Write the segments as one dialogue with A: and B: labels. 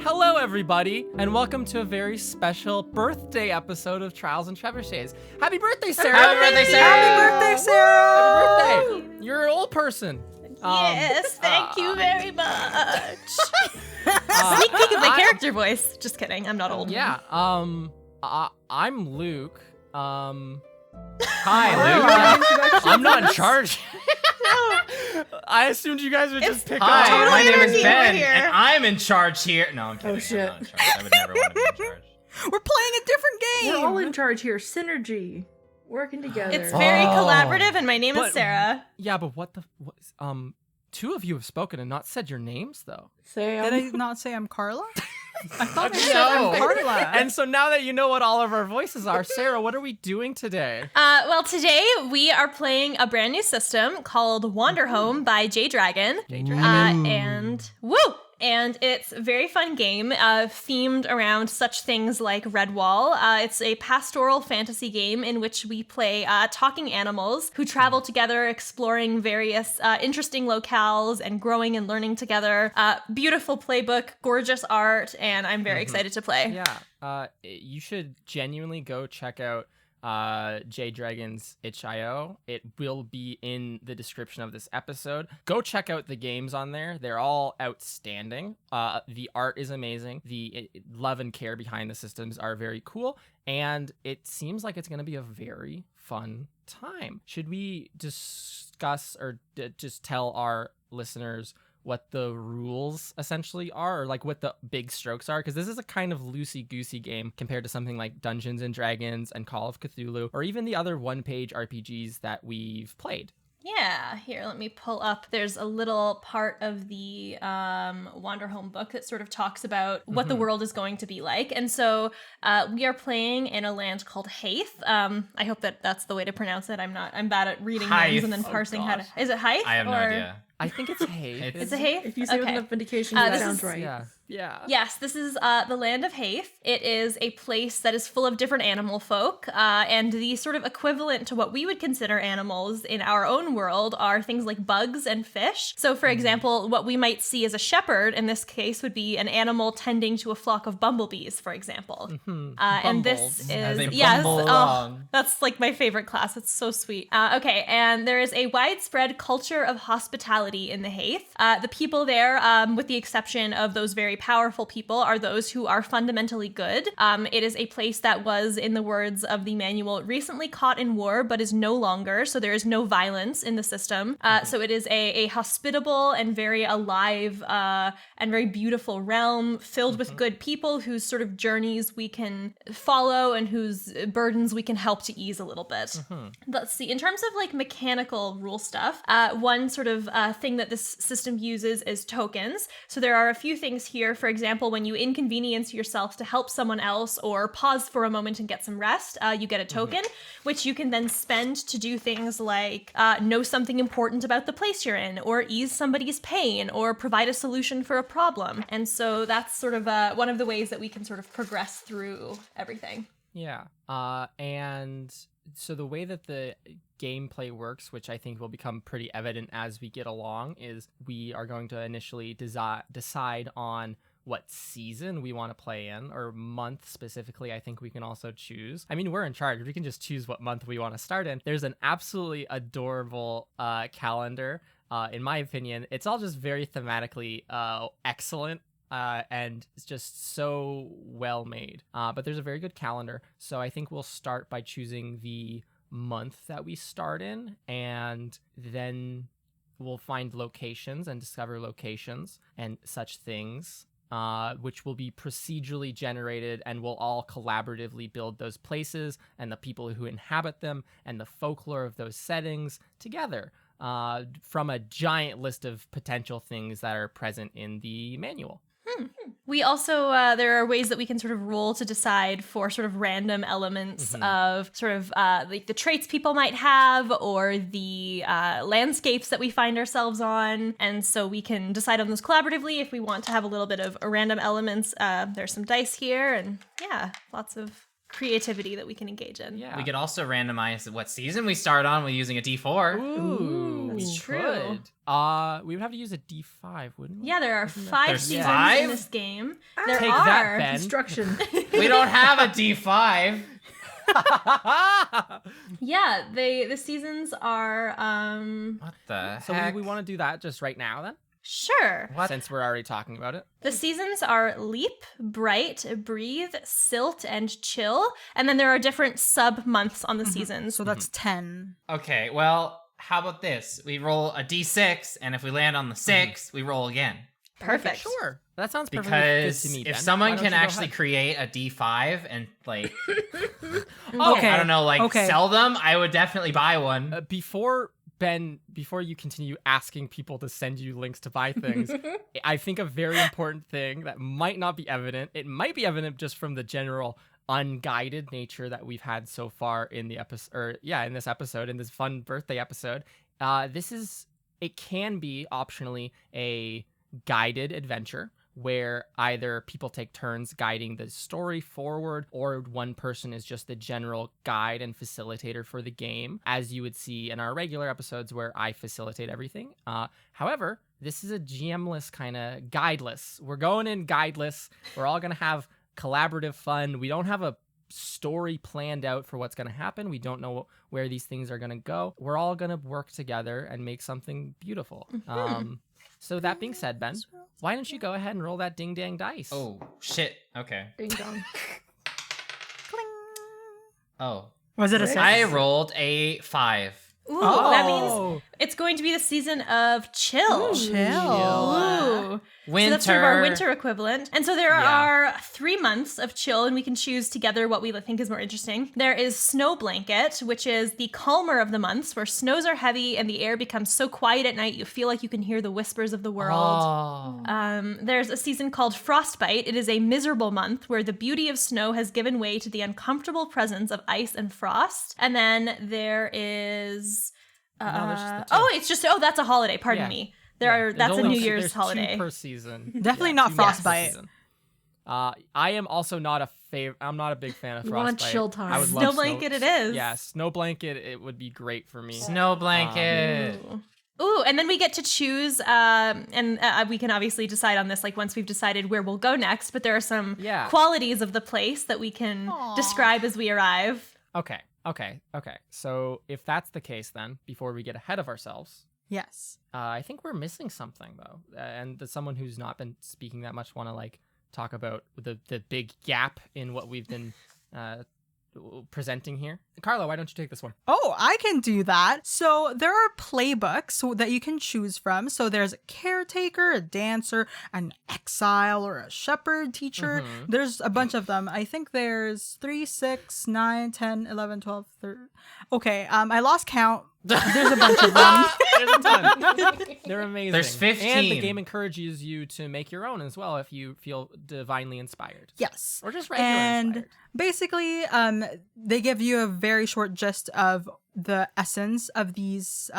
A: Hello, everybody, and welcome to a very special birthday episode of Trials and Trebuchets. Happy birthday, Sarah!
B: Happy birthday, Sarah!
C: Happy birthday, Sarah!
A: Happy birthday! You're an old person.
B: Yes, thank you very much. Sneak peek of my character voice. Just kidding, I'm not old.
A: Yeah. I'm Luke. Hi, Luke. I'm not in charge. I assumed you guys would just pick up.
B: Hi,
C: my name is
B: energy
C: Ben,
B: over here.
C: and I'm in charge here. No, I'm kidding.
D: Oh, shit.
C: I'm not in charge. I would never want to be in charge.
D: We're playing a different game.
E: We're all in charge here. Synergy. Working together.
B: It's very
A: Oh.
B: collaborative, and my name
A: But-
B: is Sarah.
A: Yeah, but two of you have spoken and not said your names, though.
E: Sam.
D: Did I not say I'm Carla? I thought I
A: No.
D: said I'm Carla.
A: And so now that you know what all of our voices are, Sarah, what are we doing today?
B: Well, today we are playing a brand new system called Wanderhome by J Dragon. And woo! And it's a very fun game themed around such things like Redwall. It's a pastoral fantasy game in which we play talking animals who travel together, exploring various interesting locales and growing and learning together. Beautiful playbook, gorgeous art, and I'm very excited to play.
A: Yeah, you should genuinely go check out J Dragon's itch.io. It will be in the description of this episode. Go check out the games on there. They're all outstanding. The art is amazing. The love and care behind the systems are very cool. And it seems like it's going to be a very fun time. Should we discuss or just tell our listeners what the rules essentially are, or like what the big strokes are? Because this is a kind of loosey-goosey game compared to something like Dungeons and Dragons and Call of Cthulhu, or even the other one-page RPGs that we've played.
B: Yeah, here, let me pull up. There's a little part of the Wanderhome book that sort of talks about what the world is going to be like. And so we are playing in a land called Haith. I hope that that's the way to pronounce it. I'm bad at reading names and then parsing how to... Is it Haith?
C: I have no idea.
A: I think it's Hay.
B: It's a Haith?
E: If you say it with
B: Okay.
E: enough indication,
B: This
E: that
B: is-
E: sounds right.
A: Yeah.
B: Yes, this is the land of Haith. It is a place that is full of different animal folk, and the sort of equivalent to what we would consider animals in our own world are things like bugs and fish. So, for example, what we might see as a shepherd in this case would be an animal tending to a flock of bumblebees, for example. And this
A: Bumbles.
C: As they
B: is
C: bumble along.
B: that's like my favorite class. It's so sweet. Okay, and there is a widespread culture of hospitality in the Haith. The people there, with the exception of those very powerful people, are those who are fundamentally good. It is a place that was, in the words of the manual, recently caught in war, but is no longer. So there is no violence in the system. So it is a hospitable and very alive and very beautiful realm filled with good people whose sort of journeys we can follow and whose burdens we can help to ease a little bit. Let's see. In terms of like mechanical rule stuff, one sort of thing that this system uses is tokens. So there are a few things here. For example, when you inconvenience yourself to help someone else or pause for a moment and get some rest, you get a token, which you can then spend to do things like know something important about the place you're in, or ease somebody's pain, or provide a solution for a problem. And so that's sort of one of the ways that we can sort of progress through everything.
A: Yeah. And so the way that the gameplay works, which I think will become pretty evident as we get along, is we are going to initially decide on what season we want to play in, or month specifically. I think we can also choose. I mean, we're in charge. We can just choose what month we want to start in. There's an absolutely adorable calendar. In my opinion, it's all just very thematically excellent. And it's just so well made. But there's a very good calendar. So I think we'll start by choosing the month that we start in, and then we'll find locations and discover locations and such things, which will be procedurally generated, and we'll all collaboratively build those places and the people who inhabit them and the folklore of those settings together from a giant list of potential things that are present in the manual.
B: We also, there are ways that we can sort of roll to decide for sort of random elements of sort of like the traits people might have, or the landscapes that we find ourselves on. And so we can decide on those collaboratively if we want to have a little bit of random elements. There's some dice here, and yeah, lots of creativity that we can engage in.
A: Yeah.
C: We could also randomize what season we start on with using a D4.
A: Ooh,
B: That's
A: we
B: true.
A: could. We would have to use a D5, wouldn't we?
B: Yeah, there are 5
C: There's
B: seasons
C: 5?
B: in this game. There
A: Take
B: are.
A: that, Ben.
E: Construction.
C: We don't have a D5.
B: Yeah, the seasons are
C: What the
A: So
C: heck?
A: we want to do that just right now then?
B: sure.
C: What?
A: Since we're already talking about it.
B: The seasons are leap, bright, breathe, silt, and chill. And then there are different sub months on the seasons.
D: So that's 10.
C: Okay, well, how about this? We roll a D6, and if we land on the 6, we roll again.
B: Perfect.
A: Sure. That sounds perfectly
C: Because
A: good to me,
C: if
A: Ben.
C: someone
A: Why don't
C: can
A: you go
C: actually
A: ahead?
C: create a D5 and, like,
D: Okay.
C: I don't know, like,
D: Okay.
C: sell them, I would definitely buy one.
A: Before you continue asking people to send you links to buy things, I think a very important thing that might not be evident, it might be evident just from the general unguided nature that we've had so far in the episode, in this episode, in this fun birthday episode. It can be optionally a guided adventure where either people take turns guiding the story forward or one person is just the general guide and facilitator for the game, as you would see in our regular episodes where I facilitate everything. However, this is a GM-less kind of guideless. We're going in guideless. We're all going to have collaborative fun. We don't have a story planned out for what's going to happen. We don't know where these things are going to go. We're all going to work together and make something beautiful. So that being said, Ben, why don't you go ahead and roll that ding dang dice?
C: Oh, shit. Okay.
E: Ding dong.
C: Oh.
D: Was it a 6?
C: I rolled a 5.
B: Ooh,
A: Oh.
B: that means it's going to be the season of chill.
D: Chill.
B: Ooh.
C: Winter.
B: So that's sort of our winter equivalent. And so there
C: Yeah.
B: are 3 months of chill, and we can choose together what we think is more interesting. There is Snow Blanket, which is the calmer of the months, where snows are heavy and the air becomes so quiet at night you feel like you can hear the whispers of the world.
C: Oh.
B: There's a season called Frostbite. It is a miserable month where the beauty of snow has given way to the uncomfortable presence of ice and frost. And then there is...
A: No, there's just the 2.
B: that's a holiday. Pardon
A: Yeah.
B: me.
A: There's
B: That's a
A: only
B: New
A: two-
B: Year's
A: there's 2
B: holiday.
A: per season.
D: Definitely
A: Yeah,
D: not
A: 2 months per
D: Frostbite.
A: season. I am also not I'm not a big fan of
E: You want
A: Frostbite.
E: chill time.
A: I would
B: Snow
A: love
B: Blanket it is.
A: Yeah, Snow Blanket, it would be great for me.
C: Snow blanket.
B: Ooh, and then we get to choose, and we can obviously decide on this, like, once we've decided where we'll go next, but there are some
A: Yeah.
B: qualities of the place that we can describe as we arrive.
A: Okay. So if that's the case, then before we get ahead of ourselves,
D: Yes.
A: I think we're missing something though, and does someone who's not been speaking that much want to like talk about the big gap in what we've been presenting here? Carlo, why don't you take this one?
D: Oh, I can do that. So there are playbooks that you can choose from. So there's a caretaker, a dancer, an exile, or a shepherd teacher.
A: Mhm.
D: There's a bunch of them. I think there's 3, 6, 9, 10, 11, 12, 13. Okay, I lost count. There's a bunch of them.
A: There's a ton. They're amazing.
C: There's 15.
A: And the game encourages you to make your own as well if you feel divinely inspired.
D: Yes.
A: Or just regular
D: And
A: inspired.
D: basically, they give you a very short gist of the essence of these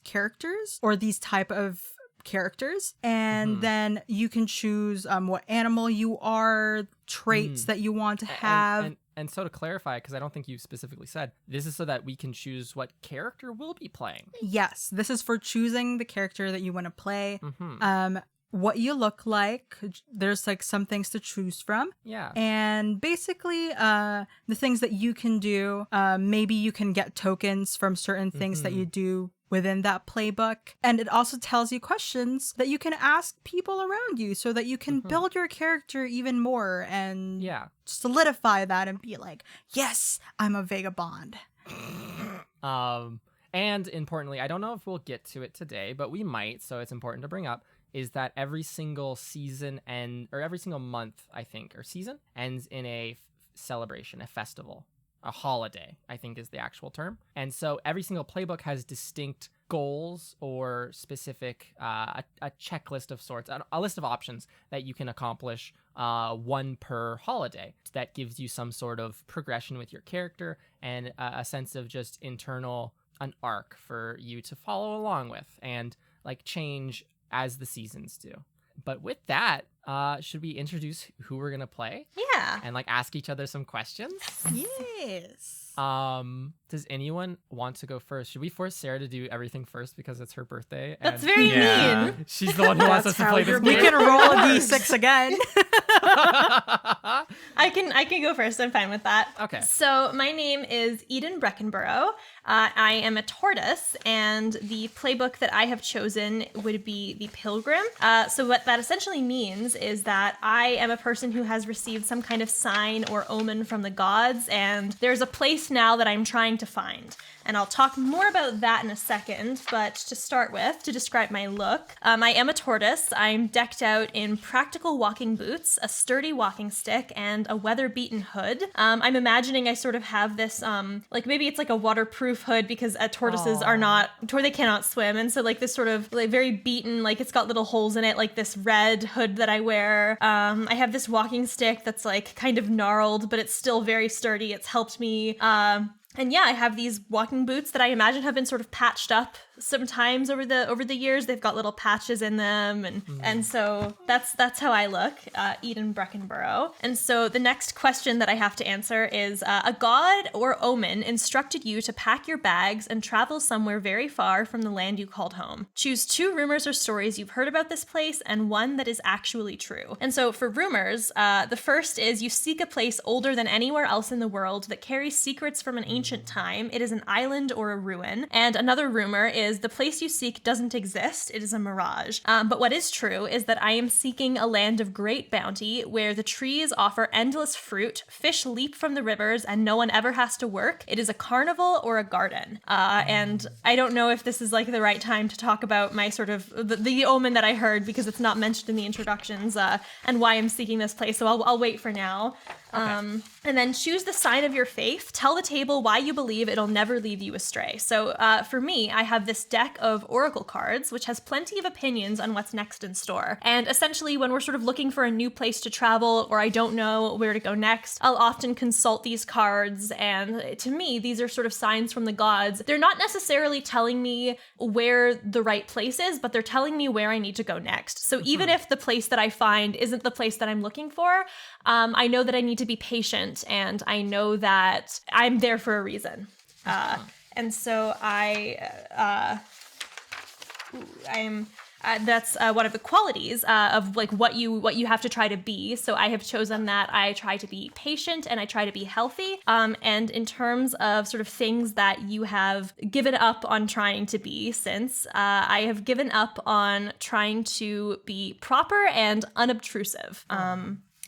D: characters or these type of characters, and
A: Mhm.
D: then you can choose what animal you are, traits that you want to have.
A: And so to clarify, because I don't think you specifically said, this is so that we can choose what character we'll be playing.
D: Yes, this is for choosing the character that you want to play.
A: Mm-hmm.
D: What you look like. There's like some things to choose from.
A: Yeah.
D: And basically, the things that you can do, maybe you can get tokens from certain things that you do within that playbook. And it also tells you questions that you can ask people around you so that you can build your character even more and
A: Yeah.
D: solidify that and be like, yes, I'm a vagabond.
A: And importantly, I don't know if we'll get to it today, but we might, so it's important to bring up, is that every single season or every single month, I think, or season ends in a celebration, a festival, a holiday, I think is the actual term. And so every single playbook has distinct goals or specific, a checklist of sorts, a list of options that you can accomplish, one per holiday. That gives you some sort of progression with your character and a sense of just an arc for you to follow along with and like change as the seasons do. But with that, should we introduce who we're gonna play
B: Yeah.
A: and like ask each other some questions?
D: Yes.
A: Does anyone want to go first? Should we force Sarah to do everything first because it's her birthday?
B: That's
A: and
B: very
C: Yeah.
B: mean.
A: she's the one who wants us
E: That's
A: to
E: how
A: play this
E: your
D: We
A: game.
D: can roll a d6 again.
B: I can go first. I'm fine with that.
A: Okay.
B: So my name is Eden Breckenborough. I am a tortoise, and the playbook that I have chosen would be the Pilgrim. So what that essentially means is that I am a person who has received some kind of sign or omen from the gods, and there's a place now that I'm trying to find. And I'll talk more about that in a second, but to start with, to describe my look, I am a tortoise. I'm decked out in practical walking boots, a sturdy walking stick, and a weather-beaten hood. I'm imagining I sort of have this, like maybe it's like a waterproof hood because tortoises are not, they cannot swim. And so like this sort of like very beaten, like it's got little holes in it, like this red hood that I wear. I have this walking stick that's like kind of gnarled, but it's still very sturdy. It's helped me, and yeah, I have these walking boots that I imagine have been sort of patched up sometimes over the years. They've got little patches in them, and so that's how I look, Eden Breckenborough. And so the next question that I have to answer is: a god or omen instructed you to pack your bags and travel somewhere very far from the land you called home. Choose 2 rumors or stories you've heard about this place and one that is actually true. And so for rumors, the first is you seek a place older than anywhere else in the world that carries secrets from an ancient time. It is an island or a ruin. And another rumor is the place you seek doesn't exist. It is a mirage. But what is true is that I am seeking a land of great bounty where the trees offer endless fruit, fish leap from the rivers, and no one ever has to work. It is a carnival or a garden. And I don't know if this is like the right time to talk about my sort of the omen that I heard because it's not mentioned in the introductions and why I'm seeking this place. So I'll wait for now. And then choose the sign of your faith. Tell the table why you believe it'll never lead you astray. So for me, I have this deck of oracle cards, which has plenty of opinions on what's next in store. And essentially, when we're sort of looking for a new place to travel or I don't know where to go next, I'll often consult these cards. And to me, these are sort of signs from the gods. They're not necessarily telling me where the right place is, but they're telling me where I need to go next. So even if the place that I find isn't the place that I'm looking for, I know that I need to be patient, and I know that I'm there for a reason. And so that's one of the qualities of like what you have to try to be. So I have chosen that I try to be patient and I try to be healthy. And in terms of sort of things that you have given up on trying to be, since I have given up on trying to be proper and unobtrusive.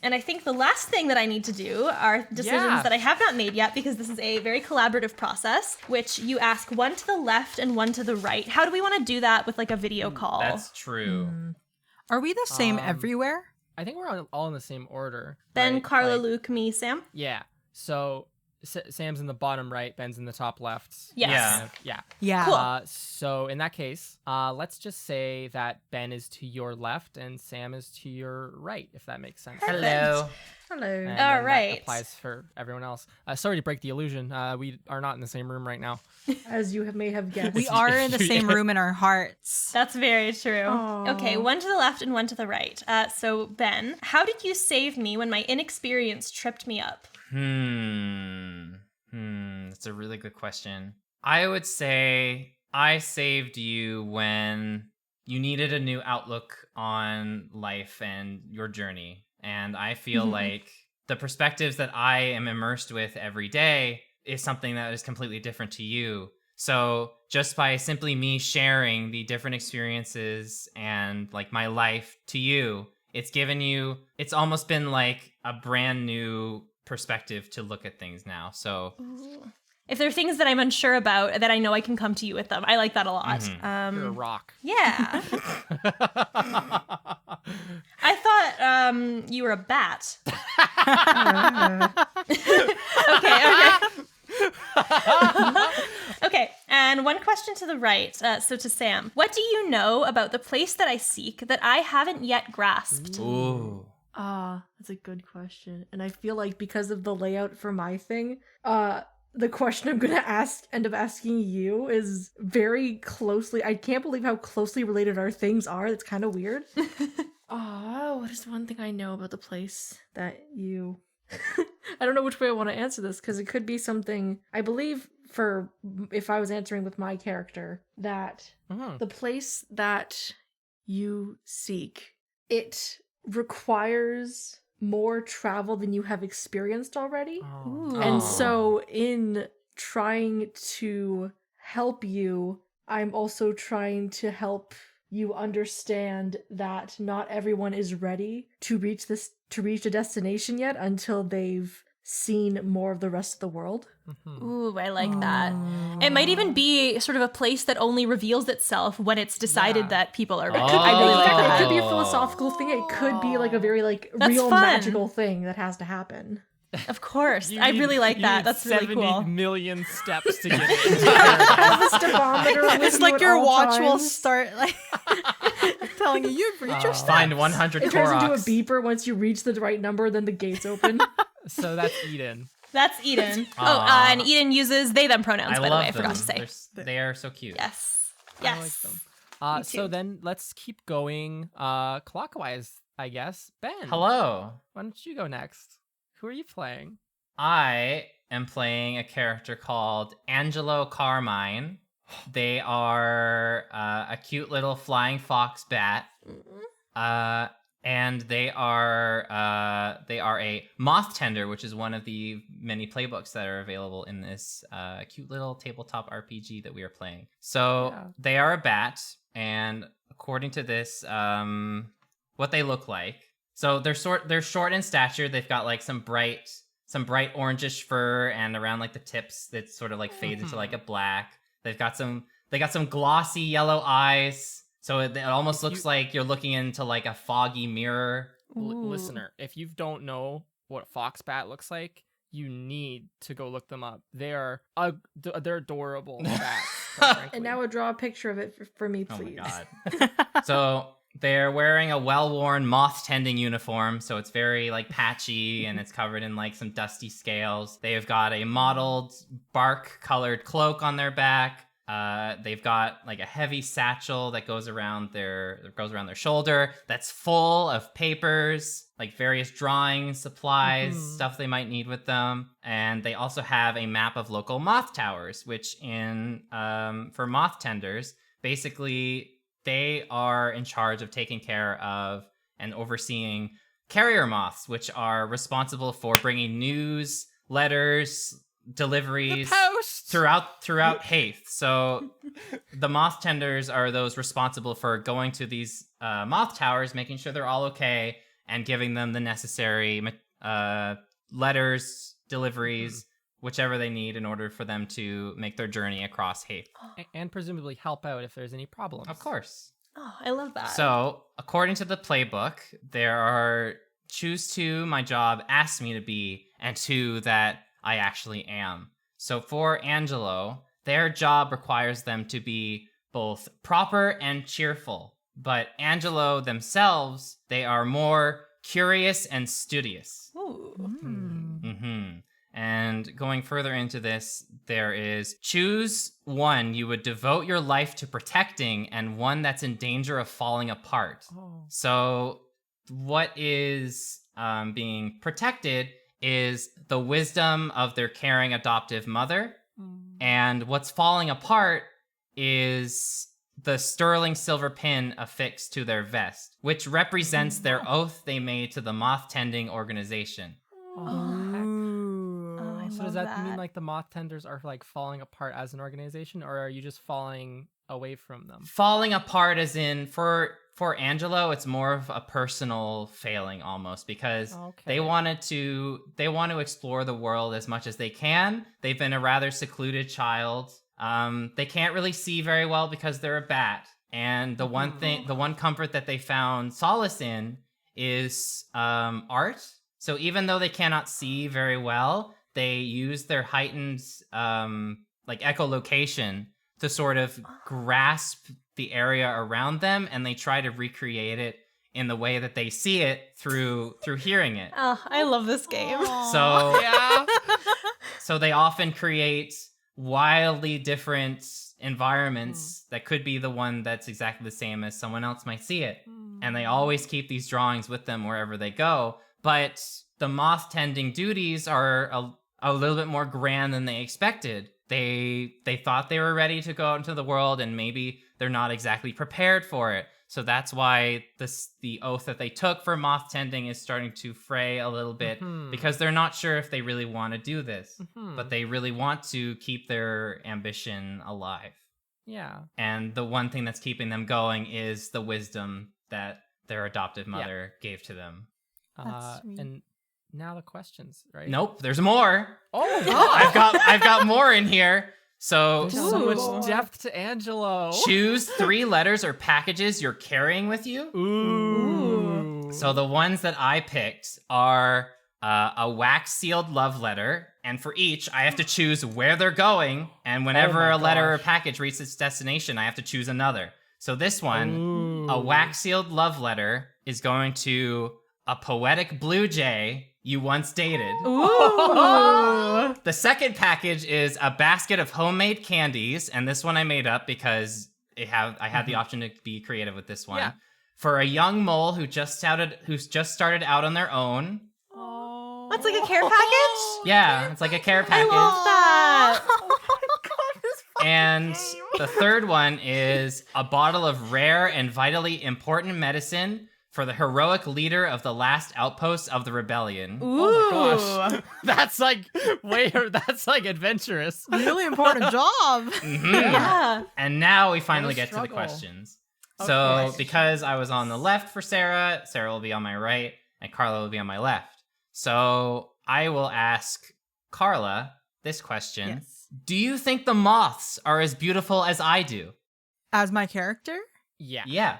B: And I think the last thing that I need to do are decisions that I have not made yet, because this is a very collaborative process, which you ask one to the left and one to the right. How do we want to do that with like a video call?
C: That's true.
D: Are we the same everywhere?
A: I think we're all in the same order.
B: Ben,
A: right?
B: Carla,
A: Like,
B: Luke, me, Sam.
A: Yeah. So Sam's in the bottom right, Ben's in the top left.
B: Yes.
C: Yeah.
A: Yeah.
D: Yeah.
B: Cool.
A: So in that case, let's just say that Ben is to your left and Sam is to your right, if that makes sense.
C: Hello.
E: Hello.
A: And
B: All
A: then that
B: right.
A: applies for everyone else. Sorry to break the illusion. We are not in the same room right now.
E: As you may have guessed.
D: We are in the same room in our hearts.
B: That's very true.
E: Aw.
B: Okay, one to the left and one to the right. So Ben, how did you save me when my inexperience tripped me up?
C: That's a really good question. I would say I saved you when you needed a new outlook on life and your journey. And I feel like the perspectives that I am immersed with every day is something that is completely different to you. So just by simply me sharing the different experiences and like my life to you, it's almost been like a brand new perspective to look at things now. So
B: If there are things that I'm unsure about, that I know I can come to you with them. I like that a lot.
A: You're a rock.
B: Yeah. I thought you were a bat. Okay, and one question to the right. So to Sam, what do you know about the place that I seek that I haven't yet grasped?
C: Ooh.
E: That's a good question. And I feel like because of the layout for my thing, the question I'm gonna end up asking you is very closely, I can't believe how closely related our things are. That's kind of weird. Oh, what is one thing I know about the place that you... I don't know which way I want to answer this, because it could be something... I believe, for if I was answering with my character, that the place that you seek, it requires more travel than you have experienced already.
B: Ooh.
E: And so in trying to help you, I'm also trying to help you understand that not everyone is ready to reach a destination yet until they've seen more of the rest of the world.
B: Ooh, I like that. It might even be sort of a place that only reveals itself when it's decided that people are ready. I really like
E: Exactly.
B: that.
E: It could be a philosophical thing. It could be like a very
B: That's
E: real
B: fun.
E: magical thing that has to happen.
B: Of course. I really like that. That's really
A: 70
B: cool.
A: million steps to get in.
E: Have a stepometer with
D: It's
E: you
D: like
E: at
D: your
E: all
D: watch will
E: times.
D: start like telling you you've reached your steps.
C: Find 100
E: It turns into a
C: Koroks.
E: beeper once you reach the right number, then the gates open.
A: So that's Eden.
B: That's Eden.
C: Aw.
B: And Eden uses they them pronouns,
C: I
B: by the
C: love
B: way. I
C: them.
B: forgot to say.
C: They are so cute.
B: Yes.
A: I like
B: Yes.
A: them.
B: Me
A: So
B: too.
A: then let's keep going clockwise, I guess. Ben.
C: Hello.
A: Why don't you go next? Who are you playing?
C: I am playing a character called Angelo Carmine. They are a cute little flying fox bat. And they are a moth tender, which is one of the many playbooks that are available in this cute little tabletop RPG that we are playing. So they are a bat, and according to this, what they look like. So they're short in stature. They've got like some bright orangish fur, and around like the tips that sort of like fades into like a black. They got some glossy yellow eyes. So it almost looks like you're looking into like a foggy mirror.
A: Listener, if you don't know what fox bat looks like, you need to go look them up. They're adorable bats. quite frankly.
E: And now draw a picture of it for me,
C: Oh
E: please.
C: my god. So they're wearing a well-worn moth-tending uniform, so it's very like patchy and it's covered in like some dusty scales. They've got a mottled bark-colored cloak on their back. They've got like a heavy satchel that goes around their shoulder that's full of papers, like various drawings, supplies, stuff they might need with them. And they also have a map of local moth towers, which for moth tenders, basically they are in charge of taking care of and overseeing carrier moths, which are responsible for bringing news, letters, deliveries throughout Haith. So the moth tenders are those responsible for going to these moth towers, making sure they're all okay, and giving them the necessary letters, deliveries, whichever they need in order for them to make their journey across Haith.
A: And presumably help out if there's any problems.
C: Of course.
B: Oh, I love that.
C: So, according to the playbook, there are choose 2 my job asked me to be, and 2 that I actually am. So for Angelo, their job requires them to be both proper and cheerful. But Angelo themselves, they are more curious and studious.
B: Ooh.
C: And going further into this, there is choose 1 you would devote your life to protecting, and 1 that's in danger of falling apart. So what is being protected is the wisdom of their caring adoptive mother. And what's falling apart is the sterling silver pin affixed to their vest, which represents their oath they made to the moth tending organization.
A: So does that mean like the moth tenders are like falling apart as an organization, or are you just falling away from them?
C: Falling apart as in for Angelo, it's more of a personal failing almost, because they want to explore the world as much as they can. They've been a rather secluded child. They can't really see very well because they're a bat. And the one comfort that they found solace in is art. So even though they cannot see very well, they use their heightened like echolocation to sort of grasp the area around them, and they try to recreate it in the way that they see it through hearing it.
B: Oh, I love this game.
C: So so they often create wildly different environments that could be the one that's exactly the same as someone else might see it. and they always keep these drawings with them wherever they go. But the moth tending duties are a little bit more grand than they expected. They thought they were ready to go out into the world, and maybe they're not exactly prepared for it. So that's why the oath that they took for moth tending is starting to fray a little bit, because they're not sure if they really want to do this, but they really want to keep their ambition alive.
A: Yeah.
C: And the one thing that's keeping them going is the wisdom that their adoptive mother gave to them.
D: That's sweet.
A: And now the questions, right?
C: Nope, there's more.
A: Oh,
C: I've got more in here. So
A: there's so much depth to Angelo.
C: Choose 3 letters or packages you're carrying with you.
A: Ooh.
C: So the ones that I picked are a wax sealed love letter, and for each I have to choose where they're going, and whenever a letter or package reaches its destination, I have to choose another. So this one, a wax sealed love letter, is going to a poetic blue jay you once dated.
B: Ooh.
C: The second package is a basket of homemade candies, and this one I made up because I had the option to be creative with this one.
A: Yeah.
C: For a young mole who's just started out on their own.
A: Oh.
B: That's like a care package?
C: Yeah, it's like a care
B: I
C: package.
B: love that.
C: And the third one is a bottle of rare and vitally important medicine for the heroic leader of the last outpost of the rebellion.
B: Ooh.
A: Oh my gosh. That's like adventurous.
D: Really important job.
C: Mhm.
B: Yeah.
C: And now we finally
A: What a
C: get to the
A: struggle.
C: questions.
A: Okay.
C: So because I was on the left for Sarah will be on my right, and Carla will be on my left. So I will ask Carla this question.
D: Yes.
C: Do you think the moths are as beautiful as I do?
D: As my character,
A: Yeah.
C: Yeah.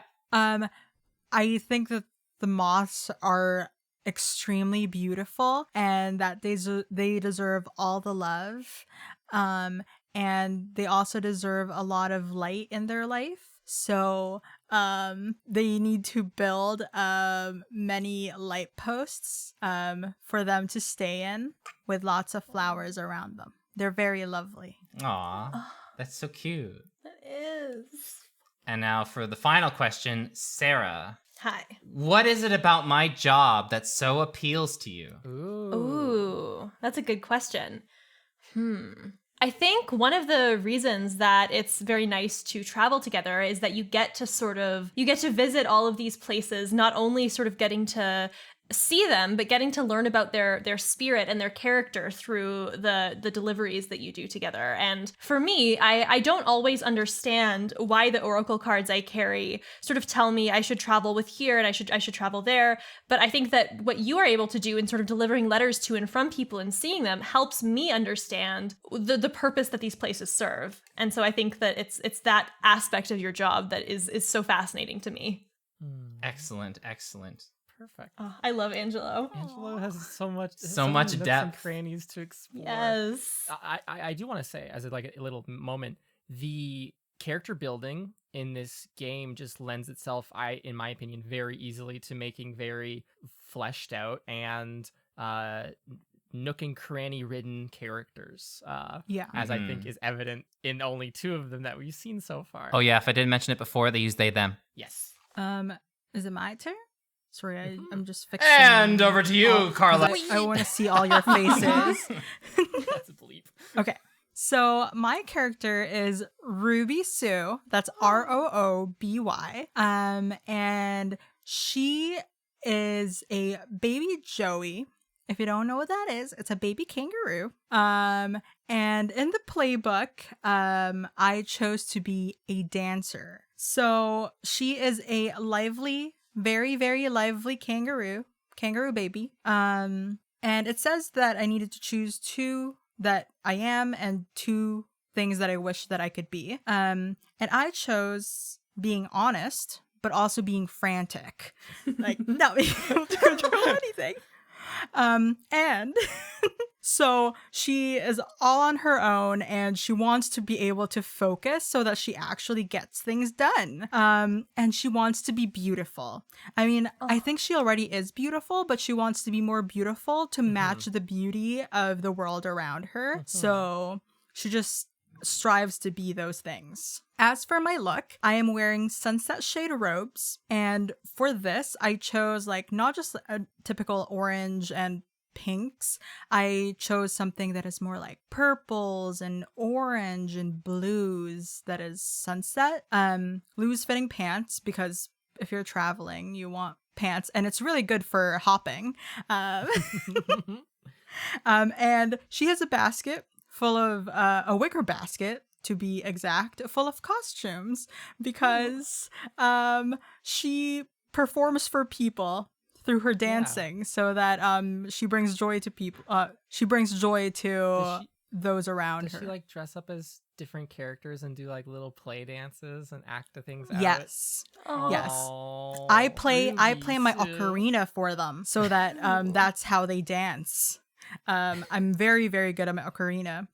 D: I think that the moths are extremely beautiful and that they deserve all the love. And they also deserve a lot of light in their life. So they need to build many light posts for them to stay in with lots of flowers around them. They're very lovely.
C: Aw, that's so cute.
B: It is.
C: And now for the final question, Sarah.
B: Hi.
C: What is it about my job that so appeals to you?
B: Ooh, that's a good question. I think one of the reasons that it's very nice to travel together is that you get to visit all of these places, not only sort of getting to see them, but getting to learn about their spirit and their character through the deliveries that you do together. And for me, I don't always understand why the oracle cards I carry sort of tell me I should travel with here and I should travel there. But I think that what you are able to do in sort of delivering letters to and from people and seeing them helps me understand the purpose that these places serve. And so I think that it's that aspect of your job that is so fascinating to me.
C: Excellent.
A: Perfect.
B: Oh, I love Angelo.
A: Angelo has so much
C: much
A: nooks
C: depth.
A: and crannies to explore.
B: Yes.
A: I do want to say, as a little moment, the character building in this game just lends itself, in my opinion, very easily to making very fleshed out and nook and cranny ridden characters. As I think is evident in only 2 of them that we've seen so far.
C: Oh yeah, if I didn't mention it before, they use they, them.
A: Yes.
D: Is it my turn? Sorry, I'm just fixing.
C: And over to you,
D: 'cause
C: Carla.
D: I want to see all your faces.
A: That's a bleep.
D: Okay. So my character is Ruby Sue. That's Rooby. And she is a baby Joey. If you don't know what that is, it's a baby kangaroo. And in the playbook, I chose to be a dancer. So she is a lively, very, very lively kangaroo baby. And it says that I needed to choose 2 that I am and 2 things that I wish that I could be. And I chose being honest, but also being frantic. Like, not being able to control anything. And so she is all on her own and she wants to be able to focus so that she actually gets things done. And she wants to be beautiful. I mean, I think she already is beautiful, but she wants to be more beautiful to match the beauty of the world around her. So she just strives to be those things. As for my look, I am wearing sunset shade robes, and for this I chose like not just a typical orange and pinks. I chose something that is more like purples and orange and blues, that is sunset. Loose fitting pants, because if you're traveling you want pants, and it's really good for hopping. And she has a basket full of a wicker basket, to be exact, full of costumes, because she performs for people through her dancing, so that she brings joy to people. She brings joy to those around her.
A: Does she like dress up as different characters and do like little play dances and act the things out?
D: Yes.
E: Oh.
D: Yes.
A: Aw,
D: I play my
A: Ruby, Sue.
D: ocarina for them, so that that's how they dance. I'm very, very good at my ocarina.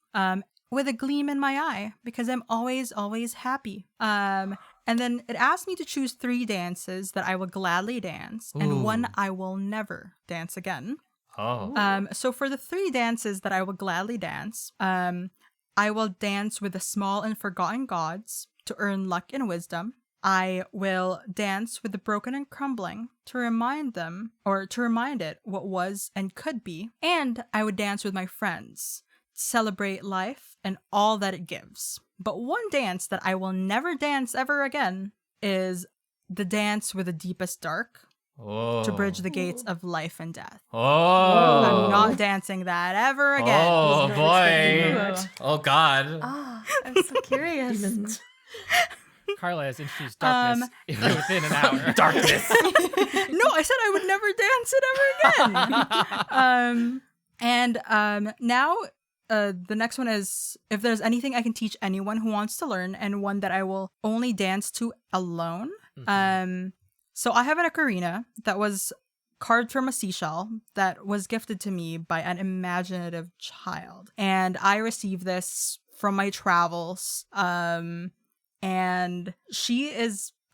D: With a gleam in my eye, because I'm always happy. And then it asked me to choose 3 dances that I will gladly dance, and one
C: Ooh.
D: I will never dance again.
C: Oh.
D: So for the 3 dances that I will gladly dance, I will dance with the small and forgotten gods to earn luck and wisdom. I will dance with the broken and crumbling to remind them, or to remind it what was and could be. And I would dance with my friends, celebrate life and all that it gives. But one dance that I will never dance ever again is the dance with the deepest dark,
C: Oh.
D: to bridge the gates of life and death.
C: Oh.
D: I'm not dancing that ever again.
C: Oh
E: Was not expecting
C: boy.
E: that.
C: Oh God.
B: Ah, I'm so curious.
E: Demons.
A: Carla has introduced darkness within an hour.
C: Darkness.
D: No, I said I would never dance it ever again. Now the next one is, if there's anything I can teach anyone who wants to learn, and one that I will only dance to alone. So I have an ocarina that was carved from a seashell that was gifted to me by an imaginative child, and I received this from my travels. And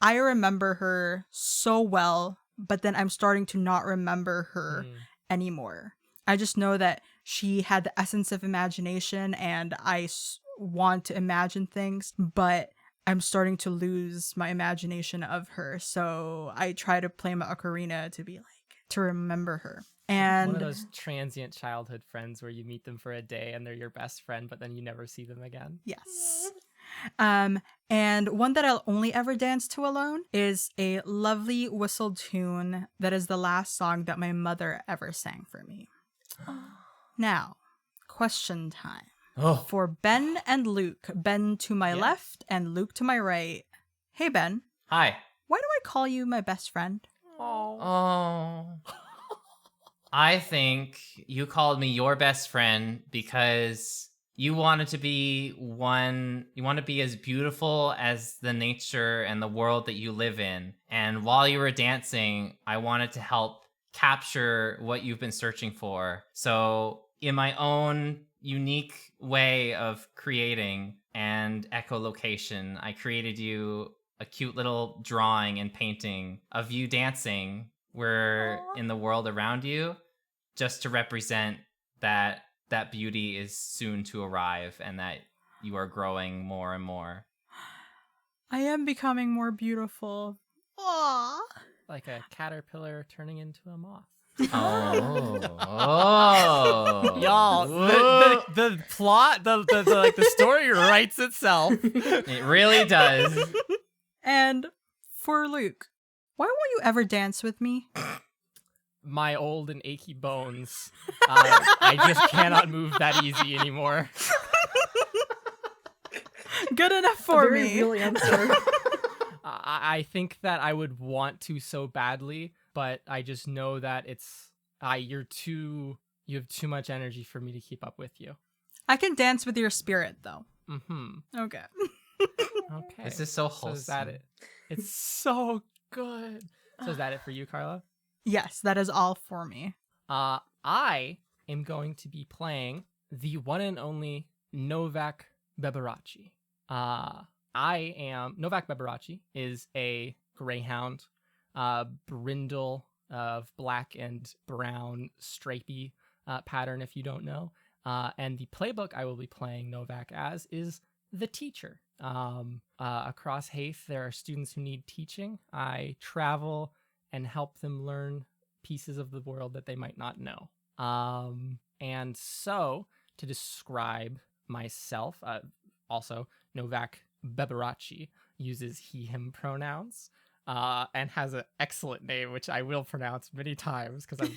D: I remember her so well, but then I'm starting to not remember her anymore. I just know that she had the essence of imagination, and I want to imagine things, but I'm starting to lose my imagination of her. So I try to play my ocarina to remember her. And
A: one of those transient childhood friends where you meet them for a day and they're your best friend, but then you never see them again.
D: yes. And one that I'll only ever dance to alone is a lovely whistle tune that is the last song that my mother ever sang for me. Now, question time.
C: Oh.
D: For Ben and Luke. Ben to my
A: Yes.
D: left and Luke to my right. Hey, Ben.
C: Hi.
D: Why do I call you my best friend?
C: Oh. I think you called me your best friend because you wanted to be you want to be as beautiful as the nature and the world that you live in. And while you were dancing, I wanted to help capture what you've been searching for. So in my own unique way of creating and echolocation, I created you a cute little drawing and painting of you dancing where in the world around you, just to represent that beauty is soon to arrive and that you are growing more and more.
D: I am becoming more beautiful. Aww.
A: Like a caterpillar turning into a moth.
C: Oh. Oh.
A: Y'all, the plot, the story writes itself.
C: It really does.
D: And for Luke, why won't you ever dance with me?
A: My old and achy bones. I just cannot move that easy anymore.
D: Good enough
E: A
D: for
E: very
D: me.
E: real answer.
A: I think that I would want to so badly, but I just know that you have too much energy for me to keep up with you.
D: I can dance with your spirit, though.
A: Mm-hmm.
D: Okay.
A: Okay.
C: This is so
A: So
C: wholesome.
A: is that it? It's so good. So is that it for you, Carla?
D: Yes, that is all for me.
A: I am going to be playing the one and only Novak Beberaci. Novak Beberaci is a greyhound, brindle of black and brown stripy pattern, if you don't know. And the playbook I will be playing Novak as is the teacher. Across Haith, there are students who need teaching. I travel and help them learn pieces of the world that they might not know. And so, to describe myself, also, Novak Beberachi uses he, him pronouns. And has an excellent name, which I will pronounce many times because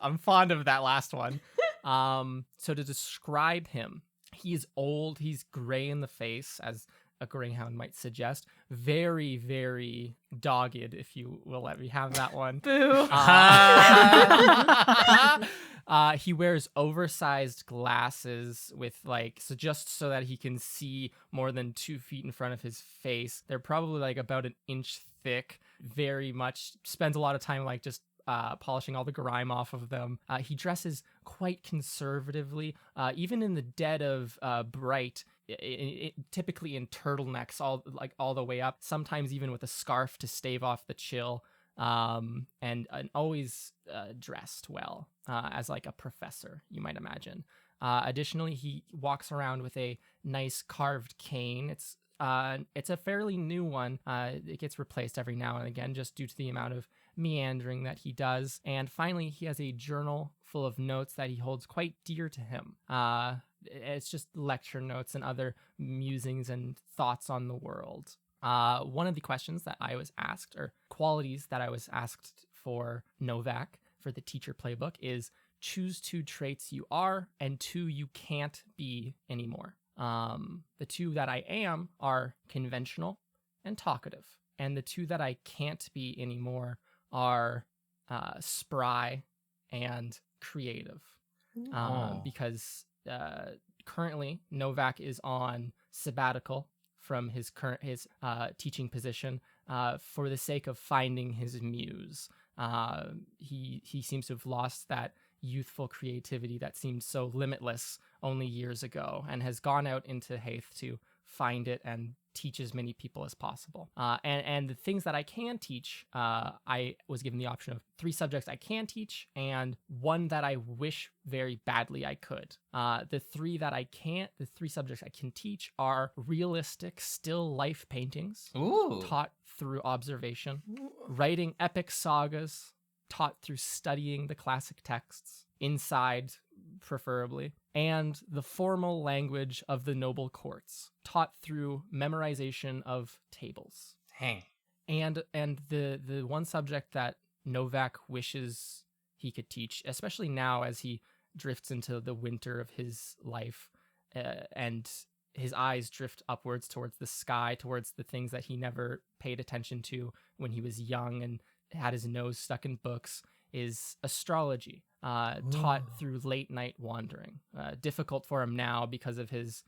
A: I'm fond of that last one. So to describe him, he's old, he's gray in the face, as a greyhound might suggest. Very, very dogged, if you will let me have that one.
B: Boo.
A: He wears oversized glasses with just so that he can see more than 2 feet in front of his face. They're probably about an inch thick. Very much spends a lot of time just polishing all the grime off of them. He dresses quite conservatively, even in the dead of bright. Typically in turtlenecks, all the way up. Sometimes even with a scarf to stave off the chill. And always dressed well, as a professor, you might imagine. Additionally, he walks around with a nice carved cane. It's a fairly new one. It gets replaced every now and again just due to the amount of meandering that he does. And finally, he has a journal full of notes that he holds quite dear to him. It's just lecture notes and other musings and thoughts on the world. One of the questions that I was asked, or qualities that I was asked for Novak for the teacher playbook, is choose 2 traits you are and 2 you can't be anymore. The 2 that I am are conventional and talkative. And the 2 that I can't be anymore are spry and creative. Because currently Novak is on sabbatical from his teaching position for the sake of finding his muse. He seems to have lost that youthful creativity that seemed so limitless only years ago, and has gone out into Haith to find it and teach as many people as possible. And the things that I can teach, I was given the option of 3 subjects I can teach and 1 that I wish very badly I could. The 3 subjects I can teach are realistic still life paintings.
C: Ooh.
A: Taught through observation, writing epic sagas, taught through studying the classic texts, inside preferably, and the formal language of the noble courts, taught through memorization of tables.
C: Dang.
A: And the 1 subject that Novak wishes he could teach, especially now as he drifts into the winter of his life, and his eyes drift upwards towards the sky, towards the things that he never paid attention to when he was young and had his nose stuck in books, is astrology, taught through late night wandering. Difficult for him now because of his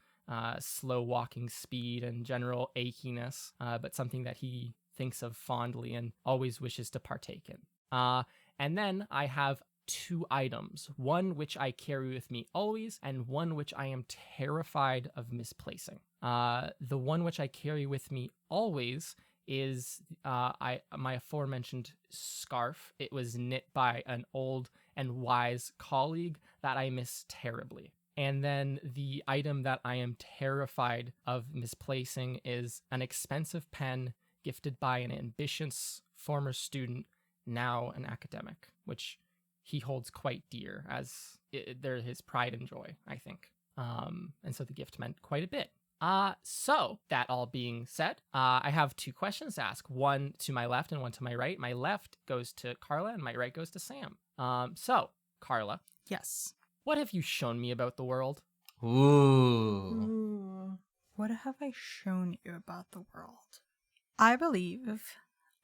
A: slow walking speed and general achiness, but something that he thinks of fondly and always wishes to partake in. And then I have 2 items, 1 which I carry with me always, and 1 which I am terrified of misplacing. The 1 which I carry with me always is my aforementioned scarf. It was knit by an old and wise colleague that I miss terribly. And then the item that I am terrified of misplacing is an expensive pen gifted by an ambitious former student, now an academic, which he holds quite dear, as they're his pride and joy, I think. And so the gift meant quite a bit. So that all being said, I have 2 questions to ask, 1 to my left and 1 to my right. My left goes to Carla and my right goes to Sam. So Carla.
D: Yes.
A: What have you shown me about the world?
C: Ooh.
D: What have I shown you about the world? I believe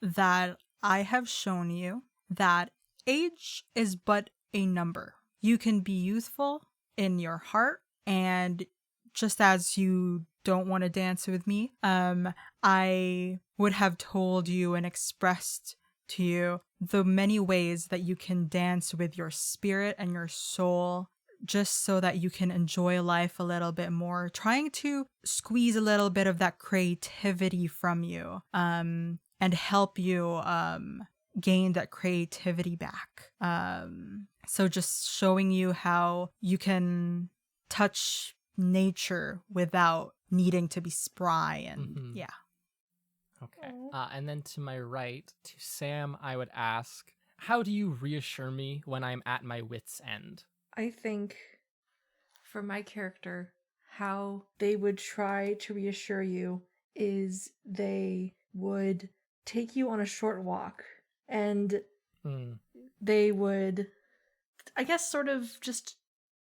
D: that I have shown you that age is but a number. You can be youthful in your heart, and just as you don't want to dance with me, I would have told you and expressed to you the many ways that you can dance with your spirit and your soul, just so that you can enjoy life a little bit more, trying to squeeze a little bit of that creativity from you, and help you gain that creativity back. So just showing you how you can touch nature without needing to be spry and
A: Mhm.
D: yeah.
A: Okay. And then to my right, to Sam, I would ask, how do you reassure me when I'm at my wit's end?
E: I think for my character, how they would try to reassure you is they would take you on a short walk and
A: Hmm.
E: they would, I guess, sort of just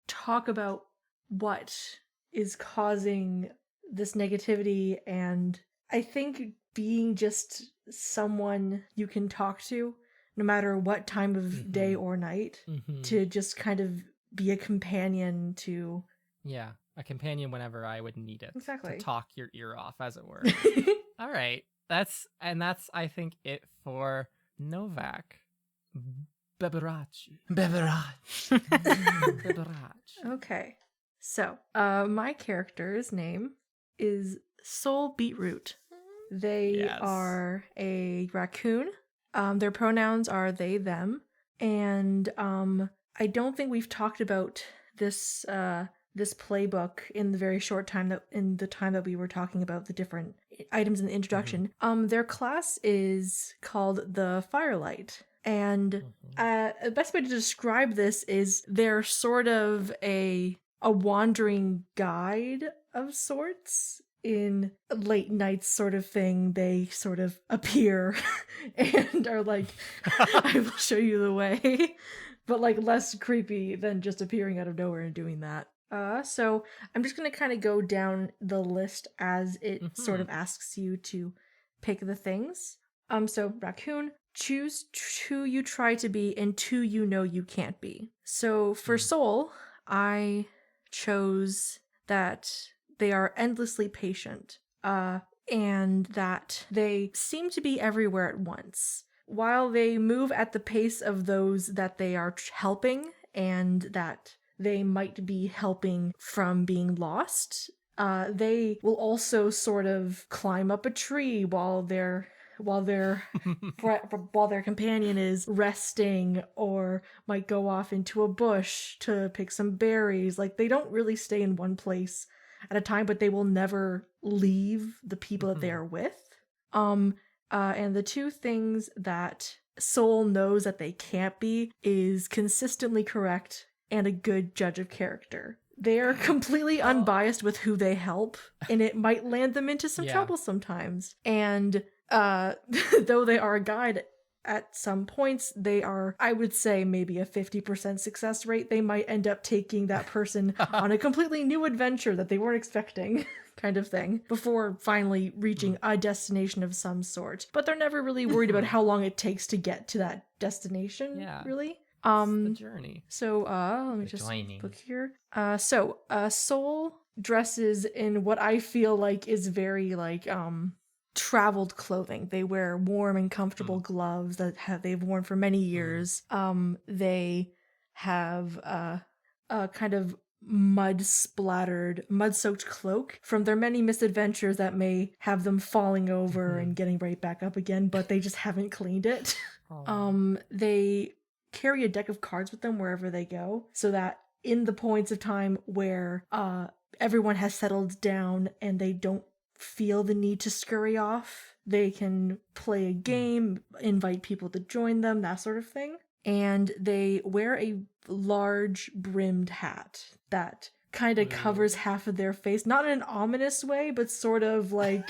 E: talk about what is causing this negativity. And I think being just someone you can talk to, no matter what time of day or night,
A: Mhm.
E: to just kind of be a companion to.
A: Yeah, a companion whenever I would need it.
E: Exactly.
A: To talk your ear off, as it were. All right. That's I think it for Novak. Beberaci.
C: Beverage.
A: Beberaci.
E: Okay. So, my character's name is Soul Beetroot. They
A: Yes.
E: are a raccoon. Their pronouns are they, them. And I don't think we've talked about this this playbook in the very short time that we were talking about the different items in the introduction. Their class is called the Firelight. And the best way to describe this is they're sort of a wandering guide of sorts. In late nights sort of thing, they sort of appear and are like, I will show you the way, but like less creepy than just appearing out of nowhere and doing that. So I'm just gonna kind of go down the list as it sort of asks you to pick the things. So raccoon, choose who you try to be and two you know you can't be. So for soul, I chose that they are endlessly patient, and that they seem to be everywhere at once. While they move at the pace of those that they are helping, and that they might be helping from being lost, they will also sort of climb up a tree while their companion is resting, or might go off into a bush to pick some berries. Like, they don't really stay in one place at a time, but they will never leave the people that they are with. And the two things that Soul knows that they can't be is consistently correct and a good judge of character. They are completely unbiased with who they help, and it might land them into some trouble sometimes. And though they are a guide, at some points they are, I would say, maybe a 50% success rate. They might end up taking that person on a completely new adventure that they weren't expecting, kind of thing, before finally reaching a destination of some sort. But they're never really worried about how long it takes to get to that destination, really.
A: The journey.
E: So let me
C: The
E: just
C: joining.
E: look here. Soul dresses in what I feel like is very like traveled clothing. They wear warm and comfortable gloves that they've worn for many years. They have a kind of mud-soaked cloak from their many misadventures that may have them falling over and getting right back up again, but they just haven't cleaned it. They carry a deck of cards with them wherever they go, so that in the points of time where everyone has settled down and they don't feel the need to scurry off, they can play a game, invite people to join them, that sort of thing. And they wear a large brimmed hat that kind of covers half of their face, not in an ominous way, but sort of like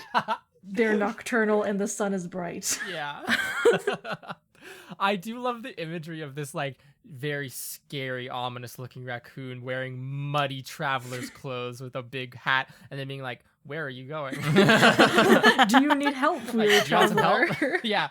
E: they're nocturnal and the sun is bright.
A: Yeah. I do love the imagery of this like very scary, ominous looking raccoon wearing muddy traveler's clothes with a big hat and then being like, where are you going?
E: Do you need help, weird
A: Do you want some
E: traveler?
A: help? Yeah.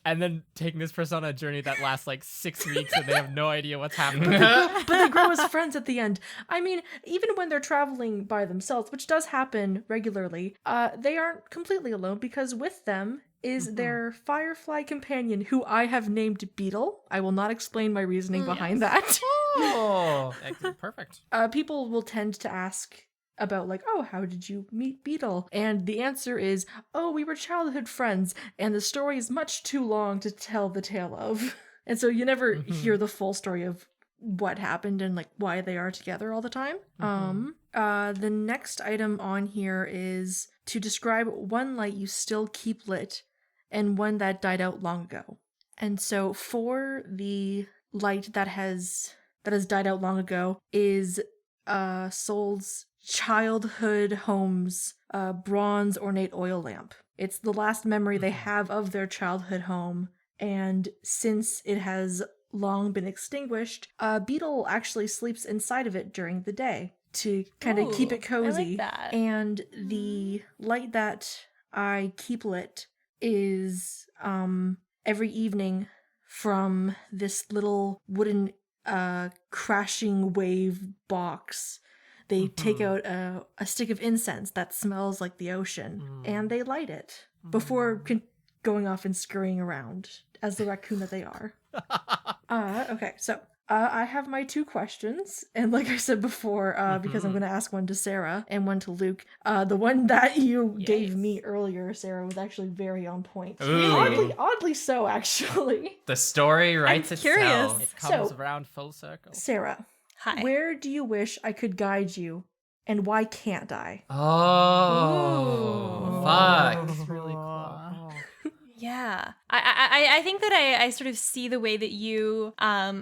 A: And then taking this person on a journey that lasts like 6 weeks and they have no idea what's happening.
E: But they grow as friends at the end. I mean, even when they're traveling by themselves, which does happen regularly, they aren't completely alone, because with them is their firefly companion, who I have named Beetle. I will not explain my reasoning behind that.
C: Oh,
A: Perfect.
E: People will tend to ask about like, oh, how did you meet Beetle? And the answer is, oh, we were childhood friends, and the story is much too long to tell the tale of. And so you never hear the full story of what happened and like why they are together all the time. The next item on here is to describe one light you still keep lit and one that died out long ago. And so for the light that has died out long ago is Soul's childhood home's bronze ornate oil lamp. It's the last memory they have of their childhood home, and since it has long been extinguished, Beetle actually sleeps inside of it during the day to kind of keep it cozy.
B: I like that.
E: And the light that I keep lit is every evening from this little wooden crashing wave box. They take out a stick of incense that smells like the ocean, and they light it before going off and scurrying around as the raccoon that they are. Okay, so I have my 2 questions, and like I said before, because I'm going to ask one to Sarah and one to Luke, the one that you gave me earlier, Sarah, was actually very on point. Oddly so, actually.
C: The story writes itself.
A: It comes around full circle.
E: Sarah,
B: Hi.
E: where do you wish I could guide you, and why can't I?
C: Oh, fuck.
A: That's really cool.
B: Yeah, I think that I sort of see the way that you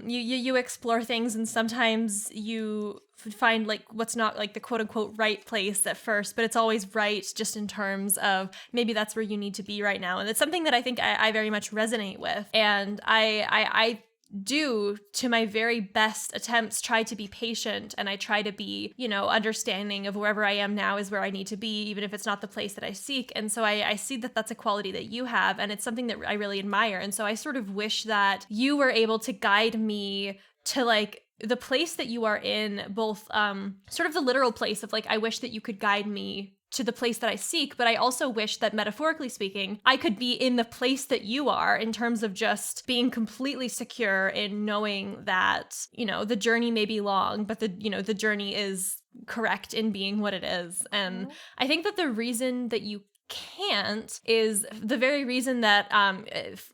B: you explore things, and sometimes you find like what's not like the quote unquote right place at first, but it's always right just in terms of maybe that's where you need to be right now, and it's something that I think I very much resonate with, and I do, to my very best attempts, try to be patient, and I try to be, understanding of wherever I am now is where I need to be, even if it's not the place that I seek. And so I see that that's a quality that you have, and it's something that I really admire. And so I sort of wish that you were able to guide me to like the place that you are in, both sort of the literal place of like, I wish that you could guide me to the place that I seek, but I also wish that, metaphorically speaking, I could be in the place that you are in terms of just being completely secure in knowing that, the journey may be long, but the journey is correct in being what it is. And I think that the reason that you can't is the very reason that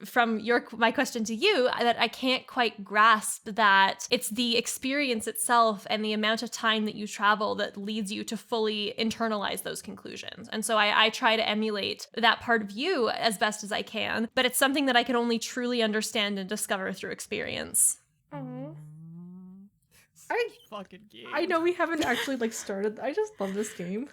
B: from my question to you, that I can't quite grasp that it's the experience itself and the amount of time that you travel that leads you to fully internalize those conclusions. And so I try to emulate that part of you as best as I can, but it's something that I can only truly understand and discover through experience.
E: I know we haven't actually like started. I just love this game.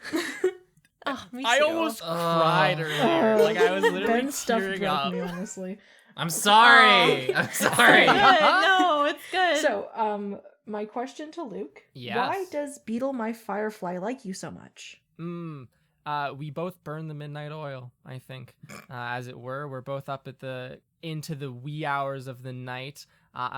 B: Oh, me too.
A: I almost cried earlier. Like I was literally
E: Ben stuff
A: tearing
E: broke
A: up.
E: me, honestly.
C: I'm sorry. I'm sorry.
B: No, it's good.
E: So, my question to Luke.
A: Yes.
E: Why does Beetle my Firefly like you so much?
A: We both burn the midnight oil, I think, as it were. We're both up into the wee hours of the night.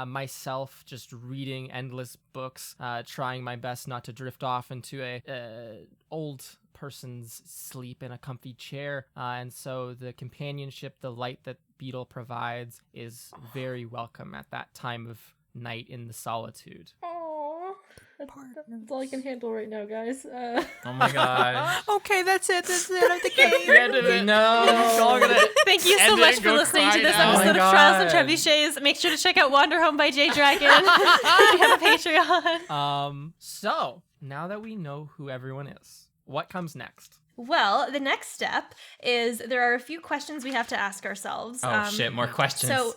A: Myself just reading endless books, trying my best not to drift off into a old person's sleep in a comfy chair. And so the companionship, the light that Beetle provides is very welcome at that time of night in the solitude.
E: Aww. That's all I can handle right now, guys.
C: Oh my god.
D: Okay, that's it. That's the end of the game.
A: The end of it.
C: No.
B: Thank you so
A: End it
B: much
A: and
B: for
A: go
B: listening to
A: cry
B: this
A: now.
B: episode
C: Oh
B: of
C: my
B: Trials and
C: God.
B: Trebuchets. Make sure to check out Wanderhome by J Dragon if you have a Patreon.
A: So now that we know who everyone is, what comes next?
B: Well, the next step is there are a few questions we have to ask ourselves.
C: Oh shit, more questions.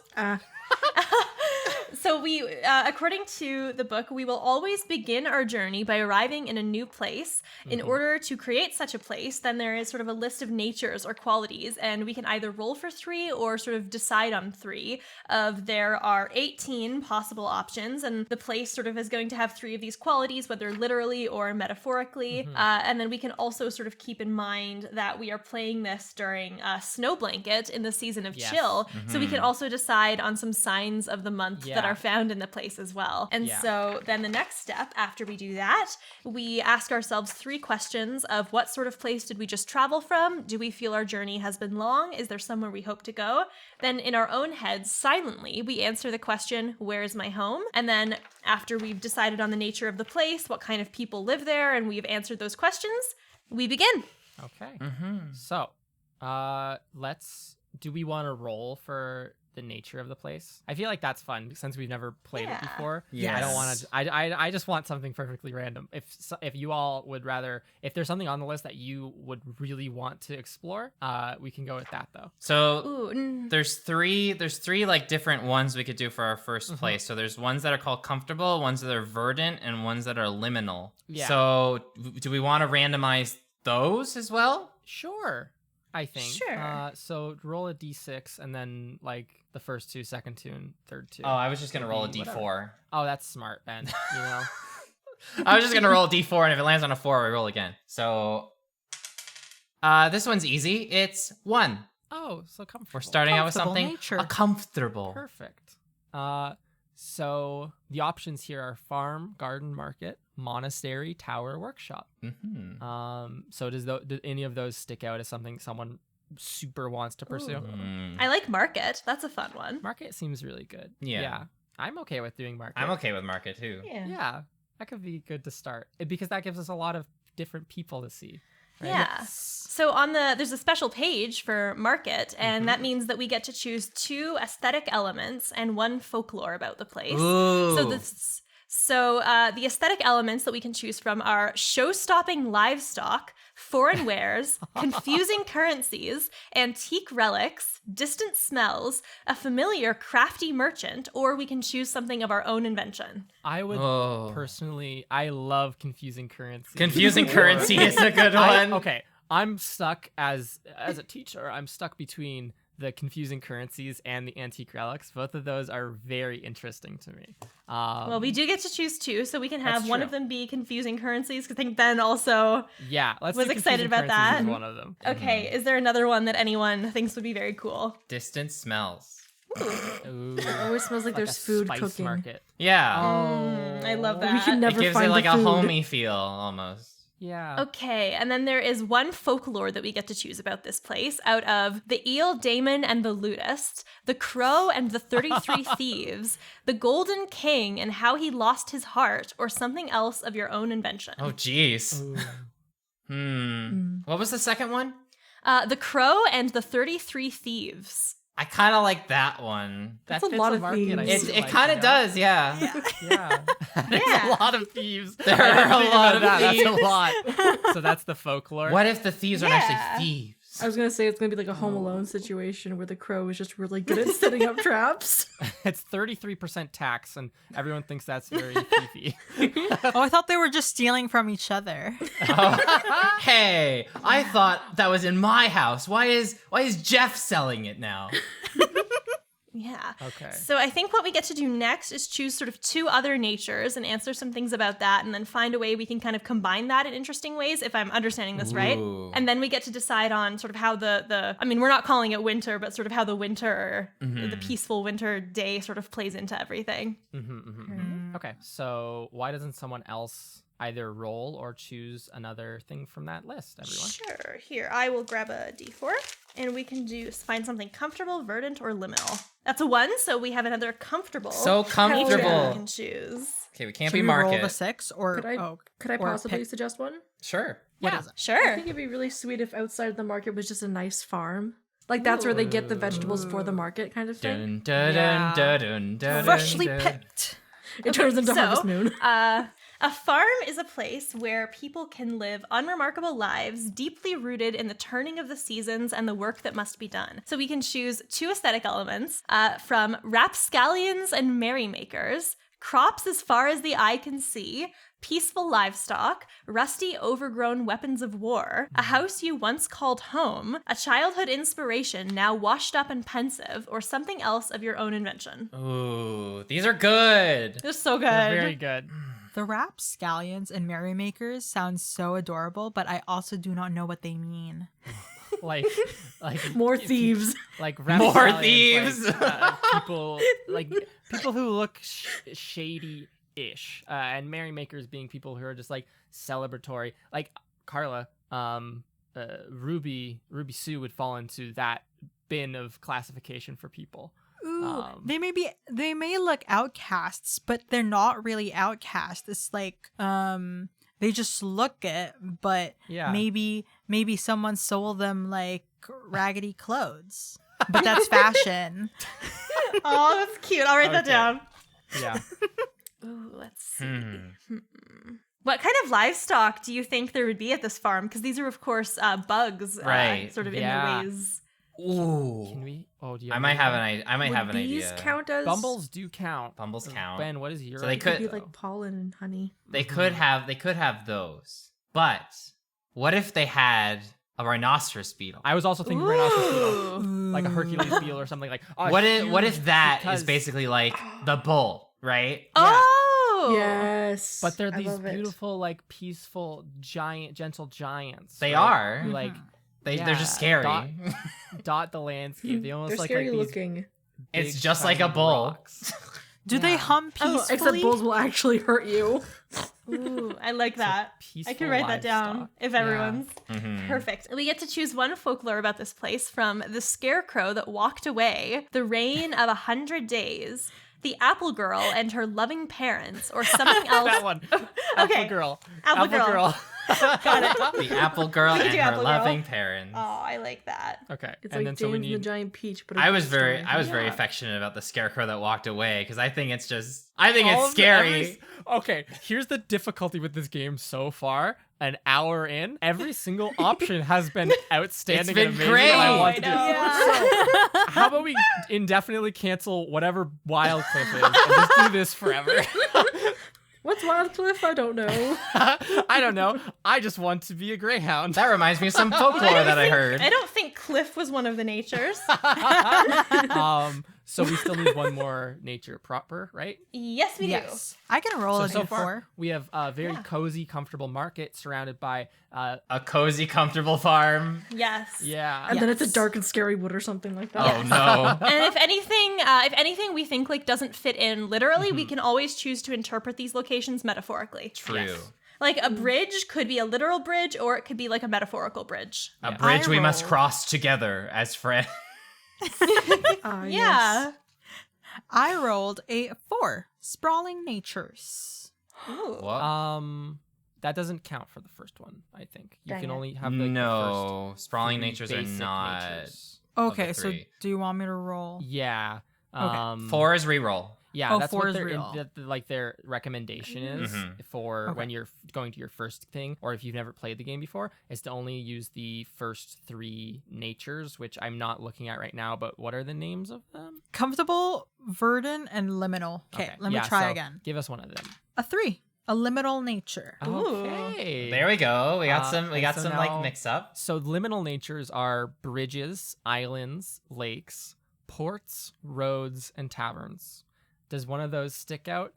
B: So we, according to the book, we will always begin our journey by arriving in a new place. In order to create such a place, then there is sort of a list of natures or qualities, and we can either roll for 3 or sort of decide on 3. There are 18 possible options, and the place sort of is going to have 3 of these qualities, whether literally or metaphorically. And then we can also sort of keep in mind that we are playing this during Snow Blanket in the season of chill, so we can also decide on some signs of the month that are found in the place as well. And so then the next step after we do that, we ask ourselves 3 questions of what sort of place did we just travel from? Do we feel our journey has been long? Is there somewhere we hope to go? Then in our own heads, silently, we answer the question, where is my home? And then after we've decided on the nature of the place, what kind of people live there, and we've answered those questions, we begin.
A: Okay. So, do we want to roll for the nature of the place. I feel like that's fun since we've never played it before.
C: Yes.
A: I don't want to. I just want something perfectly random. If you all would rather, if there's something on the list that you would really want to explore, we can go with that though.
C: So
B: Ooh,
C: there's three like different ones we could do for our first place. So there's ones that are called comfortable, ones that are verdant, and ones that are liminal.
A: Yeah.
C: So do we want to randomize those as well?
A: Sure. I think.
B: Sure.
A: So roll a d6 and then like the first two, second two, and third two.
C: Oh, I was just gonna roll a
A: Maybe
C: d4.
A: whatever. Oh, that's smart, Ben. You know.
C: I was just gonna roll a d4, and if it lands on a 4, we roll again. So this one's easy. It's 1.
A: Oh, so comfortable.
C: We're starting out with
D: Comfortable
C: something
D: nature.
C: comfortable.
A: Perfect. So the options here are farm, garden, market, monastery, tower, workshop.
C: Mm-hmm.
A: So do any of those stick out as something someone super wants to pursue?
C: Mm.
B: I like market. That's a fun one.
A: Market seems really good.
C: Yeah.
A: I'm okay with doing market.
C: I'm okay with market too.
A: Yeah, that could be good to start because that gives us a lot of different people to see. Right?
B: Yeah. So there's a special page for market, and that means that we get to choose 2 aesthetic elements and 1 folklore about the place.
C: Ooh.
B: So the aesthetic elements that we can choose from are show-stopping livestock, foreign wares, confusing currencies, antique relics, distant smells, a familiar crafty merchant, or we can choose something of our own invention.
A: I would personally, I love confusing currency.
C: Confusing currency is a good one.
A: Okay, I'm stuck as a teacher. I'm stuck between the confusing currencies and the antique relics. Both of those are very interesting to me.
B: Well, we do get to choose 2, so we can have
A: That's
B: one
A: true.
B: of them be confusing currencies. I think Ben also
A: Yeah, let's
B: was
A: do
B: excited
A: confusing
B: about
A: currencies
B: that.
A: as one of them.
B: Okay, is there another one that anyone thinks would be very cool?
C: Distant smells.
A: Ooh,
E: It always smells like
A: like
E: there's
A: a
E: food
A: spice
E: cooking.
A: Market.
C: Yeah.
B: I love that.
E: We can
C: It
E: never
C: gives
E: find
C: it like
E: the
C: a
E: food.
C: homey feel almost.
A: Yeah.
B: Okay, and then there is 1 folklore that we get to choose about this place out of the Eel Daemon and the Ludist, the Crow and the 33 Thieves, the Golden King and how he lost his heart, or something else of your own invention.
C: Oh, jeez.
A: Ooh.
C: What was the second one?
B: The Crow and the 33 Thieves.
C: I kind of like that one.
E: That's a
A: fits
E: lot
A: the
E: of
A: market, I
E: thieves.
A: feel
C: It
A: like,
C: kind
A: you
C: of
A: know?
C: does, yeah.
A: Yeah. There's
B: Yeah.
A: a lot of thieves.
C: There
A: I didn't
C: are a
A: think
C: lot
A: about
C: of
A: that.
C: thieves.
A: That's a lot. So that's the folklore.
C: What if the thieves aren't
B: Yeah.
C: actually thieves?
E: I was gonna say it's gonna be like a Home Alone situation where the crow is just really good at setting up traps.
A: It's 33% tax, and everyone thinks that's very thiefy.
D: Oh, I thought they were just stealing from each other.
C: Oh. Hey, I thought that was in my house. Why is Jeff selling it now?
B: Yeah.
A: Okay.
B: So I think what we get to do next is choose sort of 2 other natures and answer some things about that, and then find a way we can kind of combine that in interesting ways, if I'm understanding this right.
C: Ooh.
B: And then we get to decide on sort of how the I mean, we're not calling it winter, but sort of how the winter, the peaceful winter day sort of plays into everything.
A: Okay. So why doesn't someone else either roll or choose another thing from that list, everyone?
B: Sure. Here, I will grab a d4, and we can find something comfortable, verdant, or liminal. That's a 1, so we have another comfortable.
C: So
B: nature
C: comfortable.
B: we can choose.
C: Okay, we can't
D: Should
C: be
D: we roll
C: market.
D: the 6 or
E: Could I
D: or
E: possibly
D: pick-
E: suggest one?
C: Sure.
D: What
B: Yeah,
D: is it?
E: I
B: sure.
E: think it'd be really sweet if outside the market was just a nice farm. Like that's where they get the vegetables for the market kind of thing.
C: Dun, dun,
A: Yeah.
C: dun, dun, dun,
D: Freshly
C: dun.
D: picked.
E: It turns into Harvest Moon.
B: A farm is a place where people can live unremarkable lives, deeply rooted in the turning of the seasons and the work that must be done. So we can choose 2 aesthetic elements from rapscallions and merrymakers, crops as far as the eye can see, peaceful livestock, rusty, overgrown weapons of war, a house you once called home, a childhood inspiration now washed up and pensive, or something else of your own invention.
C: Ooh, these are good.
B: They're so good.
A: They're very good.
D: The rapscallions and merrymakers sound so adorable, but I also do not know what they mean.
A: Like
E: More thieves.
A: like
C: More
A: rapscallions,
C: thieves.
A: people who look shady-ish, and merrymakers being people who are just like celebratory. Like Carla, Ruby Sue would fall into that bin of classification for people.
D: Ooh, they may look outcasts, but they're not really outcasts. It's like they just look it, but
A: Yeah.
D: maybe someone sold them like raggedy clothes. But that's fashion.
B: Oh, that's cute. I'll write that
A: Okay.
B: down.
A: Yeah.
B: Ooh, let's see. What kind of livestock do you think there would be at this farm? Because these are, of course, bugs,
C: Right.
B: sort of
A: Yeah.
B: in their ways.
C: Ooh.
A: Can we? Oh, do you?
C: I
A: have
C: might have
A: anything?
C: an
E: Would
C: have an
E: these
C: idea.
E: count as
A: Bumbles do count.
C: Bumbles count.
A: Ben, what is your?
C: So they
E: Could
A: idea,
E: be like
A: though?
E: pollen and honey.
C: They could have those. But what if they had a rhinoceros beetle?
A: I was also thinking rhinoceros beetle,
B: Ooh.
A: like a Hercules beetle or something like. Oh,
C: What if
A: huge,
C: that is
A: because-
C: basically like the bull, right?
B: Oh!
E: Yes.
A: But they're
E: I
A: these
E: love it.
A: beautiful, like peaceful, gentle giants.
C: They
A: right?
C: are.
A: Who, like
C: They're just scary.
A: dot the landscape. They almost
E: They're
A: like
E: scary
A: these
E: looking.
C: It's
A: big,
C: just like a
A: shiny
C: bull.
A: rocks.
D: Do they
A: Yeah.
D: hum
E: Oh,
D: peacefully?
E: except bulls will actually hurt you.
B: Ooh, I like that. I
A: Peaceful
B: can write that down
A: livestock.
B: if
A: Yeah.
B: everyone's
C: Mhm.
B: perfect. We get to choose one folklore about this place from The Scarecrow That Walked Away, The Rain of 100 Days, The Apple Girl and Her Loving Parents, or something else.
A: That one.
B: Okay.
A: Apple girl.
B: Apple Girl. Got it.
C: The apple girl
B: We
C: and
B: do
C: her
B: Apple Girl.
C: loving parents.
B: Oh, I like that.
A: Okay.
E: It's
A: and
E: like
A: then so we
E: James and the
A: need.
E: Giant Peach, but
C: I was very
E: story.
C: affectionate about the scarecrow that walked away because I think it's
A: all
C: it's
A: of the-
C: scary.
A: Okay, here's the difficulty with this game so far. An hour in, every single option has been outstanding.
C: It's been
A: and amazing,
C: great.
A: and I
C: Oh,
A: want
B: I
A: to do
B: know.
A: it. So, how about we indefinitely cancel whatever Wild Cliff is and just do this forever?
E: What's Wildcliff? I don't know.
A: I don't know. I just want to be a greyhound.
C: That reminds me of some folklore that I heard.
B: I don't think Cliff was one of the natures.
A: So we still need one more nature proper, right?
B: Yes, we
D: Yes. I can roll
A: So,
D: a
A: so
D: d4.
A: far, we have a very
B: Yeah.
A: cozy, comfortable market surrounded by,
C: A cozy, comfortable farm.
B: do. Yes.
A: yeah.
E: And then it's a
D: Yes.
E: dark and scary wood or something like that.
C: Oh no.
B: And if anything we think like doesn't fit in literally, we can always choose to interpret these locations metaphorically.
C: True.
A: Yes.
B: Like a bridge could be a literal bridge, or it could be like a metaphorical bridge.
C: A
A: Yeah.
C: bridge we must
D: rolled.
C: cross together as friends.
E: Ah,
B: Yeah.
E: yes.
D: I rolled a 4. Sprawling natures.
B: Ooh.
C: What?
A: That doesn't count for the first one. I think you
B: Dang
A: can
B: it.
A: only have like,
C: No,
A: the
C: sprawling
A: three
C: natures are
A: basic
C: not.
A: natures.
C: Of the
D: Okay, so
C: three.
D: do you want me to roll?
A: first. Yeah.
D: Okay.
C: 4 is reroll.
A: Yeah,
D: Oh,
A: that's
D: 4
A: what
D: is
A: their
D: real.
A: like their recommendation is
C: Mhm.
A: for
D: Okay.
A: when you're going to your first thing, or if you've never played the game before, is to only use the first 3 natures, which I'm not looking at right now. But what are the names of them?
D: Comfortable, verdant, and liminal. Okay, let me
A: yeah,
D: try
A: so
D: again.
A: Give us one of them.
D: A 3. A liminal nature.
A: Okay.
C: There we go. We got
A: and so
C: some like
A: now-
C: mix up.
A: So liminal natures are bridges, islands, lakes, ports, roads, and taverns. Does one of those stick out?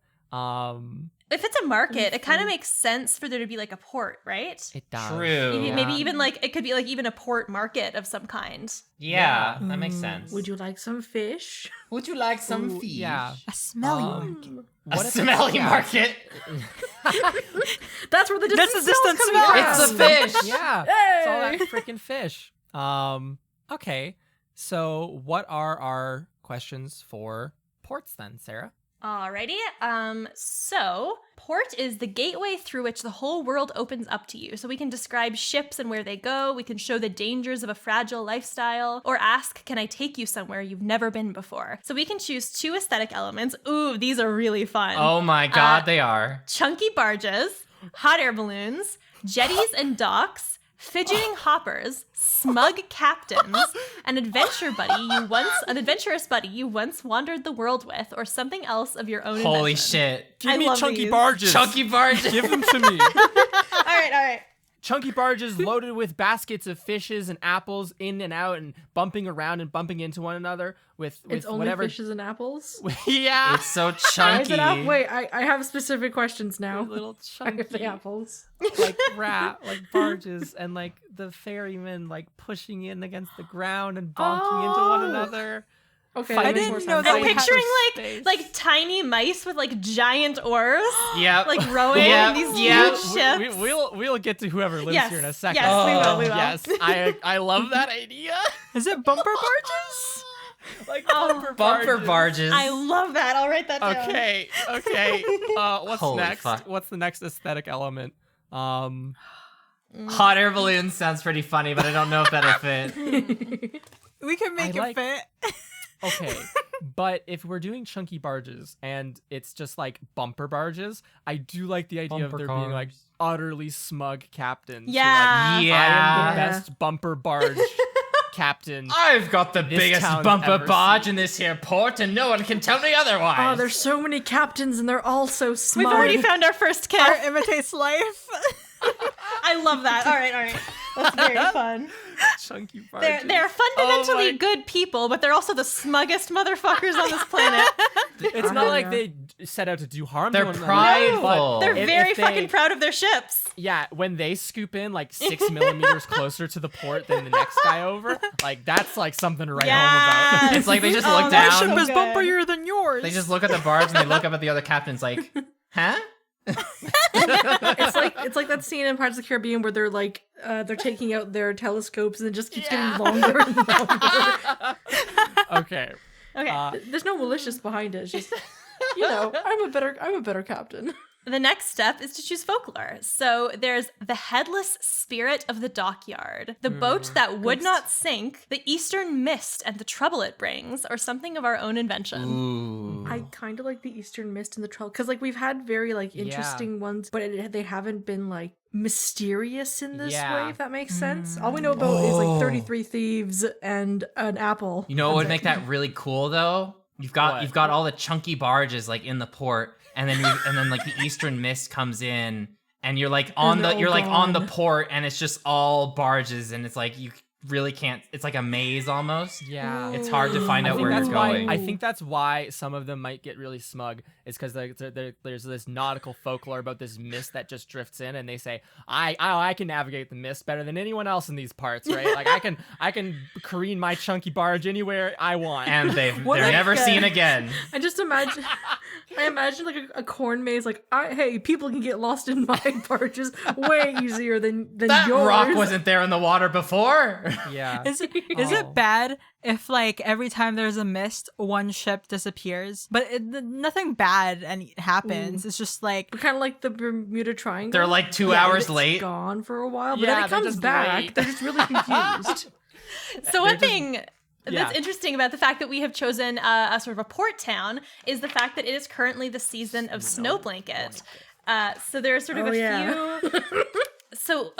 B: If it's a market, it kind of makes sense for there to be like a port, right?
A: It does.
C: True.
B: Maybe
A: Yeah.
B: even like it could be like even a port market of some kind.
C: Yeah,
A: Yeah.
C: that makes sense.
E: Would you like some fish?
C: Would you like
A: Ooh, yeah.
D: A smelly
A: Um,
D: market.
C: A
A: What if it's-
C: smelly
A: yeah.
C: market.
E: That's where the
D: That's
E: distant
D: a distant
E: smell's
D: smell.
E: coming
C: It's
E: from.
C: a fish.
A: Yeah. It's all that freaking fish. Okay. So what are our questions for ports then, Sarah?
B: Alrighty. So port is the gateway through which the whole world opens up to you. So we can describe ships and where they go. We can show the dangers of a fragile lifestyle, or ask, can I take you somewhere you've never been before? So we can choose 2 aesthetic elements. Ooh, these are really fun.
C: Oh my god,
B: Uh,
C: they are.
B: Chunky barges, hot air balloons, jetties and docks, fidgeting hoppers, smug captains, an adventurous buddy you once wandered the world with, or something else of your own
C: Holy
B: invention.
C: shit.
A: Give
B: I
A: me
B: love
A: chunky
B: these.
A: barges.
C: Chunky barges.
A: Give them to me.
B: All right.
A: Chunky barges loaded with baskets of fishes and apples in and out and bumping around and bumping into one another with
E: It's only
A: whatever.
E: fishes and apples.
A: Yeah.
C: It's so
E: Why
C: chunky.
E: is it up? Wait, I have specific questions now.
A: Little
E: I have the
A: chunky
E: apples.
A: like like barges and like the ferrymen like pushing in against the ground and bonking into one
E: Oh.
A: another.
E: Okay,
A: Fighting
E: that makes
D: didn't
E: more
D: know
E: sense.
D: that
B: I'm
D: we had
B: picturing
A: space.
B: like tiny mice with like giant oars,
C: Yep.
B: like rowing
C: Yep,
B: these
C: yep.
B: huge ships.
A: We'll get to whoever lives
B: Yes,
A: here in a second.
B: yes,
C: we will,
B: we will.
A: Yes, I love that idea.
D: Is it bumper barges?
A: Like
B: Oh.
C: Bumper barges.
B: I love that. I'll write that down.
A: Okay. What's
C: Holy
A: next?
C: fuck.
A: What's the next aesthetic element?
C: Hot air balloon sounds pretty funny, but I don't know if that'll fit.
D: We can make
A: I like-
D: it fit.
A: Okay, but if we're doing chunky barges and it's just like bumper barges, I do like the idea
C: Bumper
A: of there being like
C: cars.
A: utterly smug captains. who,
B: Yeah.
A: like,
C: Yeah.
A: I am the
E: Yeah.
A: best bumper barge captain.
C: I've got the
A: this
C: biggest
A: town's
C: bumper
A: ever
C: barge
A: seen.
C: in this here port, and no one can tell me otherwise.
E: Oh, there's so many captains, and they're all so smart.
B: We've already found our first kill.
D: Art imitates life.
B: I love that. All right. That's very fun.
A: Chunky barges.
B: They're fundamentally
A: Oh my-
B: good people, but they're also the smuggest motherfuckers on this planet.
A: It's not like
E: Yeah.
A: they set out to do harm
C: They're
A: to one another,
C: prideful.
A: but
B: They're
A: if
B: very
A: they-
B: fucking proud of their ships.
A: Yeah, when they scoop in like 6 millimeters closer to the port than the next guy over, like that's like something to write home about.
C: It's like they just
B: Oh,
C: look
B: that's
C: down.
B: so
D: My ship is
B: good.
D: bumperier than yours.
C: They just look at the barge and they look up at the other captains like, huh?
E: It's like that scene in Pirates of the Caribbean where they're like they're taking out their telescopes and it just keeps getting longer and longer.
A: Okay.
B: Okay.
E: There's no malicious behind it. It's just I'm a better captain.
B: The next step is to choose folklore. So there's the headless spirit of the dockyard, the boat that would not sink, the eastern mist and the trouble it brings, or something of our own invention.
C: Ooh.
E: I kind of like the Eastern Mist and the Trouble because like we've had very like interesting ones, but they haven't been like mysterious in this
A: Yeah.
E: way. If that makes sense. All we know about is like 33 thieves and an apple.
C: You know what would
E: That's
C: make
E: it.
C: that really cool though? You've
A: What?
C: got all the chunky barges like in the port, and then like the eastern mist comes in, and you're like on
E: they're all
C: on the
E: gone.
C: port, and it's just all barges, and it's like you really can't. It's like a maze almost.
A: Yeah.
C: It's hard to find
A: I
C: out
A: think
C: where
A: that's
C: it's
A: why
C: going.
A: I think that's why some of them might get really smug. Is because there's this nautical folklore about this mist that just drifts in, and they say, I can navigate the mist better than anyone else in these parts, right? Like I can careen my chunky barge anywhere I want.
C: and they're
E: What if-
C: never seen again.
E: I just imagine. I imagine like a corn maze. Like, hey, people can get lost in my barges way easier than
C: That
E: yours.
C: rock wasn't there in the water before.
A: Yeah.
D: Is
A: Oh.
D: it bad if like every time there's a mist, one ship disappears, but nothing bad and happens? It's just like
E: Kind of like the Bermuda Triangle.
C: They're like 2
E: Yeah,
C: hours
E: it's
C: late.
E: gone for a while, but
A: Yeah,
E: then it
A: they're
E: comes
A: just
E: back.
A: late.
E: They're just really confused.
B: So one
A: They're just-
B: thing
A: yeah.
B: that's interesting about the fact that we have chosen a sort of a port town is the fact that it is currently the season of snow blanket. So there are sort of
E: Oh,
B: a
E: yeah.
B: few. So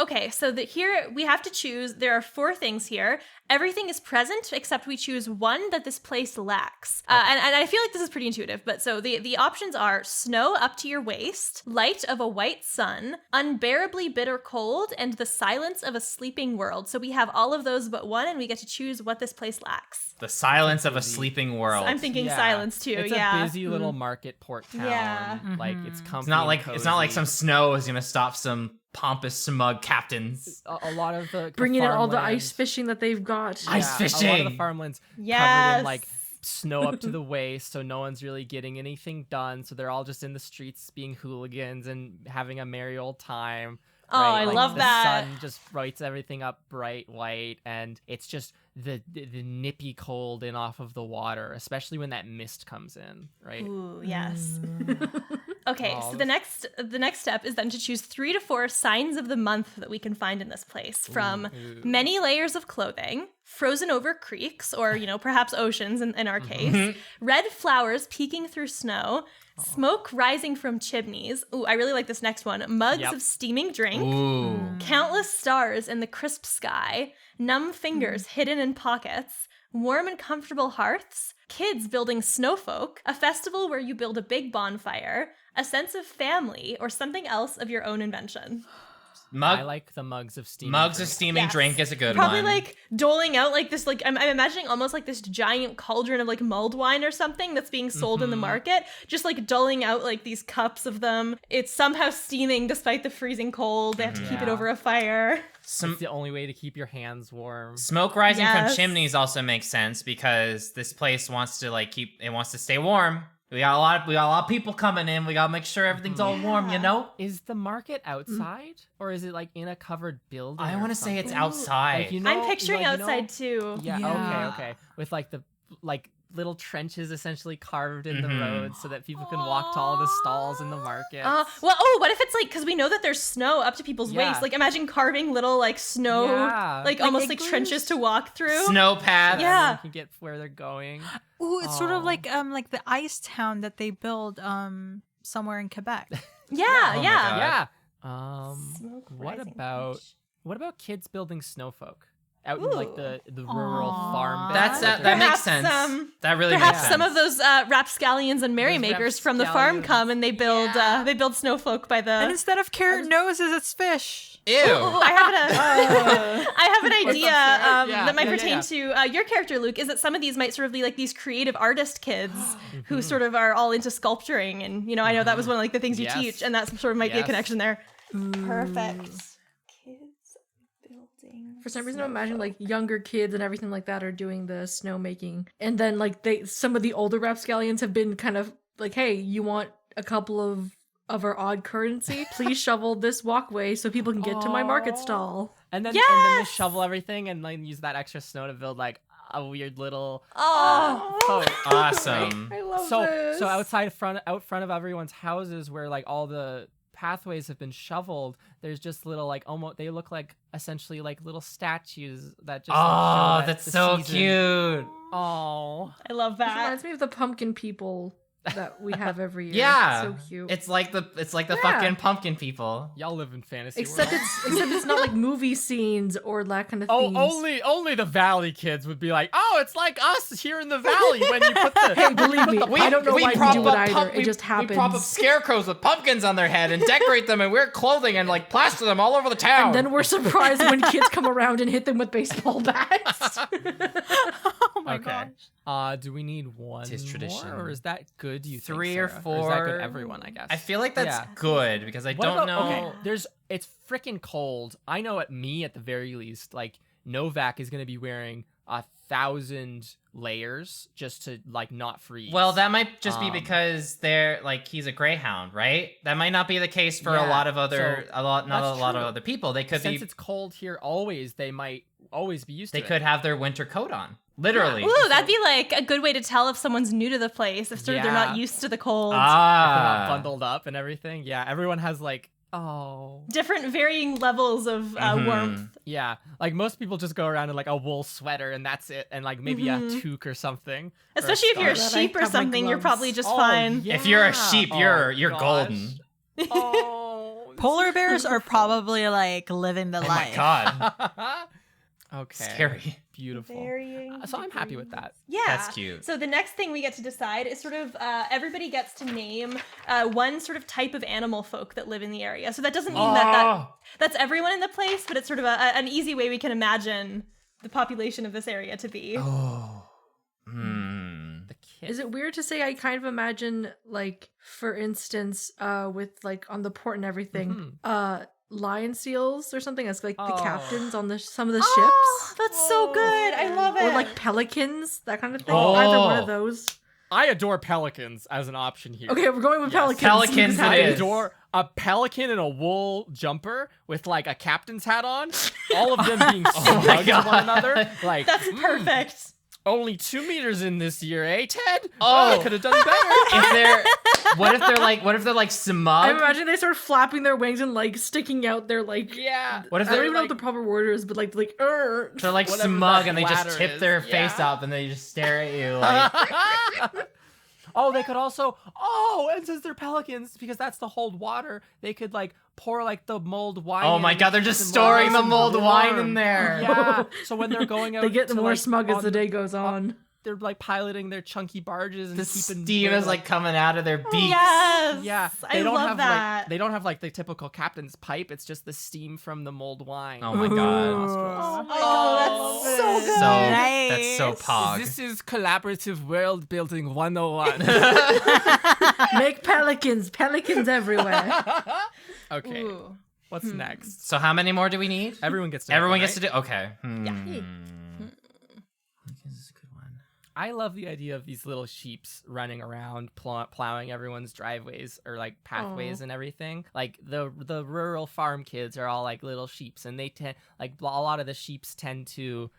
B: here we have to choose. There are 4 things here. Everything is present except we choose one that this place lacks. And I feel like this is pretty intuitive. But so the options are snow up to your waist, light of a white sun, unbearably bitter cold, and the silence of a sleeping world. So we have all of those but one, and we get to choose what this place lacks.
C: The silence of a sleeping world.
B: I'm thinking
A: Yeah.
B: silence too.
A: It's
B: yeah.
A: a busy little market port town.
B: Yeah.
A: Like it's comfy.
C: It's not
A: and
C: like
A: cozy.
C: some snow is gonna stop some pompous smug captains.
A: a lot of the
E: Bringing in all the
A: farmlands-
E: ice fishing that they've got.
C: Ice
A: A lot of
C: fishing.
A: the farmlands covered
B: Yes.
A: in like snow up to the waist, so no one's really getting anything done. So they're all just in the streets being hooligans and having a merry old time.
B: Oh,
A: right?
B: I
A: Like,
B: love
A: the
B: that.
A: sun just lights everything up bright white, and it's just the nippy cold in off of the water, especially when that mist comes in, right?
B: Ooh, yes. Okay,
A: Oh,
B: so the next step is then to choose 3 to 4 signs of the month that we can find in this place, from many layers of clothing, frozen over creeks, or perhaps oceans in our case, red flowers peeking through snow, smoke rising from chimneys. Ooh, I really like this next one. Mugs
A: Yep.
B: of steaming drink,
C: Ooh.
B: countless stars in the crisp sky, numb fingers hidden in pockets, warm and comfortable hearths, kids building snowfolk, a festival where you build a big bonfire, a sense of family, or something else of your own invention.
A: I like the mugs of steaming
C: Mugs of
A: drink.
C: steaming
B: Yes.
C: drink is a good
B: Probably
C: one.
B: like doling out like this, like I'm imagining almost like this giant cauldron of like mulled wine or something that's being sold in the market, just like doling out like these cups of them. It's somehow steaming despite the freezing cold. They have to keep it
A: Yeah.
B: over a fire.
C: Some
A: It's the only way to keep your hands warm.
C: smoke rising from
B: Yes.
C: chimneys also makes sense because this place wants to wants to stay warm. We got a lot of people coming in. We gotta make sure everything's all warm, you know?
A: Is the market outside, or is it like in a covered building?
C: I
A: or
C: want to say it's
A: something?
C: outside.
A: Like,
B: I'm picturing outside too.
A: Yeah.
D: Yeah.
A: Okay. With like the little trenches essentially carved in the road so that people can walk to all the stalls in the market.
B: What if it's like, because we know that there's snow up to people's
A: Yeah.
B: waist. Like, imagine carving little like snow,
A: Yeah.
B: like almost like
D: igloos?
B: trenches to walk through.
C: Snow paths.
B: Yeah.
A: Everyone can get where they're going.
D: Ooh, it's sort of
A: Oh.
D: like the ice town that they build somewhere in Quebec.
B: Yeah,
C: Oh my
B: yeah.
C: God.
A: Yeah.
B: Smoke
A: What
B: rising
A: about
B: punch.
A: what about kids building snowfolk out in like the rural
D: Aw.
A: farm?
C: That's
A: bits?
C: that makes
B: Perhaps,
C: sense. That really
B: Perhaps
C: makes sense.
B: some of those rapscallions and merrymakers from the farm
A: rapscallions.
B: come and they build snowfolk by the.
D: And instead of carrot noses, it's fish.
C: Ew.
B: I have an idea
A: Yeah,
B: that might
A: yeah,
B: pertain
A: yeah.
B: to your character, Luke. Is that some of these might sort of be like these creative artist kids who sort of are all into sculpturing, and I know that was one of like the things you
A: Yes.
B: teach, and that sort of might be a
A: Yes.
B: connection there. Perfect. Kids building.
E: For some reason, I imagine like younger kids and everything like that are doing the snowmaking, and then like some of the older rapscallions have been kind of like, hey, you want a couple of our odd currency? Please shovel this walkway so people can get to my market
A: Aw.
E: stall.
A: And then they shovel
B: Yes!
A: everything and like use that extra snow to build like a weird little
B: Oh.
A: boat.
C: Awesome.
E: I love
A: So
E: this.
A: out front of everyone's houses where like all the pathways have been shoveled, there's just little like almost they look like essentially like little statues that just like,
C: Oh,
A: show
C: that's
A: the
C: so
A: season.
C: cute.
A: Oh,
B: I love
E: It
B: that.
E: reminds me of the pumpkin people that we have every year.
C: Yeah.
E: So cute.
C: It's like the
E: Yeah.
C: fucking pumpkin people.
A: y'all live in fantasy
E: Except
A: world.
E: it's not like movie scenes or that kind of
A: Oh,
E: themes.
A: only the Valley kids would be like, oh, it's like us here in the Valley when you put the.
E: Hey, believe me, I don't know why you do it either. It just
C: We
E: happens.
C: prop up scarecrows with pumpkins on their head and decorate them and wear clothing and like plaster them all over the town.
E: And then we're surprised when kids come around and hit them with baseball bats.
D: Oh my
A: Okay.
D: gosh.
A: Do we need one
C: Tis tradition.
A: more, or is that good? Do you think,
C: 3 or
A: Sarah?
C: 4.
A: Or is that good everyone? I guess.
C: I feel like that's
A: Yeah.
C: good because I
A: What
C: don't
A: about-
C: know.
A: Okay, it's freaking cold. I know at the very least, like Novak is gonna be wearing 1,000 layers just to like not freeze.
C: Well, that might just be
A: Um,
C: because they're like he's a greyhound, right? That might not be the case for a
A: Yeah,
C: lot of other
A: so
C: not
A: that's
C: a lot of
A: true.
C: other people. They could
A: since
C: be
A: it's cold here always, they might always be used
C: they
A: to
C: could have their winter coat on. Literally.
B: Ooh, that'd be like a good way to tell if someone's new to the place, if sort of they're not
A: Yeah.
B: used to the cold.
A: If they're not
C: Ah.
A: bundled up and everything. Yeah, everyone has like
B: Different varying levels of
C: Mhm.
B: warmth.
A: yeah, like most people just go around in like a wool sweater and that's it, and like maybe a
B: Mhm.
A: toque or something.
B: Especially if you're a
E: scarf. That I
B: sheep or
E: have my
B: something, you're
E: gloves.
B: probably just fine.
C: If you're a sheep, you're
A: gosh.
C: golden.
A: Oh,
D: Polar bears are probably like living the
C: Oh my
D: life.
C: god.
A: okay.
C: Scary.
A: Beautiful.
B: Varying
A: So I'm happy with that.
B: Yeah.
C: That's cute.
B: So the next thing we get to decide is sort of everybody gets to name one sort of type of animal folk that live in the area. So that doesn't mean that's everyone in the place, but it's sort of an easy way we can imagine the population of this area to be.
C: Oh.
A: The kid.
E: Is it weird to say I kind of imagine, like, for instance, with like on the port and everything, lion seals or something as like the
A: Oh.
E: captains on some of the
B: Oh,
E: ships?
B: that's so good. I love it.
E: Or like pelicans, that kind of thing.
C: Oh.
E: Either one of those.
A: I adore pelicans as an option here.
E: Okay, we're going with
A: Yes.
E: pelicans.
C: Pelicans
A: I
C: it is.
A: adore a pelican in a wool jumper with like a captain's hat on. All of them being
C: Oh my
A: snug to one
C: God.
A: another. Like
B: That's perfect.
A: only 2 meters in this year, eh, Ted?
C: Oh.
A: Could have done better.
C: What if they're like smug?
E: I'm imagining they start flapping their wings and like sticking out their like.
A: Yeah.
C: What if
E: I don't
C: they're
E: even know
A: like-
E: what the proper word is, but like
C: they're like
A: whatever
C: smug
A: that
C: and they just
A: ladder
C: tip
A: is,
C: their
A: yeah.
C: face up and they just stare at you like
A: Oh, they could also. And since they're pelicans, because that's to hold water, they could like pour like the mulled wine.
C: oh
A: in
C: my
A: and
C: god, they're
A: keep
C: just
A: them
C: storing
A: nice
C: the
A: and
C: mulled wine in
A: warm.
C: there.
A: Yeah. So when they're going out,
E: They get
A: to,
E: more
A: like,
E: smug as
A: on
E: the day goes on.
A: They're like piloting their chunky barges and
C: The
A: keeping
C: steam
A: their,
C: is like coming out of their beaks.
B: Yes.
A: Yeah,
B: I love
A: have
B: that.
A: like they don't have like the typical captain's pipe. It's just the steam from the mulled wine.
C: Oh my
A: Ooh.
C: god.
A: Nostrils.
B: Oh, that's so good.
C: That's so
D: Nice.
C: pog.
A: This is collaborative world building 101.
E: Make pelicans everywhere.
A: Okay,
B: Ooh.
A: what's next?
C: So how many more do we need?
A: Everyone gets to.
C: Everyone
A: know,
C: gets to
A: right?
C: do. Okay.
B: Yeah.
C: This is a good one.
A: I love the idea of these little sheeps running around plowing everyone's driveways or like pathways and everything. Like the rural farm kids are all like little sheeps, and they tend like a lot of the sheeps tend to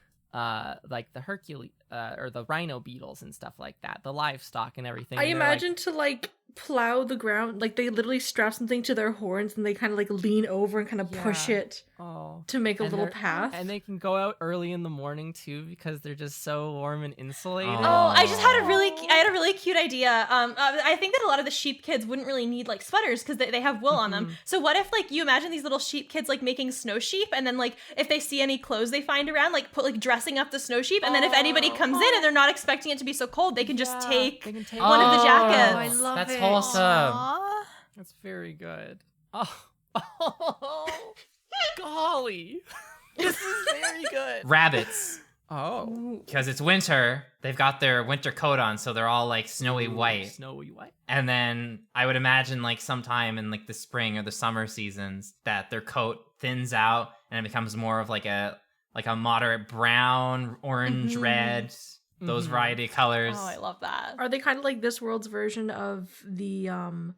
A: like the Hercules or the rhino beetles and stuff like that, the livestock and everything.
E: I
A: And they're,
E: imagine to like plow the ground, like they literally strap something to their horns and they kind of like lean over and kind of push
A: Yeah.
E: it
A: oh,
E: to make a
A: And
E: little
A: they're-
E: path.
A: and they can go out early in the morning too because they're just so warm and insulated.
C: Oh.
B: Oh, I just had I had a really cute idea. I think that a lot of the sheep kids wouldn't really need like sweaters because they have wool on them. So what if like you imagine these little sheep kids like making snow sheep, and then like if they see any clothes they find around, like put like dressing up the snow sheep, and then if anybody comes in and they're not expecting it to be so cold, they can just
A: Yeah,
B: take
A: they can take
B: one of the jackets.
E: I love
C: That's
E: it.
C: wholesome.
D: Aw.
A: That's very good. Oh, golly. This is very good.
C: Rabbits.
A: Oh.
C: Because it's winter, they've got their winter coat on, so they're all like snowy white.
A: Snowy white.
C: And then I would imagine like sometime in like the spring or the summer seasons that their coat thins out and it becomes more of like a moderate brown, orange, red, those
A: Mhm.
C: variety of colors.
B: Oh, I love that.
E: Are they kind of like this world's version of the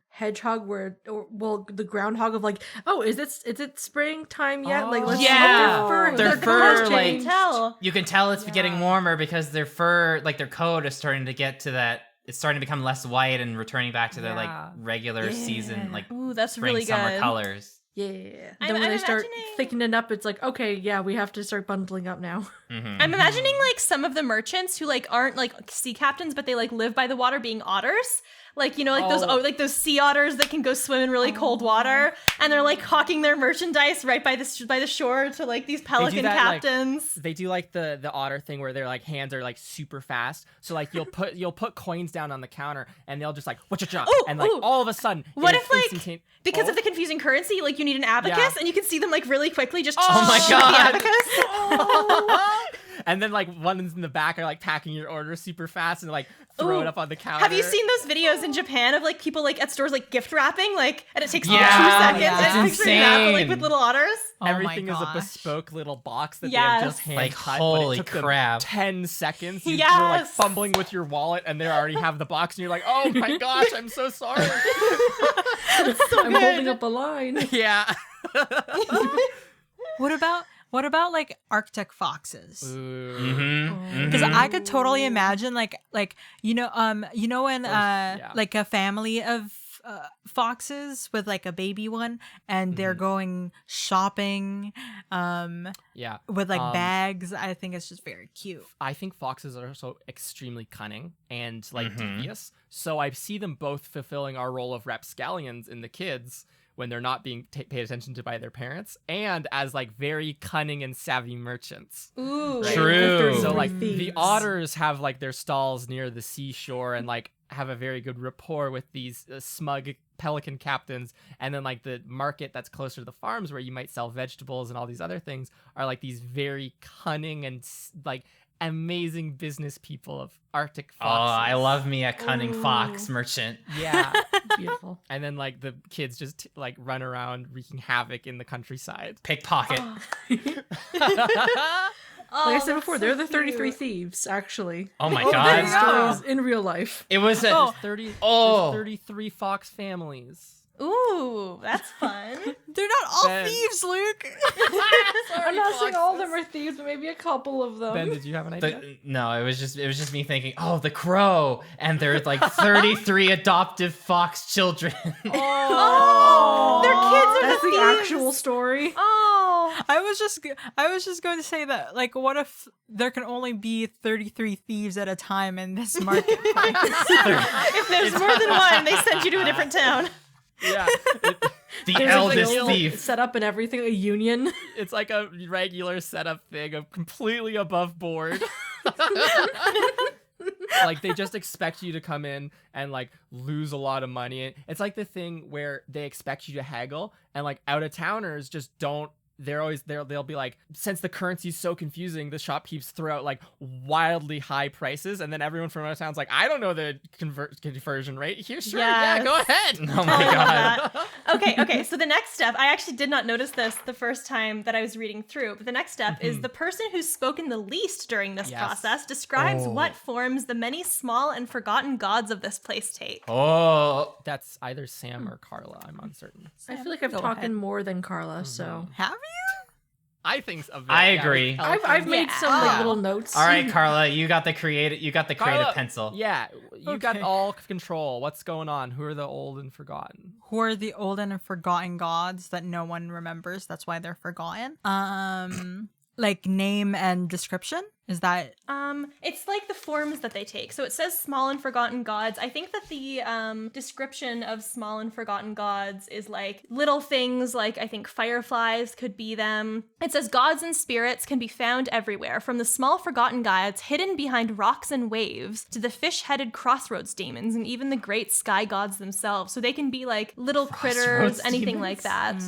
E: hedgehog, the groundhog of like, oh, is it springtime yet? Like, let's see what
C: Yeah.
E: their
C: Their
E: fur
C: fur,
E: has
C: like-
E: changed.
B: Tell.
C: You can tell it's
A: Yeah.
C: getting warmer because their fur, like their coat, is starting to get to that. It's starting to become less white and returning back to their like
A: Yeah.
C: regular season,
E: Yeah.
C: like
B: Ooh, that's
C: spring
B: really
C: summer
B: good.
C: colors.
E: Yeah.
B: I'm-
E: Then when
B: I'm
E: they start
B: imagining-
E: thickening up, it's like, okay, yeah, we have to start bundling up now.
C: Mhm.
B: I'm imagining like some of the merchants who like aren't like sea captains, but they like live by the water being otters. Like, you know, like those sea otters that can go swim in really cold water, and they're like hawking their merchandise right by the shore to like these pelican
A: that, like,
B: captains.
A: They do like the otter thing where their like hands are like super fast. So like you'll put coins down on the counter and they'll just like whatcha
B: Ooh,
A: and like
B: ooh.
A: all of a sudden
B: What
A: it
B: if,
A: is
B: like,
A: instantan-
B: Because
A: Oh.
B: of the confusing currency, like you need an abacus,
A: Yeah.
B: and you can see them like really quickly just
C: Oh my
B: shoot the
C: God.
B: abacus.
A: And then like ones in the back are like packing your order super fast and like throw
B: Ooh.
A: it up on the counter.
B: Have you seen those videos in Japan of like people like at stores like gift wrapping, like, and it takes like
C: Yeah,
B: 2 seconds,
D: yeah.
B: and
C: It's
B: it's picturing that, but, like
C: insane.
B: with little otters.
D: Oh my
A: Everything is a
D: gosh.
A: bespoke little box that they
B: Yes.
A: have just hand
C: Like,
A: cut.
C: holy
A: but it took them
C: crap.
A: 10 seconds. You're like
B: Yes.
A: fumbling with your wallet and they already have the box and you're like, oh my gosh, I'm so sorry.
E: I'm holding up a line.
A: Yeah.
D: What about like Arctic foxes?
C: Mm-hmm.
D: Because I could totally imagine like when
A: yeah.
D: like a family of foxes with like a baby one and they're going shopping
A: Yeah.
D: with like
A: Um,
D: bags. I think it's just very cute.
A: I think foxes are also extremely cunning and like
C: Mhm.
A: devious. So I see them both fulfilling our role of rapscallions in the kids when they're not being paid attention to by their parents, and as like very cunning and savvy merchants.
B: Ooh.
C: Right. True.
A: So like
E: Thieves.
A: the otters have like their stalls near the seashore and like have a very good rapport with these smug pelican captains, and then like the market that's closer to the farms where you might sell vegetables and all these other things are like these very cunning and like amazing business people of Arctic
C: Oh,
A: foxes.
C: I love me a cunning
E: Ooh.
C: fox merchant.
A: Yeah.
E: Beautiful.
A: And then like the kids just like run around wreaking havoc in the countryside.
C: Pickpocket.
B: Oh,
E: Like I said
B: that's
E: before,
B: so
E: they're the 33
B: cute.
E: thieves, actually.
C: Oh my
D: Oh,
C: god.
D: there you go.
E: Stories in real life.
C: It was a
A: There's 30
C: Oh.
A: there's 33 fox families.
B: Ooh, that's fun.
D: They're not all
A: Ben.
D: thieves, Luke.
E: I'm not saying all of them are thieves, but maybe a couple of them.
A: Ben, did you have an idea?
C: no, it was just me thinking, oh, the crow, and there's like 33 adoptive fox children.
B: Oh, their kids are
E: That's the
B: thieves.
E: actual story.
B: Oh,
D: I was just going to say that, like, what if there can only be 33 thieves at a time in this marketplace?
B: if there's more than one, they send you to a different town.
A: Yeah.
C: The
E: There's
C: eldest
E: like a
C: thief.
E: set up and everything, a union.
A: It's like a regular setup thing of completely above board. Like they just expect you to come in and like lose a lot of money. It's like the thing where they expect you to haggle and like out of towners just don't. They'll be like, since the currency's so confusing, the shopkeepers throw out like wildly high prices, and then everyone from out of town's like, I don't know the conversion rate. Here, sure, yeah,
B: Yes.
A: go ahead.
C: Oh my god.
B: Okay, so the next step, I actually did not notice this the first time that I was reading through, but the next step is the person who's spoken the least during this
A: Yes.
B: process describes
C: Oh.
B: what forms the many small and forgotten gods of this place take.
C: Oh.
A: That's either Sam or Carla. I'm uncertain.
E: I feel like I've
D: Go
E: talked
D: ahead.
E: more than Carla, so.
D: Have you?
A: I think of it.
C: I agree.
E: I've made some like,
A: Yeah.
E: little notes.
C: All right, Carla, you got the creative
A: Carla,
C: pencil.
A: Yeah, you got
D: Okay.
A: all control. What's going on? Who are the old and forgotten?
D: Who are the old and forgotten gods that no one remembers? That's why they're forgotten. Like name and description? Is that
B: It's like the forms that they take. So it says small and forgotten gods. I think that the description of small and forgotten gods is like little things like I think fireflies could be them. It says gods and spirits can be found everywhere, from the small forgotten gods hidden behind rocks and waves to the fish-headed crossroads demons and even the great sky gods themselves. So they can be like little critters,
C: Crossroads
B: anything
C: demons?
B: like that.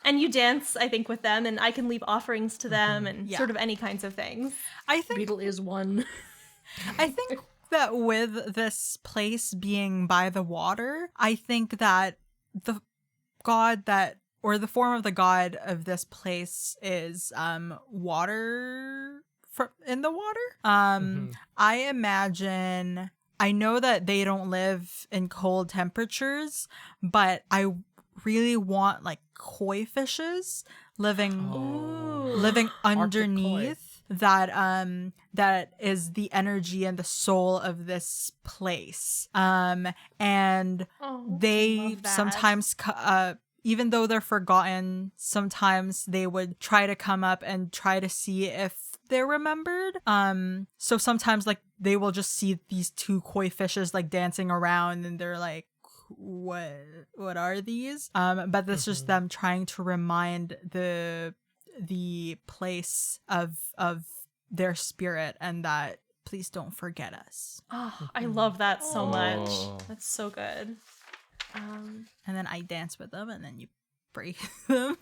B: And you dance, I think, with them, and I can leave offerings to them and
D: Yeah.
B: sort of any kinds of things.
D: I think
E: Beetle is one.
D: I think that with this place being by the water, I think that the god that or the form of the god of this place is water in the water. I imagine I know that they don't live in cold temperatures, but I really want like koi fishes living
A: Arctic
D: underneath that is the energy and the soul of this place. And
B: Oh,
D: they
B: love that.
D: sometimes even though they're forgotten, sometimes they would try to come up and try to see if they're remembered. So sometimes like they will just see these two koi fishes like dancing around and they're like, what are these? But that's just them trying to remind the place of their spirit and that please don't forget us.
B: Oh, I love that so much.
C: Oh.
B: That's so good.
D: And then I dance with them and then you break them.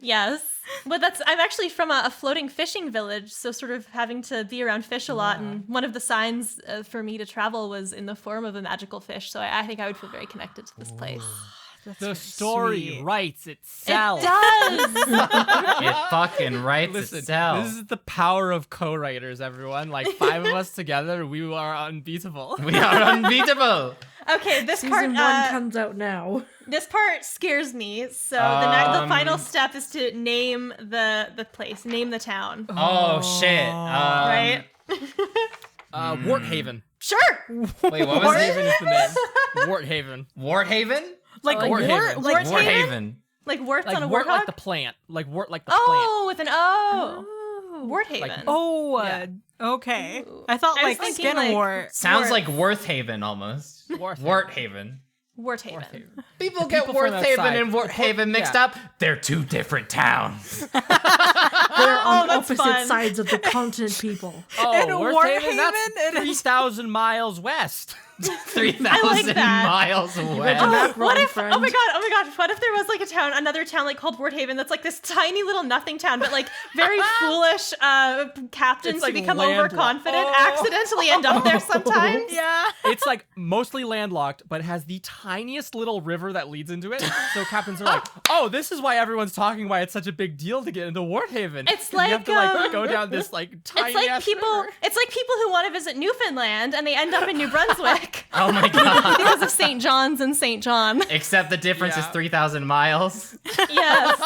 B: Yes. But I'm actually from a floating fishing village, so sort of having to be around fish a lot. And one of the signs for me to travel was in the form of a magical fish. So I think I would feel very connected to this place.
A: The story
D: sweet.
A: writes itself.
B: It does.
C: It fucking writes
A: Listen,
C: itself.
A: this is the power of co-writers, everyone. Like 5 of us together, we are unbeatable.
C: We are unbeatable.
B: Okay, this part
E: Season 1 comes out now.
B: this part scares me. So the final
C: Um,
B: step is to name the place, name the town.
C: Oh shit.
B: Right?
A: Warthaven.
B: Sure.
C: Wait, what was
A: Warthaven
C: it?
A: is the name. Warthaven.
C: Warthaven?
D: Like
A: Warthaven.
B: Warthaven?
C: Warthaven.
B: Like warts
A: Like
B: on a
A: wart
B: warthog?
A: like the plant. Like wart like the plant.
B: Oh, with an O. Warthaven.
A: Yeah.
D: Okay.
B: Ooh.
D: I thought
B: I was
D: like
B: thinking,
D: skin
B: like,
D: wart.
C: Sounds
B: Warth.
C: like Worthaven almost.
A: Warthaven.
C: Warthaven.
B: Warthaven.
C: People get
A: people from
C: Worthaven
A: outside.
C: and Warthaven mixed
A: Yeah.
C: up. They're two different towns.
E: They're on
B: that's
E: opposite
B: fun.
E: sides of the continent, people.
A: Oh,
D: And
A: Warthaven, that's
D: Warthaven, it is-
A: 3,000 miles west.
C: 3,000
B: that.
C: miles
E: read
C: away.
E: the map
B: What
E: wrong,
B: if?
E: friend.
B: Oh my god! What if there was like another town like called Worthaven that's like this tiny little nothing town, but like very foolish captains
A: It's, like,
B: who become
A: landlocked.
B: overconfident
A: Oh.
B: accidentally end up there sometimes.
D: Yeah.
A: It's like mostly landlocked, but it has the tiniest little river that leads into it. So captains are like, "Oh, this is why everyone's talking why it's such a big deal to get into Warthaven."
B: It's
A: And you have to
B: like,
A: go down this like tiny
B: It's like
A: ass
B: people.
A: river.
B: It's like people who want to visit Newfoundland and they end up in New Brunswick
C: Oh my god.
B: because of St. John's and St. John.
C: Except the difference is
A: Yeah.
C: 3,000 miles.
B: Yes.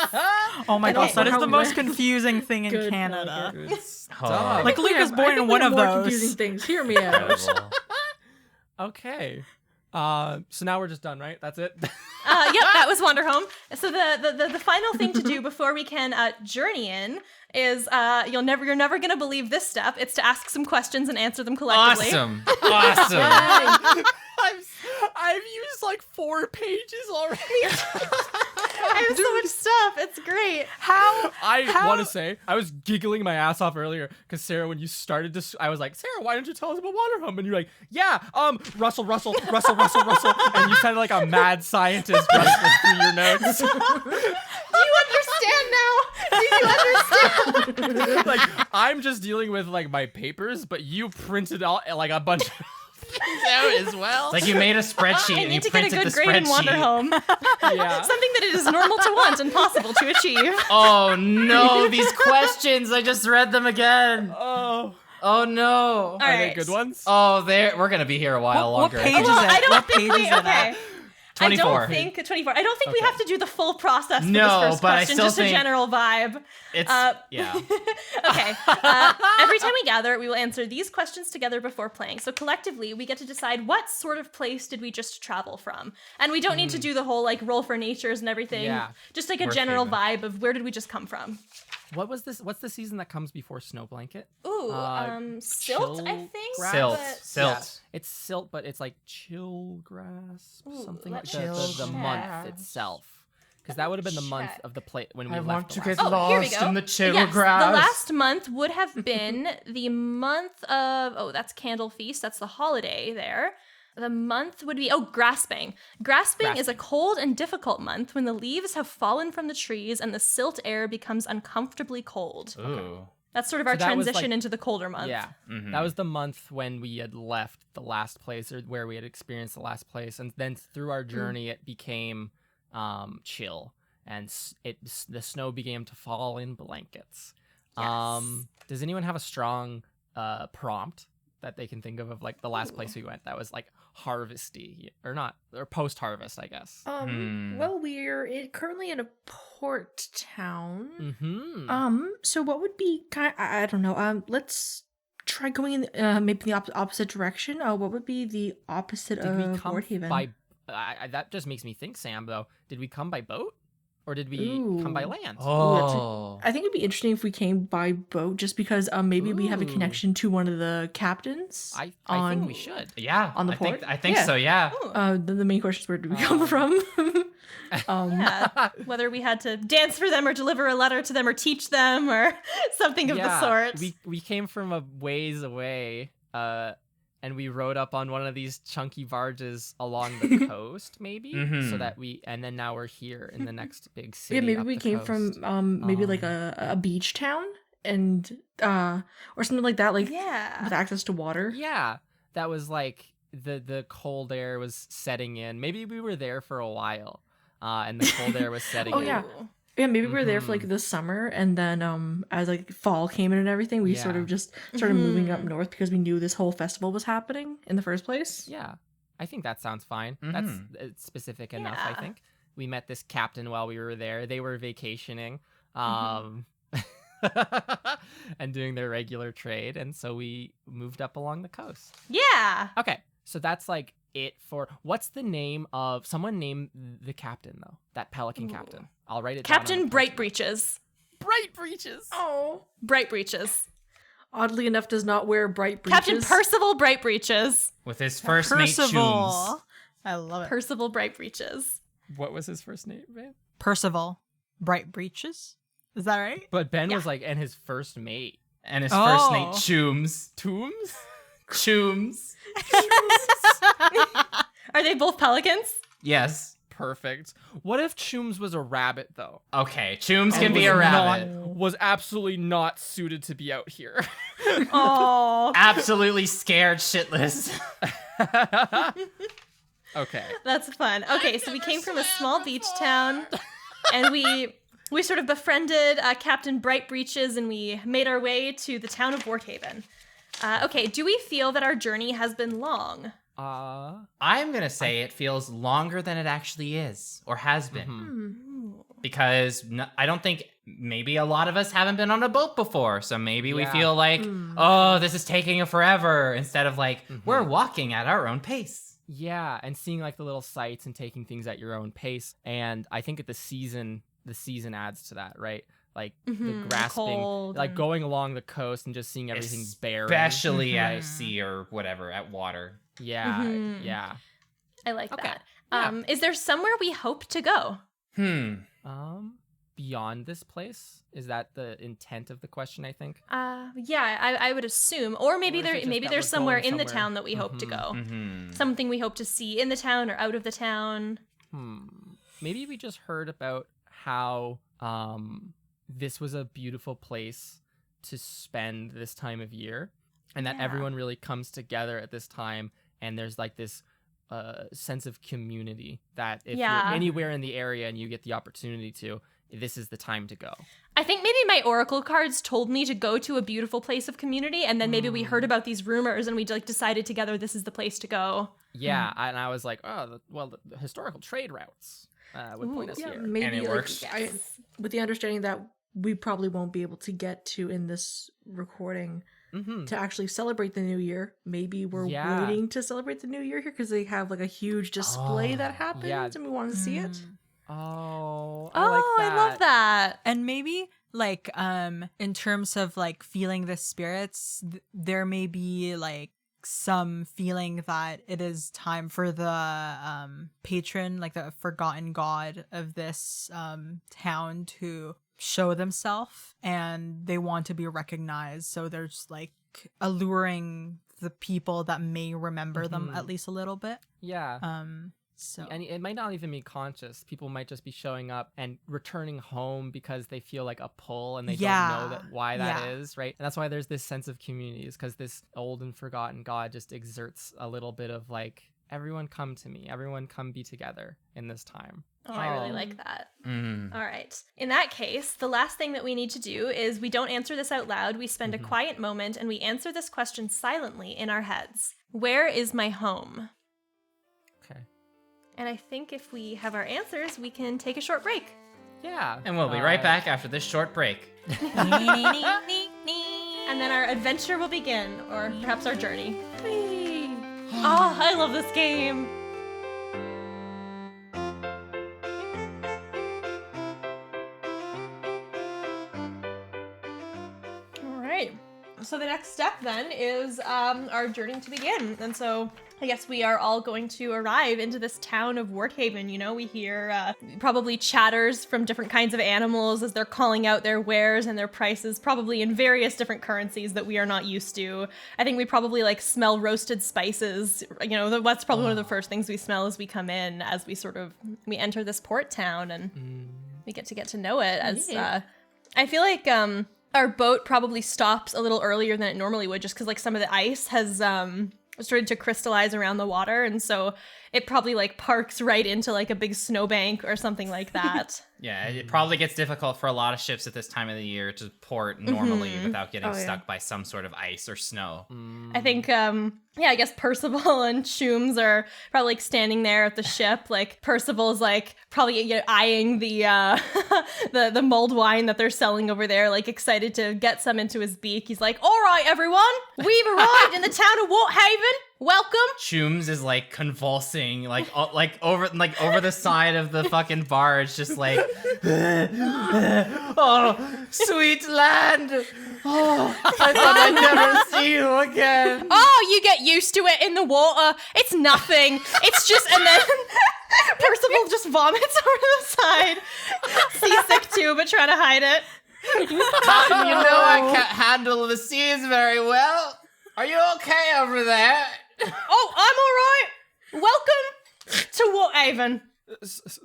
D: Oh my
E: I don't
D: gosh, that
E: know
D: is
E: how
D: the
E: we
D: most
E: went.
D: confusing thing in
E: Good,
D: Canada.
E: okay.
A: Good
C: Oh.
A: stuff.
D: Like Luke is
E: I
D: born
E: think
D: in
E: we
D: one
E: have
D: of
E: more
D: those.
E: confusing things. Hear me out.
C: Incredible.
A: Okay. So now we're just done, right? That's it.
B: Yep, that was Wanderhome. So the final thing to do before we can journey in is you're never gonna believe this step. It's to ask some questions and answer them collectively.
C: Awesome. Awesome.
A: I've used like 4 pages already.
B: I have so much stuff. It's great.
A: I want to say I was giggling my ass off earlier because Sarah, when you started this, I was like, Sarah, why don't you tell us about Wanderhome? And you're like, yeah, Russell, and you sounded like a mad scientist rustling through your notes.
B: Do you understand now? Do you understand?
A: Like I'm just dealing with like my papers, but you printed out like a bunch of things out as well.
C: It's like you made a spreadsheet
B: I
C: and you
B: need to get a
C: printed
B: good
C: the
B: grade in
C: spreadsheet.
B: Wanderhome.
A: Yeah.
B: Something that it is normal to want and possible to achieve.
C: Oh no, these questions! I just read them again.
A: Oh,
C: Oh no.
B: All
A: are they
B: right.
A: good ones?
C: Oh, we're gonna be here a while
D: What
C: longer.
D: page is
B: Well,
D: it?
B: I don't
D: What
B: think
D: page
B: we.
D: is it
B: Okay.
D: at?
C: 24.
B: I don't think 24. I don't think we
A: Okay.
B: have to do the full process for
C: No,
B: this first
C: but I
B: question,
C: still
B: just
C: think-
B: a general vibe.
C: It's yeah.
B: Okay. Every time we gather, we will answer these questions together before playing. So collectively, we get to decide what sort of place did we just travel from. And we don't need to do the whole like roll for natures and everything.
A: Yeah.
B: Just like a general
C: Worthaven.
B: vibe of where did we just come from.
A: What was this? What's the season that comes before Snow Blanket?
B: Ooh, silt, I
A: chill
B: think.
A: grass?
C: Silt.
B: but-
C: Silt.
A: Yeah, it's silt, but it's like chill grass,
B: Ooh,
A: something like
B: let's
A: the month
B: check.
A: itself. Because that would have been the month
B: check.
A: of the play when we
C: I
A: left
C: want
A: the
C: to
A: last
C: get
A: time.
B: Oh, here we
C: lost
B: go.
C: in the chill
B: Yes,
C: grass.
B: the last month would have been the month of, that's Candle Feast. That's the holiday there. The month would be, grasping. Grasping is a cold and difficult month when the leaves have fallen from the trees and the silt air becomes uncomfortably cold.
C: Ooh.
B: That's sort of our
A: So that was,
B: transition
A: like-
B: into the colder month.
A: Yeah,
C: Mhm.
A: that was the month when we had left the last place, or where we had experienced the last place, and then through our journey, it became chill, and the snow began to fall in blankets.
B: Yes.
A: Does anyone have a strong prompt that they can think of like the last place we went that was like harvesty or not, or post harvest, I guess?
E: Well, we're currently in a port town.
A: Mm-hmm.
E: So what would be I don't know. Let's try going in maybe the opposite direction. What would be the opposite
A: Did we
E: of
A: come
E: Worthaven?
A: by? That just makes me think, Sam. Though, did we come by boat, or did we come by
E: Ooh.
A: land?
C: Oh.
E: I think it'd be interesting if we came by boat, just because maybe we have a
A: Ooh.
E: connection to one of the captains.
A: I think
E: on-
A: we should.
C: Yeah.
E: On the
C: I think,
E: port?
C: I think
E: Yeah.
C: so, yeah.
B: Ooh.
E: The main question is, where did we come
A: Um,
E: from?
B: Yeah. Whether we had to dance for them or deliver a letter to them or teach them or something of the sort.
A: We came from a ways away, and we rode up on one of these chunky barges along the coast, maybe, so
C: Mhm.
A: that and then now we're here in the next big city.
E: Yeah, maybe
A: up
E: we
A: the
E: came
A: coast.
E: from maybe like a beach town and or something like that, like
B: Yeah.
E: with access to water.
A: Yeah, that was like the cold air was setting in. Maybe we were there for a while, and the cold air was setting
E: Oh,
A: in.
E: yeah. Yeah, maybe we were there for like the summer, and then as like fall came in and everything, we sort
A: Yeah.
E: of just started moving up
B: Mhm.
E: north because we knew this whole festival was happening in the first place.
A: Yeah, I think that sounds fine.
C: Mhm.
A: That's specific enough, I
B: Yeah.
A: think. We met this captain while we were there. They were vacationing, and doing their regular trade, and so we moved up along the coast.
B: Yeah.
A: Okay, so that's like it for what's the name of someone name the captain though? That pelican captain. I'll write it down. on
B: Captain
A: the
B: Bright
A: post-it.
B: Breeches.
A: Bright Breeches.
E: Oh,
B: Bright Breeches.
E: oddly enough, does not wear bright breeches.
B: Captain Percival Bright Breeches.
C: With his first mate Chooms.
D: Percival. I love it.
B: Percival Bright Breeches.
A: What was his first name, man?
D: Percival. Bright breeches. Is that right?
A: But Ben
B: Yeah.
A: was like, and his first mate.
C: And his first mate
D: Oh.
C: Chooms.
A: Tombs?
C: Chooms.
B: Are they both pelicans?
C: Yes.
A: Perfect. What if Chooms was a rabbit though?
C: Okay, Chooms
A: And
C: can be
A: was
C: a rabbit.
A: Was absolutely not suited to be out here.
B: Oh,
C: Absolutely scared shitless.
A: Okay.
B: that's fun. Okay, so we came from a small beach town, and we sort of befriended Captain Bright Breeches, and we made our way to the town of Worthaven. Okay, do we feel that our journey has been long?
C: I'm gonna say it feels longer than it actually is, or has been.
A: Mhm.
C: Because I don't think maybe a lot of us haven't been on a boat before, so maybe we
A: Yeah.
C: feel like, oh, this is taking a forever, instead of like, we're walking at our own pace.
A: Yeah, and seeing like the little sights and taking things at your own pace. And I think the season adds to that, right? Like the
B: Mhm,
A: grasping,
B: cold
A: like
B: and-
A: going along the coast and just seeing everything barren.
C: Especially at
D: Mhm.
C: sea or whatever, at water.
A: Yeah,
B: Mhm.
A: yeah.
B: I like
A: Okay,
B: that.
A: yeah.
B: Is there somewhere we hope to go?
A: Beyond this place, is that the intent of the question? I think.
B: Yeah, I would assume, or maybe
A: Or is it just that
B: there's
A: we're
B: somewhere
A: going
B: in the
A: somewhere?
B: town that we hope to
A: Mhm.
B: go.
C: Mm-hmm.
B: Something we hope to see in the town or out of the town.
A: Maybe we just heard about how this was a beautiful place to spend this time of year, and that
B: Yeah.
A: everyone really comes together at this time, and there's like this sense of community that if
B: Yeah.
A: you're anywhere in the area and you get the opportunity to, this is the time to go.
B: I think maybe my oracle cards told me to go to a beautiful place of community, and then maybe we heard about these rumors and we like decided together this is the place to go.
A: Yeah, and I was like, oh, the historical trade routes would point us here.
E: Maybe
C: And it works.
E: With the understanding that we probably won't be able to get to in this recording to actually celebrate the new year. Maybe we're waiting to celebrate the new year here because they have like a huge display that happens and we want to see it.
A: Oh,
B: I love that.
D: And maybe like in terms of like feeling the spirits, there may be like some feeling that it is time for the patron, like the forgotten god of this town, to show themselves, and they want to be recognized, so there's like alluring the people that may remember them at least a little bit. So
A: and it might not even be conscious. People might just be showing up and returning home because they feel like a pull and they don't know why that is, right? And that's why there's this sense of community, is because this old and forgotten god just exerts a little bit of like, everyone come to me, everyone come be together in this time.
B: Oh, I really like that. All right. In that case, the last thing that we need to do is we don't answer this out loud. We spend a quiet moment and we answer this question silently in our heads. Where is my home?
A: Okay.
B: And I think if we have our answers, we can take a short break.
A: Yeah.
C: And we'll be right back after this short break.
B: And then our adventure will begin, or perhaps our journey. Oh, I love this game. All right. So the next step then is our journey to begin. And so I guess we are all going to arrive into this town of Worthaven. You know, we hear probably chatters from different kinds of animals as they're calling out their wares and their prices, probably in various different currencies that we are not used to. I think we probably like smell roasted spices. You know, that's probably one of the first things we smell as we come in, as we enter this port town, and we get to know it. As I feel like our boat probably stops a little earlier than it normally would, just because like some of the ice has started to crystallize around the water, and so it probably like parks right into like a big snowbank or something like that.
C: Yeah, it probably gets difficult for a lot of ships at this time of the year to port normally without getting stuck by some sort of ice or snow.
B: I think, I guess Percival and Shooms are probably like standing there at the ship. Like Percival's like probably eyeing the the mulled wine that they're selling over there, like excited to get some into his beak. He's like, "All right, everyone, we've arrived in the town of Warthaven. Welcome."
C: Shooms is like convulsing, like over the side of the fucking barge, just like, oh, sweet land. Oh, I thought I'd never see you again.
B: Oh, you get used to it in the water. It's nothing. It's just, and then Percival just vomits over to the side. Seasick too, but trying to hide it.
C: You know I can't handle the seas very well. Are you okay over there?
B: Oh, I'm all right. Welcome to Warthaven.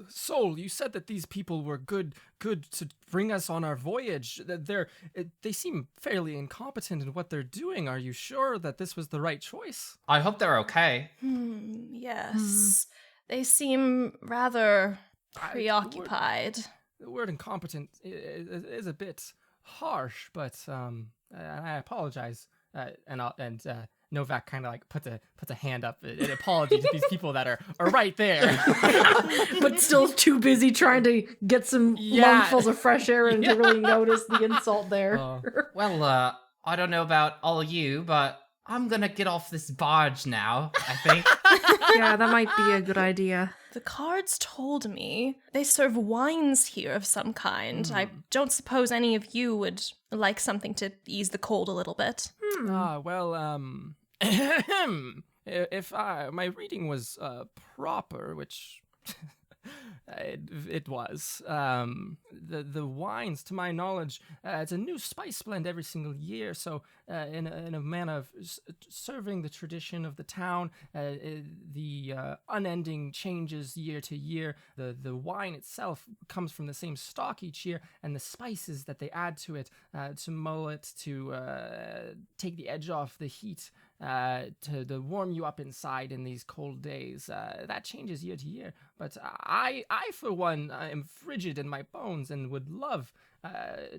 A: Soul, you said that these people were good to bring us on our voyage. They seem fairly incompetent in what they're doing. Are you sure that this was the right choice?
C: I hope they're okay.
B: Yes. They seem rather preoccupied.
A: The word incompetent is a bit harsh, but I apologize. Novak kind of like puts a hand up in apology to these people that are right there,
E: but still too busy trying to get some lungfuls of fresh air and to really notice the insult there.
C: Well, I don't know about all of you, but I'm gonna get off this barge now, I think.
E: Yeah, that might be a good idea.
B: The cards told me they serve wines here of some kind. I don't suppose any of you would like something to ease the cold a little bit.
A: If my reading was proper, which it was, the wines, to my knowledge, it's a new spice blend every single year. So in a manner of serving the tradition of the town, the unending changes year to year. The wine itself comes from the same stock each year, and the spices that they add to it to mull it, to take the edge off the heat, to warm you up inside in these cold days. That changes year to year. But I for one, am frigid in my bones and would love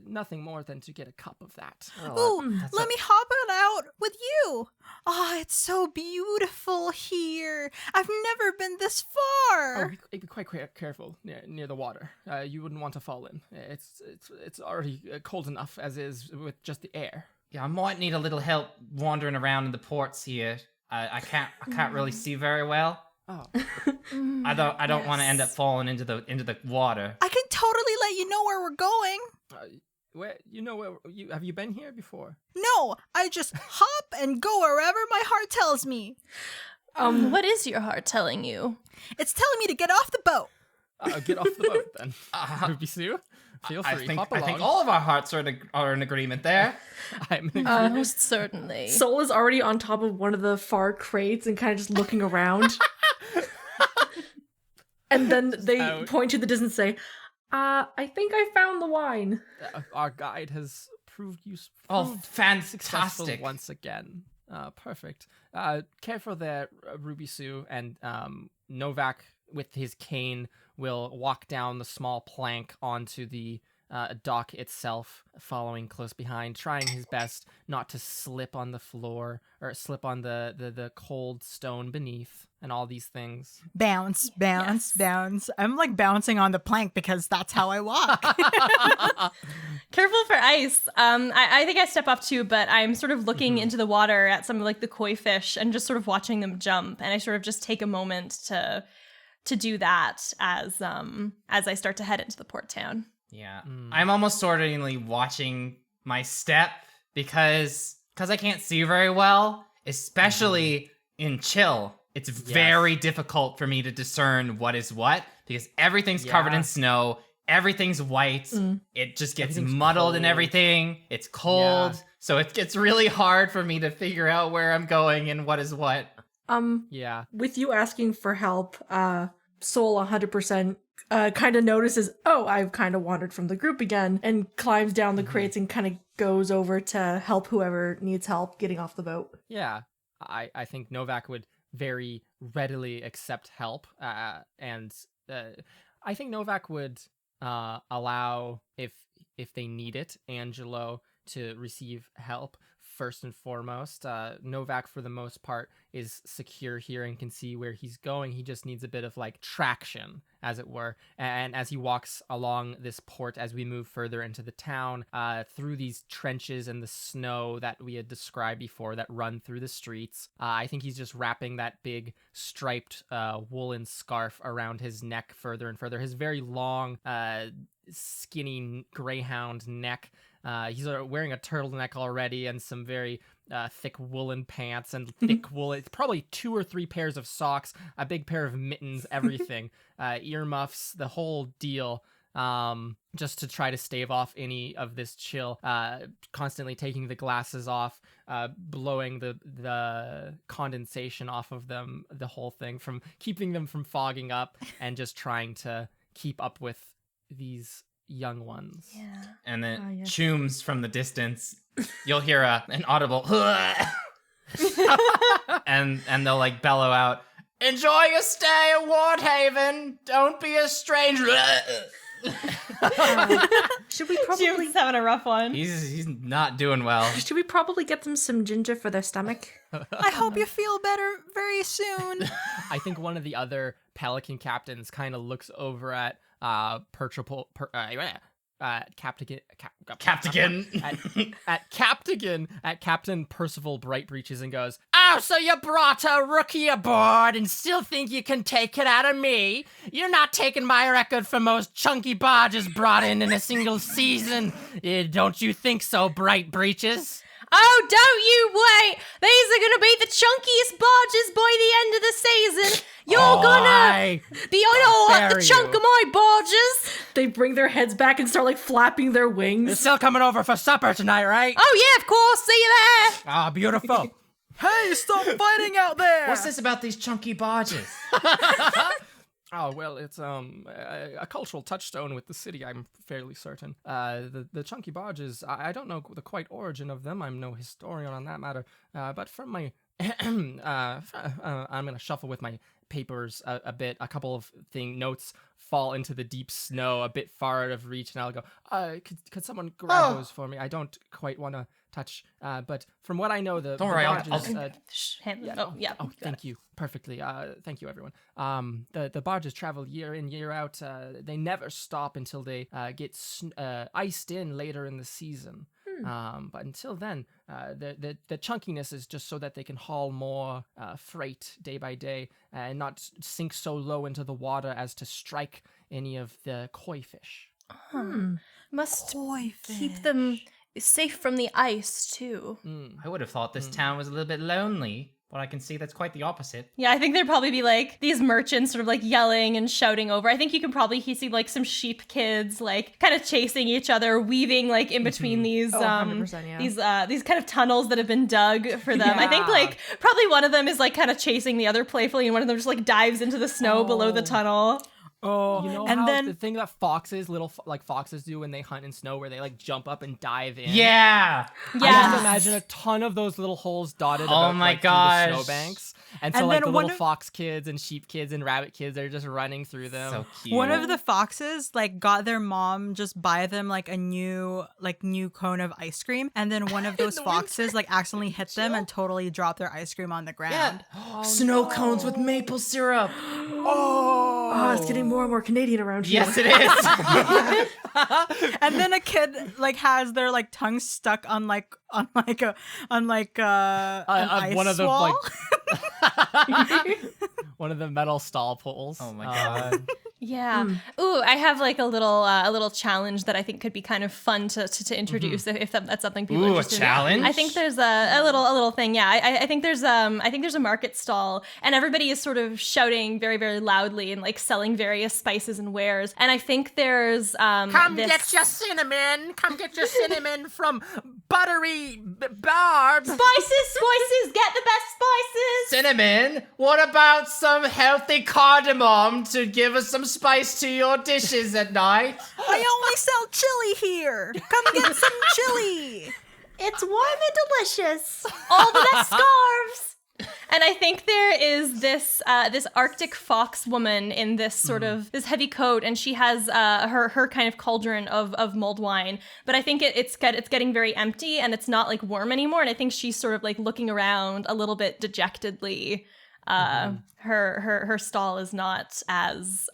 A: nothing more than to get a cup of that.
D: Ooh, let me hop it out with you. Oh, it's so beautiful here. I've never been this far.
A: Be quite careful near the water. You wouldn't want to fall in. It's already cold enough as is with just the air.
C: Yeah, I might need a little help wandering around in the ports here. I can't really see very well.
A: Oh,
C: I don't want to end up falling into the water.
D: I can totally let you know where we're going.
A: have you been here before?
D: No, I just hop and go wherever my heart tells me.
B: What is your heart telling you?
D: It's telling me to get off the boat.
A: Get off the boat then. Ruby Sue, feel free. Hop along.
C: I think all of our hearts are in agreement there.
A: I'm in agreement.
B: Most certainly.
E: Soul is already on top of one of the far crates and kind of just looking around. And then they point to the distance and say, I think I found the wine.
A: Our guide has proved useful.
C: Oh, fantastic.
A: Once again. Perfect. Careful there, Ruby Sue, and Novak with his cane will walk down the small plank onto the dock itself, following close behind, trying his best not to slip on the floor or slip on the cold stone beneath and all these things.
D: Bounce, bounce, bounce. I'm like bouncing on the plank because that's how I walk.
B: Careful for ice. I think I step up too, but I'm sort of looking into the water at some of like the koi fish and just sort of watching them jump. And I sort of just take a moment to do that as I start to head into the port town.
C: Yeah. I'm almost certainly watching my step because I can't see very well, especially in chill. It's very difficult for me to discern what is what because everything's covered in snow. Everything's white. It just gets muddled and everything. It's cold. Yeah. So it gets really hard for me to figure out where I'm going and what is what.
E: With you asking for help, Soul 100% kind of notices, I've kind of wandered from the group again, and climbs down the crates and kind of goes over to help whoever needs help getting off the boat.
A: Yeah, I think Novak would very readily accept help, and I think Novak would allow, if they need it, Angelo to receive help first and foremost. Novak, for the most part, is secure here and can see where he's going. He just needs a bit of like traction, as it were. And as he walks along this port, as we move further into the town, through these trenches and the snow that we had described before that run through the streets, I think he's just wrapping that big striped woolen scarf around his neck further and further. His very long, skinny greyhound neck. He's wearing a turtleneck already and some very thick woolen pants and thick wool. It's probably 2 or 3 pairs of socks, a big pair of mittens, everything, earmuffs, the whole deal. Just to try to stave off any of this chill, constantly taking the glasses off, blowing the condensation off of them, the whole thing, from keeping them from fogging up, and just trying to keep up with these young ones.
B: Yeah.
C: And then chooms from the distance. You'll hear an audible and they'll like bellow out, "Enjoy your stay at Warthaven. Don't be a stranger."
E: Should we probably
B: Jim's having a rough one.
C: He's not doing well.
E: Should we probably get them some ginger for their stomach?
D: I hope you feel better very soon.
A: I think one of the other Pelican captains kind of looks over at Captain Percival Brightbreeches and goes, "Oh, so you brought a rookie aboard and still think you can take it out of me? You're not taking my record for most chunky barges brought in a single season. Don't you think so, Brightbreeches?"
B: Oh, don't you wait! These are gonna be the chunkiest barges by the end of the season. You're gonna be on all at the chunk of my barges.
E: They bring their heads back and start like flapping their wings.
A: You're still coming over for supper tonight, right?
B: Oh yeah, of course. See you there.
A: Ah, beautiful.
D: Hey, stop fighting out there!
C: What's this about these chunky barges?
A: Oh, well, it's a cultural touchstone with the city, I'm fairly certain. The chunky barges, I don't know the quite origin of them. I'm no historian on that matter. But from my I'm gonna shuffle with my papers a bit. A couple of notes fall into the deep snow a bit far out of reach, and I'll go, could someone grab those for me? I don't quite want to touch, but from what I know,
C: Don't worry, I'll-
A: barges,
B: yeah.
A: Oh, thank you. Perfectly. Thank you, everyone. The barges travel year in, year out. They never stop until they get iced in later in the season. But until then, the chunkiness is just so that they can haul more freight day by day and not sink so low into the water as to strike any of the koi fish.
B: Must
D: Koi
B: keep them safe from the ice too.
C: I would have thought this town was a little bit lonely, but I can see that's quite the opposite.
B: Yeah, I think there'd probably be like these merchants sort of like yelling and shouting over. I think you can probably see like some sheep kids like kind of chasing each other, weaving like in between these
E: 100%, yeah.
B: these kind of tunnels that have been dug for them. I think
A: Yeah.
B: like probably one of them is like kind of chasing the other playfully, and one of them just like dives into the snow below the tunnel.
D: Oh,
A: You know
D: and
A: how
D: then
A: the thing that foxes, like foxes do when they hunt in snow, where they like jump up and dive in?
C: Yeah!
A: I
B: Yeah.
A: just imagine a ton of those little holes dotted
C: Oh
A: about,
C: my
A: like, through
C: gosh.
A: the snowbanks. And so
D: And
A: like
D: then
A: the
D: one
A: little
D: of-
A: fox kids and sheep kids and rabbit kids are just running through them.
C: So cute.
D: one of the foxes like got their mom just buy them like a new cone of ice cream, and then one of those foxes like accidentally hit them and totally dropped their ice cream on the ground.
C: Snow cones with maple syrup.
E: Oh, it's getting more and more Canadian around here.
C: Yes, it is.
D: And then a kid like has their like tongue stuck on an ice
A: one of the
D: wall.
A: one of the metal stall poles.
C: Oh my God.
B: Yeah. Ooh, I have like a little challenge that I think could be kind of fun to introduce if that's something people are
C: Ooh, a
B: interested in.
C: challenge?
B: I think there's a little thing. Yeah, I think there's a market stall, and everybody is sort of shouting very very loudly and like selling various spices and wares. And I think there's
A: Come
B: this...
A: get your cinnamon. Come get your cinnamon from Buttery Barbs.
B: spices, get the best spices.
C: Cinnamon, what about some healthy cardamom to give us some spice to your dishes at night?
D: I only sell chili here. Come get some chili.
E: It's warm and delicious.
B: All the best scarves. And I think there is this Arctic fox woman in this sort of this heavy coat, and she has her kind of cauldron of mulled wine. But I think it's getting very empty, and it's not like warm anymore. And I think she's sort of like looking around a little bit dejectedly. Her stall is not as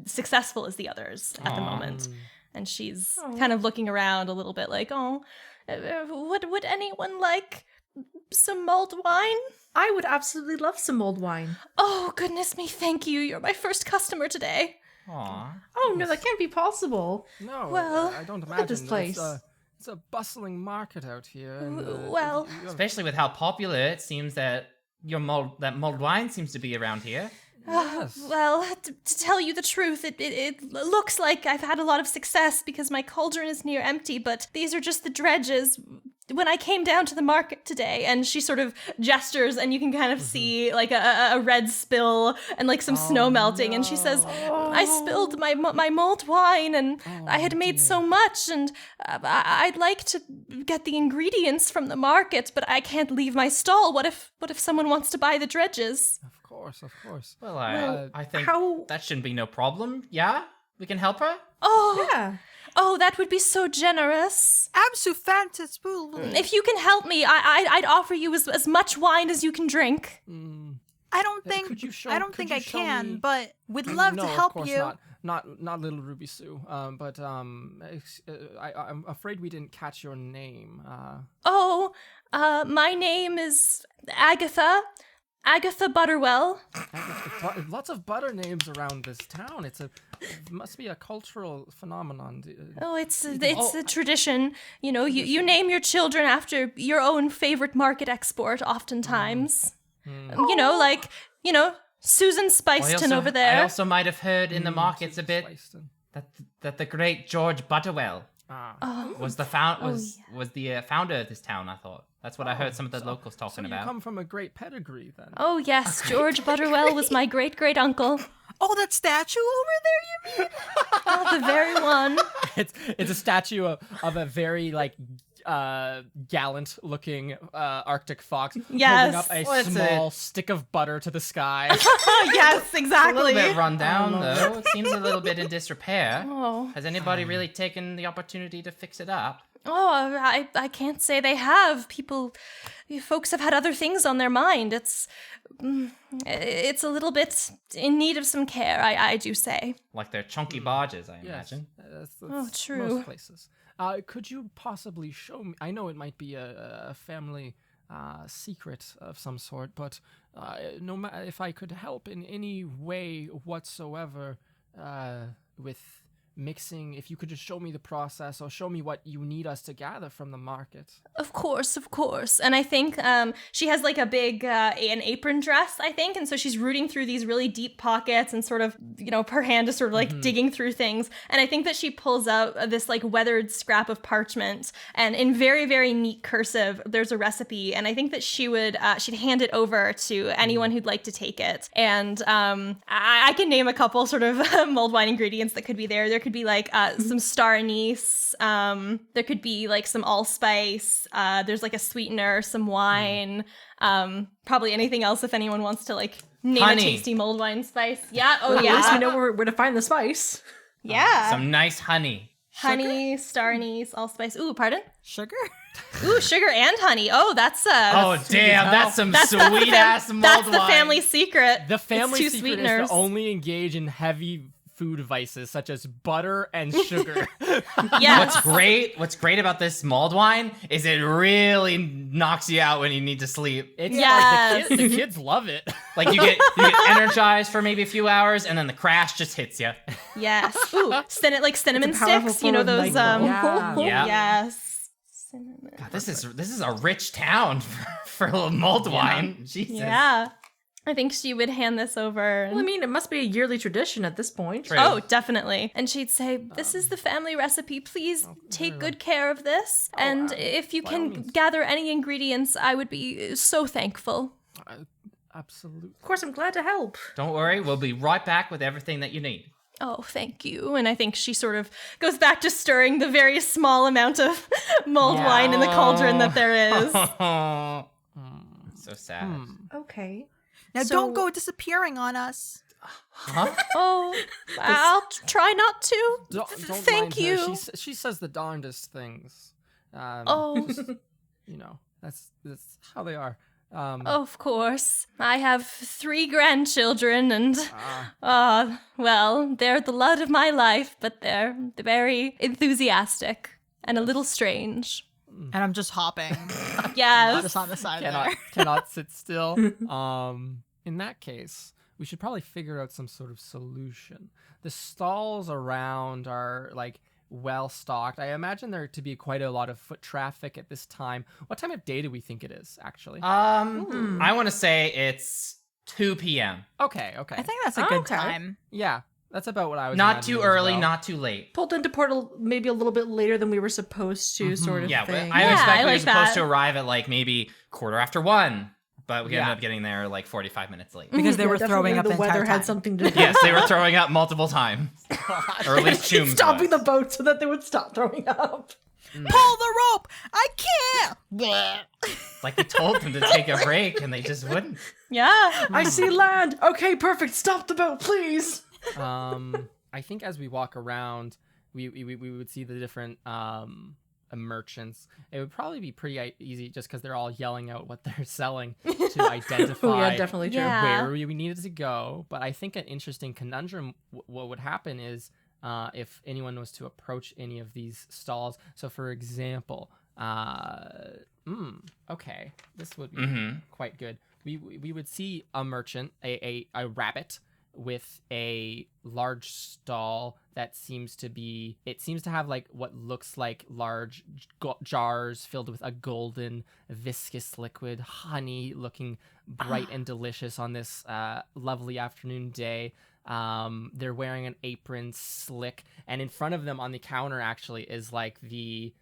B: successful as the others at the moment, and she's kind of looking around a little bit like, would anyone like some mulled wine?
E: I would absolutely love some mulled wine.
B: Oh, goodness me, thank you. You're my first customer today.
C: Aw.
E: Oh no, that can't be possible.
A: No,
B: Well,
A: I don't
E: at
A: imagine.
E: this place.
A: It's a bustling market out here. And,
B: Well-
C: Especially with how popular it seems that that mulled wine seems to be around here.
A: Yes.
B: Well, to tell you the truth, it looks like I've had a lot of success because my cauldron is near empty, but these are just the dredges. When I came down to the market today, and she sort of gestures, and you can kind of see like a red spill and like some snow melting, and she says, I spilled my mulled wine, and I had made so much, and I'd like to get the ingredients from the market, but I can't leave my stall. What if someone wants to buy the dredges?
A: Of course.
C: Well,
E: Well,
C: I think
E: how-
C: that shouldn't be no problem. Yeah? We can help her?
B: Oh,
E: Yeah.
B: oh, that would be so generous.
D: Absolutely.
B: If you can help me, I'd offer you as much wine as you can drink.
D: I don't
A: Could
D: think
A: you show-
D: I don't
A: could
D: think
A: you
D: I
A: show
D: can,
A: me-
D: but we'd love
A: no,
D: to help
A: of course
D: you.
A: Not little Ruby Sue. I'm afraid we didn't catch your name.
B: My name is Agatha Butterwell.
A: Lots of butter names around this town. It must be a cultural phenomenon.
B: Oh, it's a tradition. You know, you name your children after your own favorite market export, oftentimes. Susan Spiced over
C: I
B: there.
C: also might have heard in the markets a bit that the great George Butterwell was the founder of this town. I thought that's what I heard some of the locals
A: So
C: talking
A: you
C: about.
A: come from a great pedigree, then.
B: Oh, yes, George Butterwell was my great-great-uncle.
D: Oh, that statue over there, you mean?
B: The very one.
A: It's a statue of a very like gallant looking Arctic fox
B: Yes.
A: holding up a
C: What's
A: small stick of butter to the sky.
B: Yes,
C: A
B: exactly.
C: little bit run down, though. It seems a little bit in disrepair.
B: Oh.
C: Has anybody really taken the opportunity to fix it up?
B: Oh, I can't say they have. Folks have had other things on their mind. It's a little bit in need of some care, I do say.
C: Like they're chunky barges, I
A: Yes,
C: imagine.
A: that's
B: true.
A: Most places. Could you possibly show me? I know it might be a family secret of some sort, but no matter if I could help in any way whatsoever with mixing, if you could just show me the process or show me what you need us to gather from the market.
B: Of course. And I think she has like a big an apron dress, I think, and so she's rooting through these really deep pockets and sort of, her hand is sort of like digging through things. And I think that she pulls out this like weathered scrap of parchment, and in very, very neat cursive, there's a recipe. And I think that she'd hand it over to anyone who'd like to take it. And I can name a couple sort of mulled wine ingredients that could be there. There could be like some star anise. There could be like some allspice. There's like a sweetener, some wine. Probably anything else if anyone wants to like name
C: Honey.
B: a tasty mulled wine spice. Yeah. Oh
E: At least we
B: yeah.
E: know where to find the spice.
B: Yeah.
C: Some nice honey.
B: Honey, star anise, allspice. Ooh, pardon?
D: Sugar?
B: Ooh, sugar and honey. Oh, that's
C: Oh, damn, that's some sweet ass mulled
B: That's the
C: wine.
B: family secret.
A: The family
B: It's two
A: secret
B: sweeteners.
A: is to only engage in heavy food vices such as butter and sugar.
B: Yes.
C: What's great about this mulled wine is it really knocks you out when you need to sleep.
A: It's
B: Yes.
A: like the kids love it.
C: Like you get energized for maybe a few hours and then the crash just hits you.
B: Yes. Ooh, cinnamon
E: It's a powerful
B: sticks. You know
E: form of
B: those.
E: NyQuil.
C: Yeah.
B: Yes. Cinnamon.
C: God, this is a rich town for a little mulled wine. Jesus.
B: Yeah. I think she would hand this over.
E: Well, I mean, it must be a yearly tradition at this point.
C: True.
B: Oh, definitely. And she'd say, "This is the family recipe. Please take good care of this. And if you
A: by all
B: can
A: means.
B: gather any ingredients, I would be so thankful."
A: Absolutely.
E: Of course, I'm glad to help.
C: Don't worry, we'll be right back with everything that you need.
B: Oh, thank you. And I think she sort of goes back to stirring the very small amount of mulled wine in the cauldron that there is.
C: So sad.
E: Okay.
D: Now
E: So-
D: don't go disappearing on us.
C: Huh?
B: Oh, I'll try not to.
A: Don't
B: Thank
A: mind her.
B: you.
A: She says the darndest things.
B: Oh,
A: That's how they are.
B: of course. I have 3 grandchildren, and well, they're the love of my life, but they're very enthusiastic and a little strange.
D: And I'm just hopping.
B: Yes.
D: Just on the side there.
A: cannot sit still. In that case, we should probably figure out some sort of solution. The stalls around are like well stocked. I imagine there to be quite a lot of foot traffic at this time. What time of day do we think it is, actually?
C: I want to say it's 2 p.m.
A: Okay.
D: I think that's a good
E: Okay.
D: time.
A: Yeah, that's about what I was.
C: Not too
A: imagining as
C: early,
A: well.
C: not too late.
E: Pulled into portal maybe a little bit later than we were supposed to, sort of
C: Yeah, but
E: thing.
C: I
B: Yeah,
C: expect
B: I
C: we were
B: like
C: supposed
B: that.
C: to arrive at like maybe 1:15, but we ended
A: Yeah.
C: up getting there like 45 minutes late.
D: Because they
E: Yeah,
D: were throwing
E: definitely
D: up the
E: the weather
D: entire
E: had
D: time.
E: something to do.
C: Yes, they were throwing up multiple times. Or at least Chum
E: stopping the
C: was.
E: boat so that they would stop throwing up.
D: Pull the rope! I can't!
C: Like we told them to take a break and they just wouldn't.
B: Yeah.
E: I see land. Okay, perfect. Stop the boat, please.
A: I think as we walk around, we would see the different merchants. It would probably be pretty easy just because they're all yelling out what they're selling to identify
E: Oh, yeah, definitely true.
B: Yeah.
A: where we needed to go. But I think an interesting conundrum, what would happen is if anyone was to approach any of these stalls. So, for example, okay, this would be quite good. We would see a merchant, a rabbit with a large stall that seems to have like what looks like large jars filled with a golden viscous liquid honey, looking bright and delicious on this lovely afternoon day. They're wearing an apron, slick, and in front of them on the counter actually is like the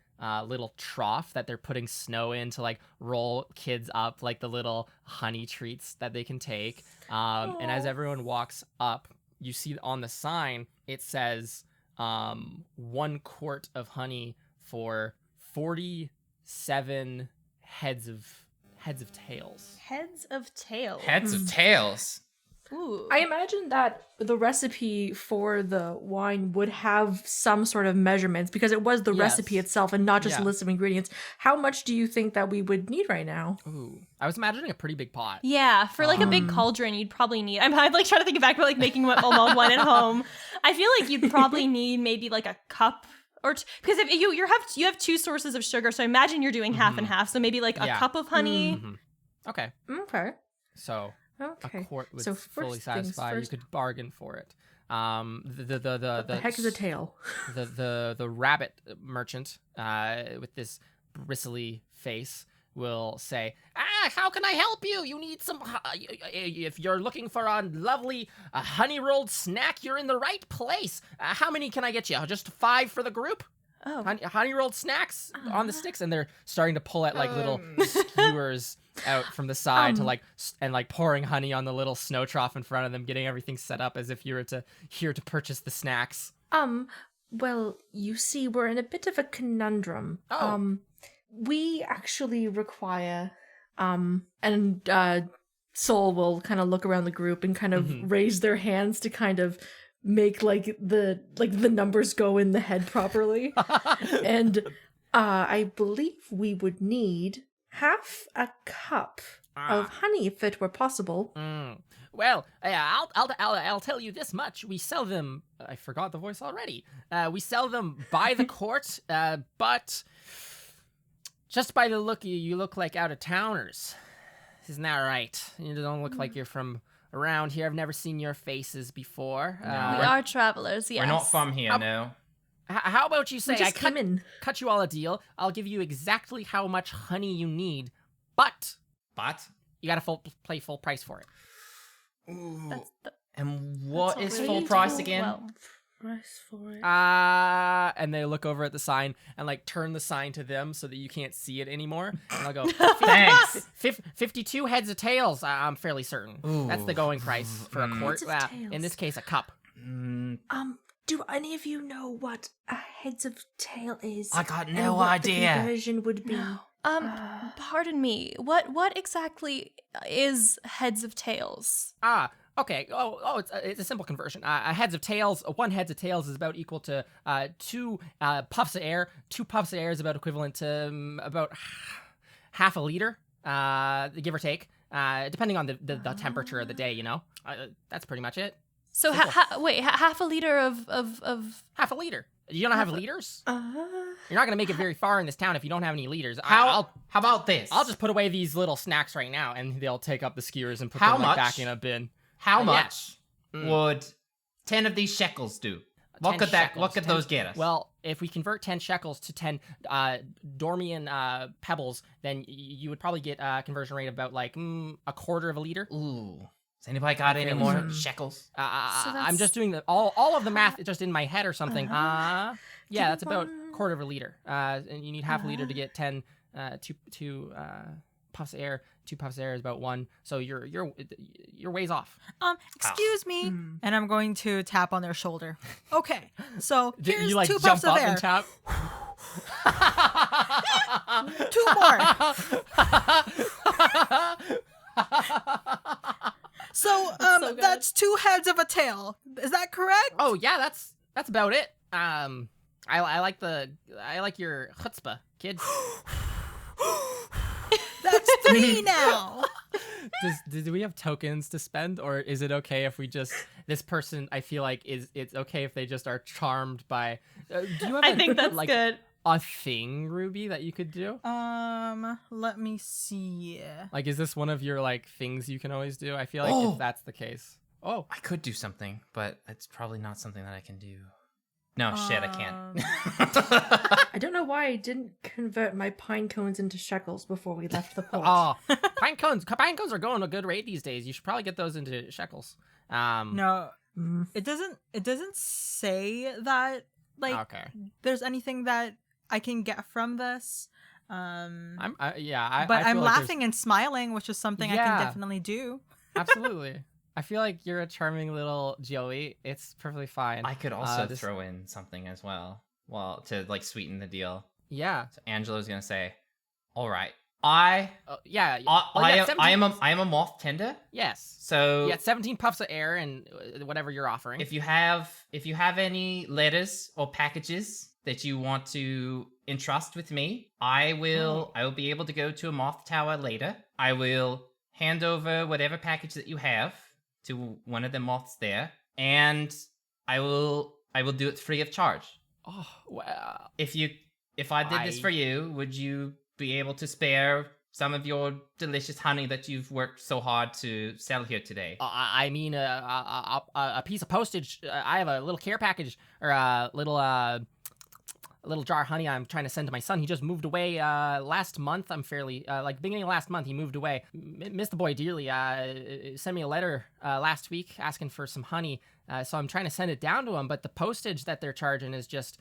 A: little trough that they're putting snow in to like roll kids up, like the little honey treats that they can take. And as everyone walks up, you see on the sign it says 1 quart of honey for 40 7 heads of tails.
B: Heads of tails.
C: Heads of tails.
B: Ooh.
E: I imagine that the recipe for the wine would have some sort of measurements because it was the
A: Yes.
E: recipe itself and not just a
A: Yeah.
E: list of ingredients. How much do you think that we would need right now?
A: Ooh, I was imagining a pretty big pot.
B: Yeah, for like a big cauldron, you'd probably need. I'm like trying to think back about like making mulled wine at home. I feel like you'd probably need maybe like a cup or because if you have 2 sources of sugar, so I imagine you're doing half and half. So maybe like a
A: Yeah.
B: cup of honey.
A: Mhm. Okay,
E: Okay.
A: so
E: Okay.
A: a quart would
E: So
A: fully
E: first things
A: satisfy. You
E: first.
A: could bargain for it.
E: What the heck is a tail?
A: the rabbit merchant with this bristly face will say, how can I help you? You need some if you're looking for a lovely honey rolled snack, you're in the right place. How many can I get you? Just 5 for the group?
B: Oh,
A: Honey rolled snacks on the sticks, and they're starting to pull at like little skewers out from the side to like pouring honey on the little snow trough in front of them, getting everything set up as if you were here to purchase the snacks.
E: Well, you see, we're in a bit of a conundrum.
A: Oh.
E: We actually require, and Soul will kind of look around the group and kind of raise their hands to kind of make like the numbers go in the head properly. And I believe we would need half a cup of honey if it were possible.
A: Well, I'll tell you this much. We sell them. I forgot the voice already. We sell them by the quart, but just by the look, you look like out of towners. Isn't that right? You don't look like you're from around here. I've never seen your faces before.
B: we are travelers. Yes,
C: We're not from here, no.
A: How about you say
E: We just
A: I
E: came in.
A: cut you all a deal? I'll give you exactly how much honey you need, but
C: But
A: you gotta pay full price for it.
C: and what
B: That's
C: is
B: not
C: full
B: really
C: price
B: too
C: again?
B: well.
E: Price for it.
A: And they look over at the sign and like turn the sign to them so that you can't see it anymore. And I'll go,
C: Thanks.
A: 52 heads of tails. I'm fairly certain. That's the going price for a quart.
E: Heads of tails.
A: In this case, a cup.
E: Do any of you know what a heads of tail is?
C: I got
E: and
C: no
E: what the
C: idea.
E: conversion would be.
B: Pardon me. What exactly is heads of tails?
A: Okay. It's a simple conversion. Heads of tails. 1 heads of tails is about equal to 2 puffs of air. 2 puffs of air is about equivalent to about half a liter, give or take, depending on the temperature of the day. That's pretty much it.
B: So half a liter of
A: Half a liter. You don't have liters? You're not gonna make it very far in this town if you don't have any liters.
C: How about this?
A: I'll just put away these little snacks right now, and they'll take up the skewers and put
C: How
A: them like,
C: much?
A: back in a bin.
C: How
A: yeah.
C: much would 10 of these shekels do? What
A: 10
C: could
A: shekels,
C: What could
A: 10
C: those get us?
A: Well, if we convert 10 shekels to 10 Dormian pebbles, then you would probably get a conversion rate of about like a quarter of a liter.
C: Ooh. Has anybody got any more shekels?
A: I'm just doing all of the math just in my head or something. Yeah, that's about quarter of a liter. And you need half a liter to get 10 two puffs of air. 2 puffs of air is about 1. So you're ways off.
D: Excuse me, and I'm going to tap on their shoulder. Okay, so here's
A: You like
D: 2
A: jump
D: puffs of
A: up
D: air.
A: and tap.
D: 2 more. So
B: so good.
D: that's 2 heads of a tail. Is that correct?
A: Oh yeah, that's about it. I like your chutzpah, kid.
D: That's 3 now.
A: Do we have tokens to spend, or is it okay if we just this person? I feel like it's okay if they just are charmed by. Do you have?
B: I think that's
A: like,
B: good.
A: A thing, Ruby, that you could do?
D: Let me see.
A: Like, is this one of your like things you can always do? I feel like if that's the case. Oh,
C: I could do something, but it's probably not something that I can do. No, shit, I can't.
E: I don't know why I didn't convert my pine cones into shekels before we left the port.
A: oh, pine cones are going a good rate these days. You should probably get those into shekels.
D: No, it doesn't say that. Like,
A: Okay.
D: there's anything that I can get from this.
A: But
D: I'm
A: I feel like
D: laughing and smiling, which is something I
A: Yeah.
D: can definitely do.
A: Absolutely. I feel like you're a charming little Joey. It's perfectly fine.
C: I could also
A: this-
C: throw in something as well, to like sweeten the deal.
A: Yeah.
C: So Angela's gonna say, All right. I
A: Yeah.
C: I am a moth tender.
A: Yes.
C: So
A: You got 17 puffs of air and whatever you're offering.
C: if you have any letters or packages that you want to entrust with me, I will be able to go to a moth tower later. I will hand over whatever package that you have to one of the moths there, and I will do it free of charge.
A: Oh, well.
C: If I did this for you, would you be able to spare some of your delicious honey that you've worked so hard to sell here today?
A: I mean, a piece of postage. I have a little care package or a little jar of honey I'm trying to send to my son. He just moved away last month. I'm fairly beginning of last month. He moved away. Missed the boy dearly. Sent me a letter last week asking for some honey. So I'm trying to send it down to him, but the postage that they're charging is just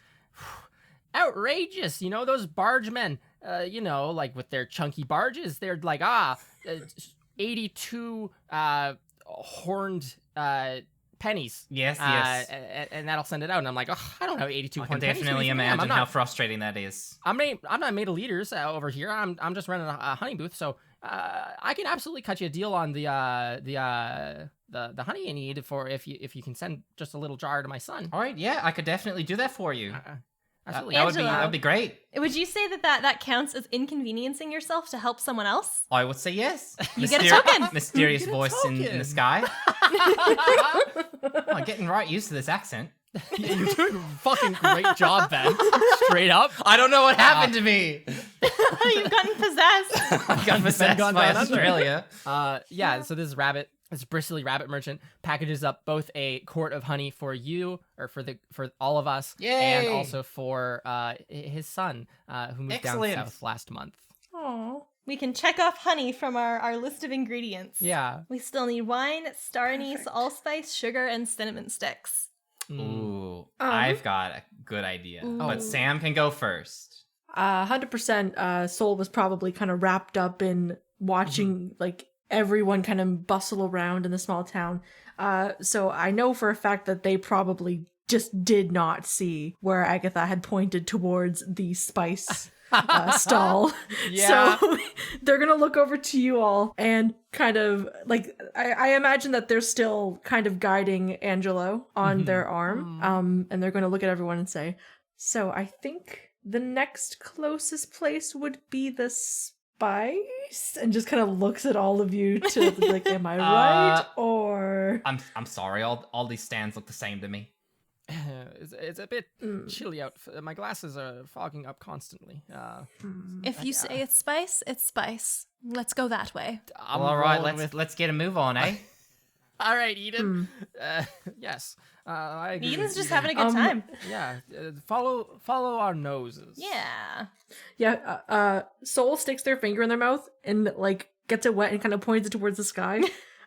A: outrageous. You know, those bargemen, like with their chunky barges, they're like 82 horned pennies.
C: Yes.
A: And that'll send it out. And I'm like, I don't have 82
C: I can
A: horned pennies.
C: definitely imagine how frustrating that is.
A: I'm not made of liters over here. I'm just running a honey booth, so I can absolutely cut you a deal on the honey you need for if you can send just a little jar to my son.
C: All right, yeah, I could definitely do that for you.
A: Absolutely.
C: That would be great.
B: Would you say that counts as inconveniencing yourself to help someone else?
C: I would say yes.
B: You get a token.
C: Mysterious voice in the sky. I'm getting right used to this accent.
A: You're doing a fucking great job, Ben. Straight up.
C: I don't know what happened to me.
B: You've gotten possessed.
C: I got possessed
A: gone
C: by
A: down under.
C: Australia.
A: So this bristly rabbit merchant packages up both a quart of honey for you, or for all of us,
C: Yay!
A: and also for his son, who moved
C: Excellent.
A: down south last month.
B: Oh, we can check off honey from our list of ingredients.
A: Yeah.
B: We still need wine, star anise, allspice, sugar, and cinnamon sticks.
C: Ooh, I've got a good idea,
B: Ooh.
C: but Sam can go first.
E: 100% Soul was probably kind of wrapped up in watching like everyone kind of bustle around in the small town. So I know for a fact that they probably just did not see where Agatha had pointed towards the spice stall.
A: Yeah.
E: So they're gonna look over to you all and kind of like I imagine that they're still kind of guiding Angelo on their arm. And they're gonna look at everyone and say, so I think the next closest place would be the spice, and just kind of looks at all of you to be like, am I right? Or
C: I'm sorry, all these stands look the same to me.
A: It's a bit chilly out. My glasses are fogging up constantly.
B: If you say it's spice. Let's go that way.
A: I'm
C: All right,
A: rolling
C: let's get a move on, eh?
A: All right, Eden. Yes. I agree
B: Eden's
A: with
B: just
A: you.
B: having a good time.
A: Yeah. Follow our noses.
B: Yeah.
E: Soul sticks their finger in their mouth and like gets it wet and kind of points it towards the sky,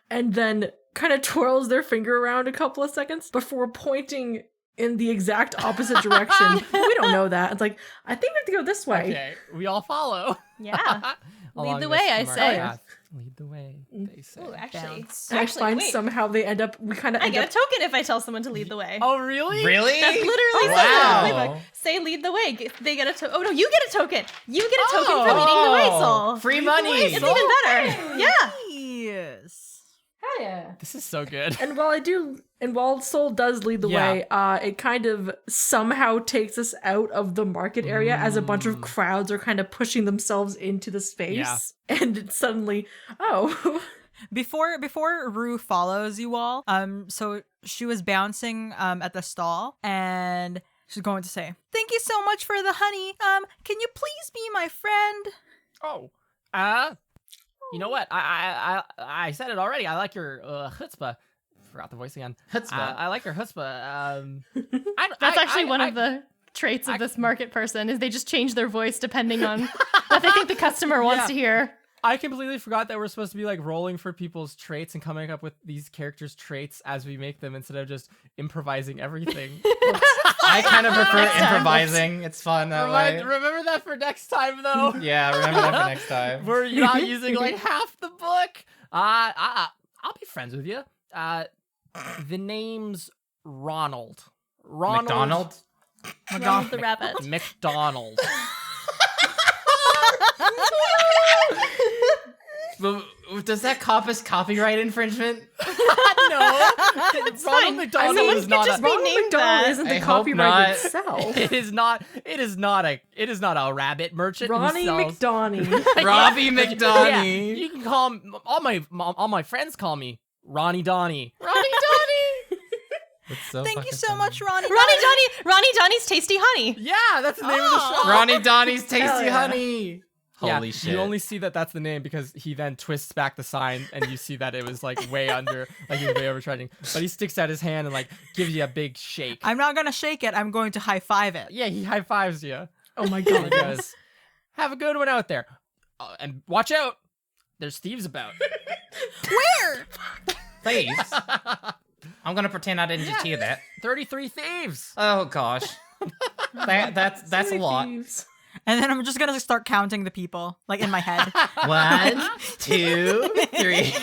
E: and then kind of twirls their finger around a couple of seconds before pointing in the exact opposite direction. We don't know that. It's like, I think we have to go this way.
A: Okay. We all follow.
B: Yeah.
A: Along
B: Lead the
A: this
B: way, I
A: smart
B: say.
A: path. Lead the way, they say.
B: Oh, actually,
E: And I find somehow they end up, we kind of
B: I
E: end
B: get
E: up,
B: a token if I tell someone to lead the way.
A: Oh, really?
C: Really?
B: That's literally
C: Wow.
B: says in the playbook. Say lead the way. They get a token. Oh no, you get a token. You get a token for leading the way, Soul.
C: Free
A: Lead the
C: money.
A: way,
B: It's
A: Soul.
B: even better. Yeah.
D: Yes.
E: hell yeah.
A: This is so good.
E: And while Soul does lead the way, it kind of somehow takes us out of the market area as a bunch of crowds are kind of pushing themselves into the space.
A: Yeah.
E: And it's suddenly, oh.
D: Before Rue follows you all, so she was bouncing at the stall, and she's going to say, "Thank you so much for the honey. Can you please be my friend?"
A: Oh. You know what? I said it already. I like your chutzpah. Forgot the voice again.
C: Chutzpah.
A: I like your chutzpah.
B: That's actually one of the traits of this market person is they just change their voice depending on what they think the customer wants to hear.
A: I completely forgot that we're supposed to be like rolling for people's traits and coming up with these characters' traits as we make them instead of just improvising everything.
C: I kind of prefer improvising. It's fun that way.
A: Remember that for next time, though.
C: Yeah, remember that for next time.
A: We're not using like half the book. I'll be friends with you. The name's Ronald.
C: McDonald?
B: Ronald the rabbit.
A: McDonald.
C: But does that cop as copyright infringement?
A: No,
B: It's
A: Ronald
B: fine.
A: McDonald
B: Someone
A: is
B: could
A: not
B: just
A: a.
B: be
E: Ronald
B: named
E: McDonald
B: that.
E: isn't
C: I
E: the
C: hope
E: copyright
C: not.
E: itself.
A: It is not. It is not a rabbit merchant. who
E: Ronnie
A: sells-
E: McDonnie.
C: Robbie
A: Yeah,
C: McDonnie.
A: you can call him. All my friends call me Ronnie Donnie.
C: Ronnie Donnie. That's so
D: Thank you
C: fucking
D: so
C: funny.
D: much, Ronnie.
B: Ronnie Donnie's Tasty Honey.
A: Yeah, that's the name of the
D: Oh.
A: shop.
C: Ronnie Donnie's Tasty
E: Hell yeah.
C: Honey. Holy
A: Yeah,
C: shit.
A: You only see that that's the name because he then twists back the sign and you see that it was like way under, like he was way overcharging. But he sticks out his hand and like gives you a big shake.
D: I'm not gonna shake it. I'm going to high five it.
A: Yeah, he high fives you.
E: Oh my
A: And
E: god.
A: he goes, "Have a good one out there, and watch out. There's thieves about."
D: Where?
C: Thieves. I'm gonna pretend I didn't just hear that.
A: 33 thieves.
C: Oh gosh. That's a lot.
E: Thieves.
D: And then I'm just gonna start counting the people, like in my head.
C: 1, 2, 3.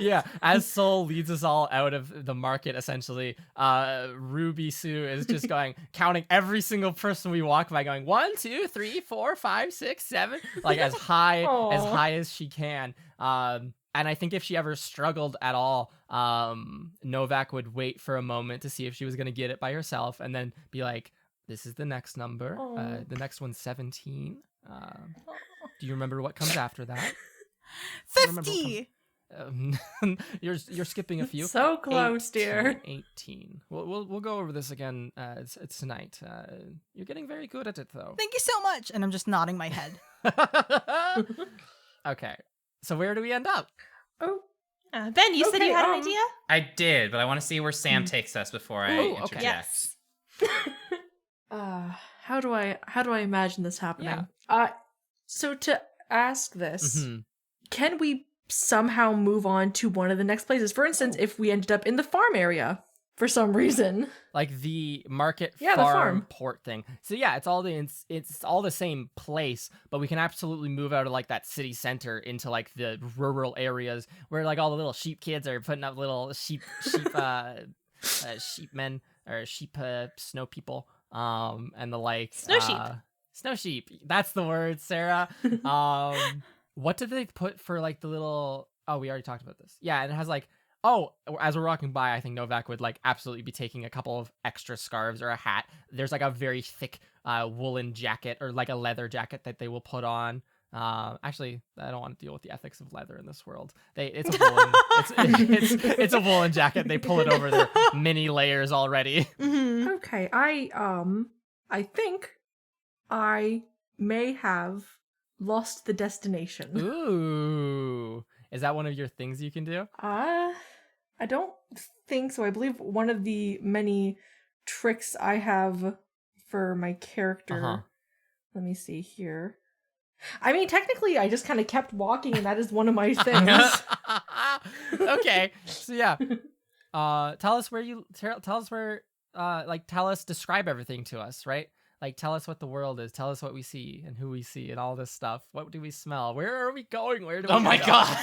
A: Yeah, as Soul leads us all out of the market, essentially, Ruby Sue is just going, counting every single person we walk by, going 1, 2, 3, 4, 5, 6, 7, like as high
E: Aw.
A: as she can. And I think if she ever struggled at all, Novak would wait for a moment to see if she was gonna get it by herself, and then be like, "This is the next number.
E: Aw.
A: The next one's 17. Do you remember what comes after that?" Remember what
D: 50.
A: You're skipping a few.
E: So close, dear.
A: 18. We'll go over this again it's tonight. You're getting very good at it, though.
D: Thank you so much. And I'm just nodding my head.
A: Okay, so where do we end up?
E: Oh,
B: Ben, you said you
E: Okay,
B: had an idea?
C: I did, but I want to see where Sam takes us before I
A: Ooh, okay.
C: interject.
B: Yes.
E: how do I imagine this happening? So to ask this,
A: Mhm.
E: can we somehow move on to one of the next places? For instance, if we ended up in the farm area for some reason.
A: Like the market
E: Yeah, the
A: farm,
E: farm.
A: port thing. So yeah, it's all the same place, but we can absolutely move out of like that city center into like the rural areas where like all the little sheep kids are putting up little sheep sheepmen or sheep snow people and the like
B: Snow sheep.
A: Snow sheep. That's the word, Sarah. What did they put for like the little? Oh, we already talked about this. Yeah, and it has like. Oh, as we're walking by, I think Novak would like absolutely be taking a couple of extra scarves or a hat. There's like a very thick woolen jacket or like a leather jacket that they will put on. Actually, I don't want to deal with the ethics of leather in this world. It's a woolen, it's a woolen jacket. They pull it over their mini layers already.
B: Mm-hmm.
E: Okay, I think I may have lost the destination.
A: Ooh, is that one of your things you can do?
E: I don't think so. I believe one of the many tricks I have for my character.
A: Uh-huh.
E: Let me see here. I mean, technically, I just kind of kept walking, and that is one of my things.
A: Okay, so yeah, tell us describe everything to us, right? Like, tell us what the world is, tell us what we see and who we see and all this stuff. What do we smell? Where are we going? Where do we
C: Oh my
A: end up?
C: god.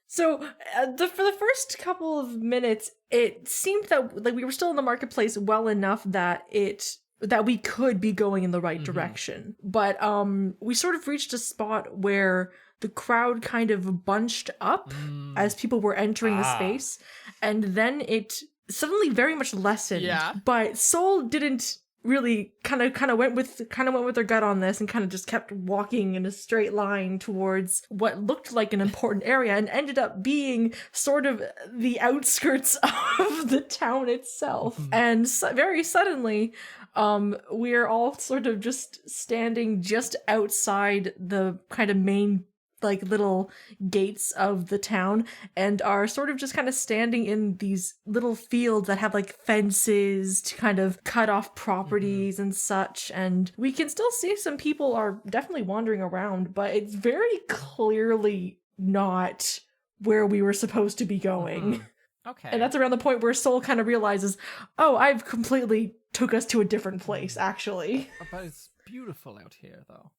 E: So for the first couple of minutes, it seemed that like we were still in the marketplace well enough that we could be going in the right direction. But we sort of reached a spot where the crowd kind of bunched up as people were entering the space, and then it suddenly very much lessened.
A: Yeah.
E: But Soul didn't really kind of went with their gut on this and kind of just kept walking in a straight line towards what looked like an important area and ended up being sort of the outskirts of the town itself. And very suddenly we're all sort of just standing just outside the kind of main like little gates of the town and are sort of just kind of standing in these little fields that have like fences to kind of cut off properties and such. And we can still see some people are definitely wandering around, but it's very clearly not where we were supposed to be going.
A: Okay.
E: And that's around the point where Soul kind of realizes, oh, I've completely took us to a different place, actually.
A: But it's beautiful out here, though.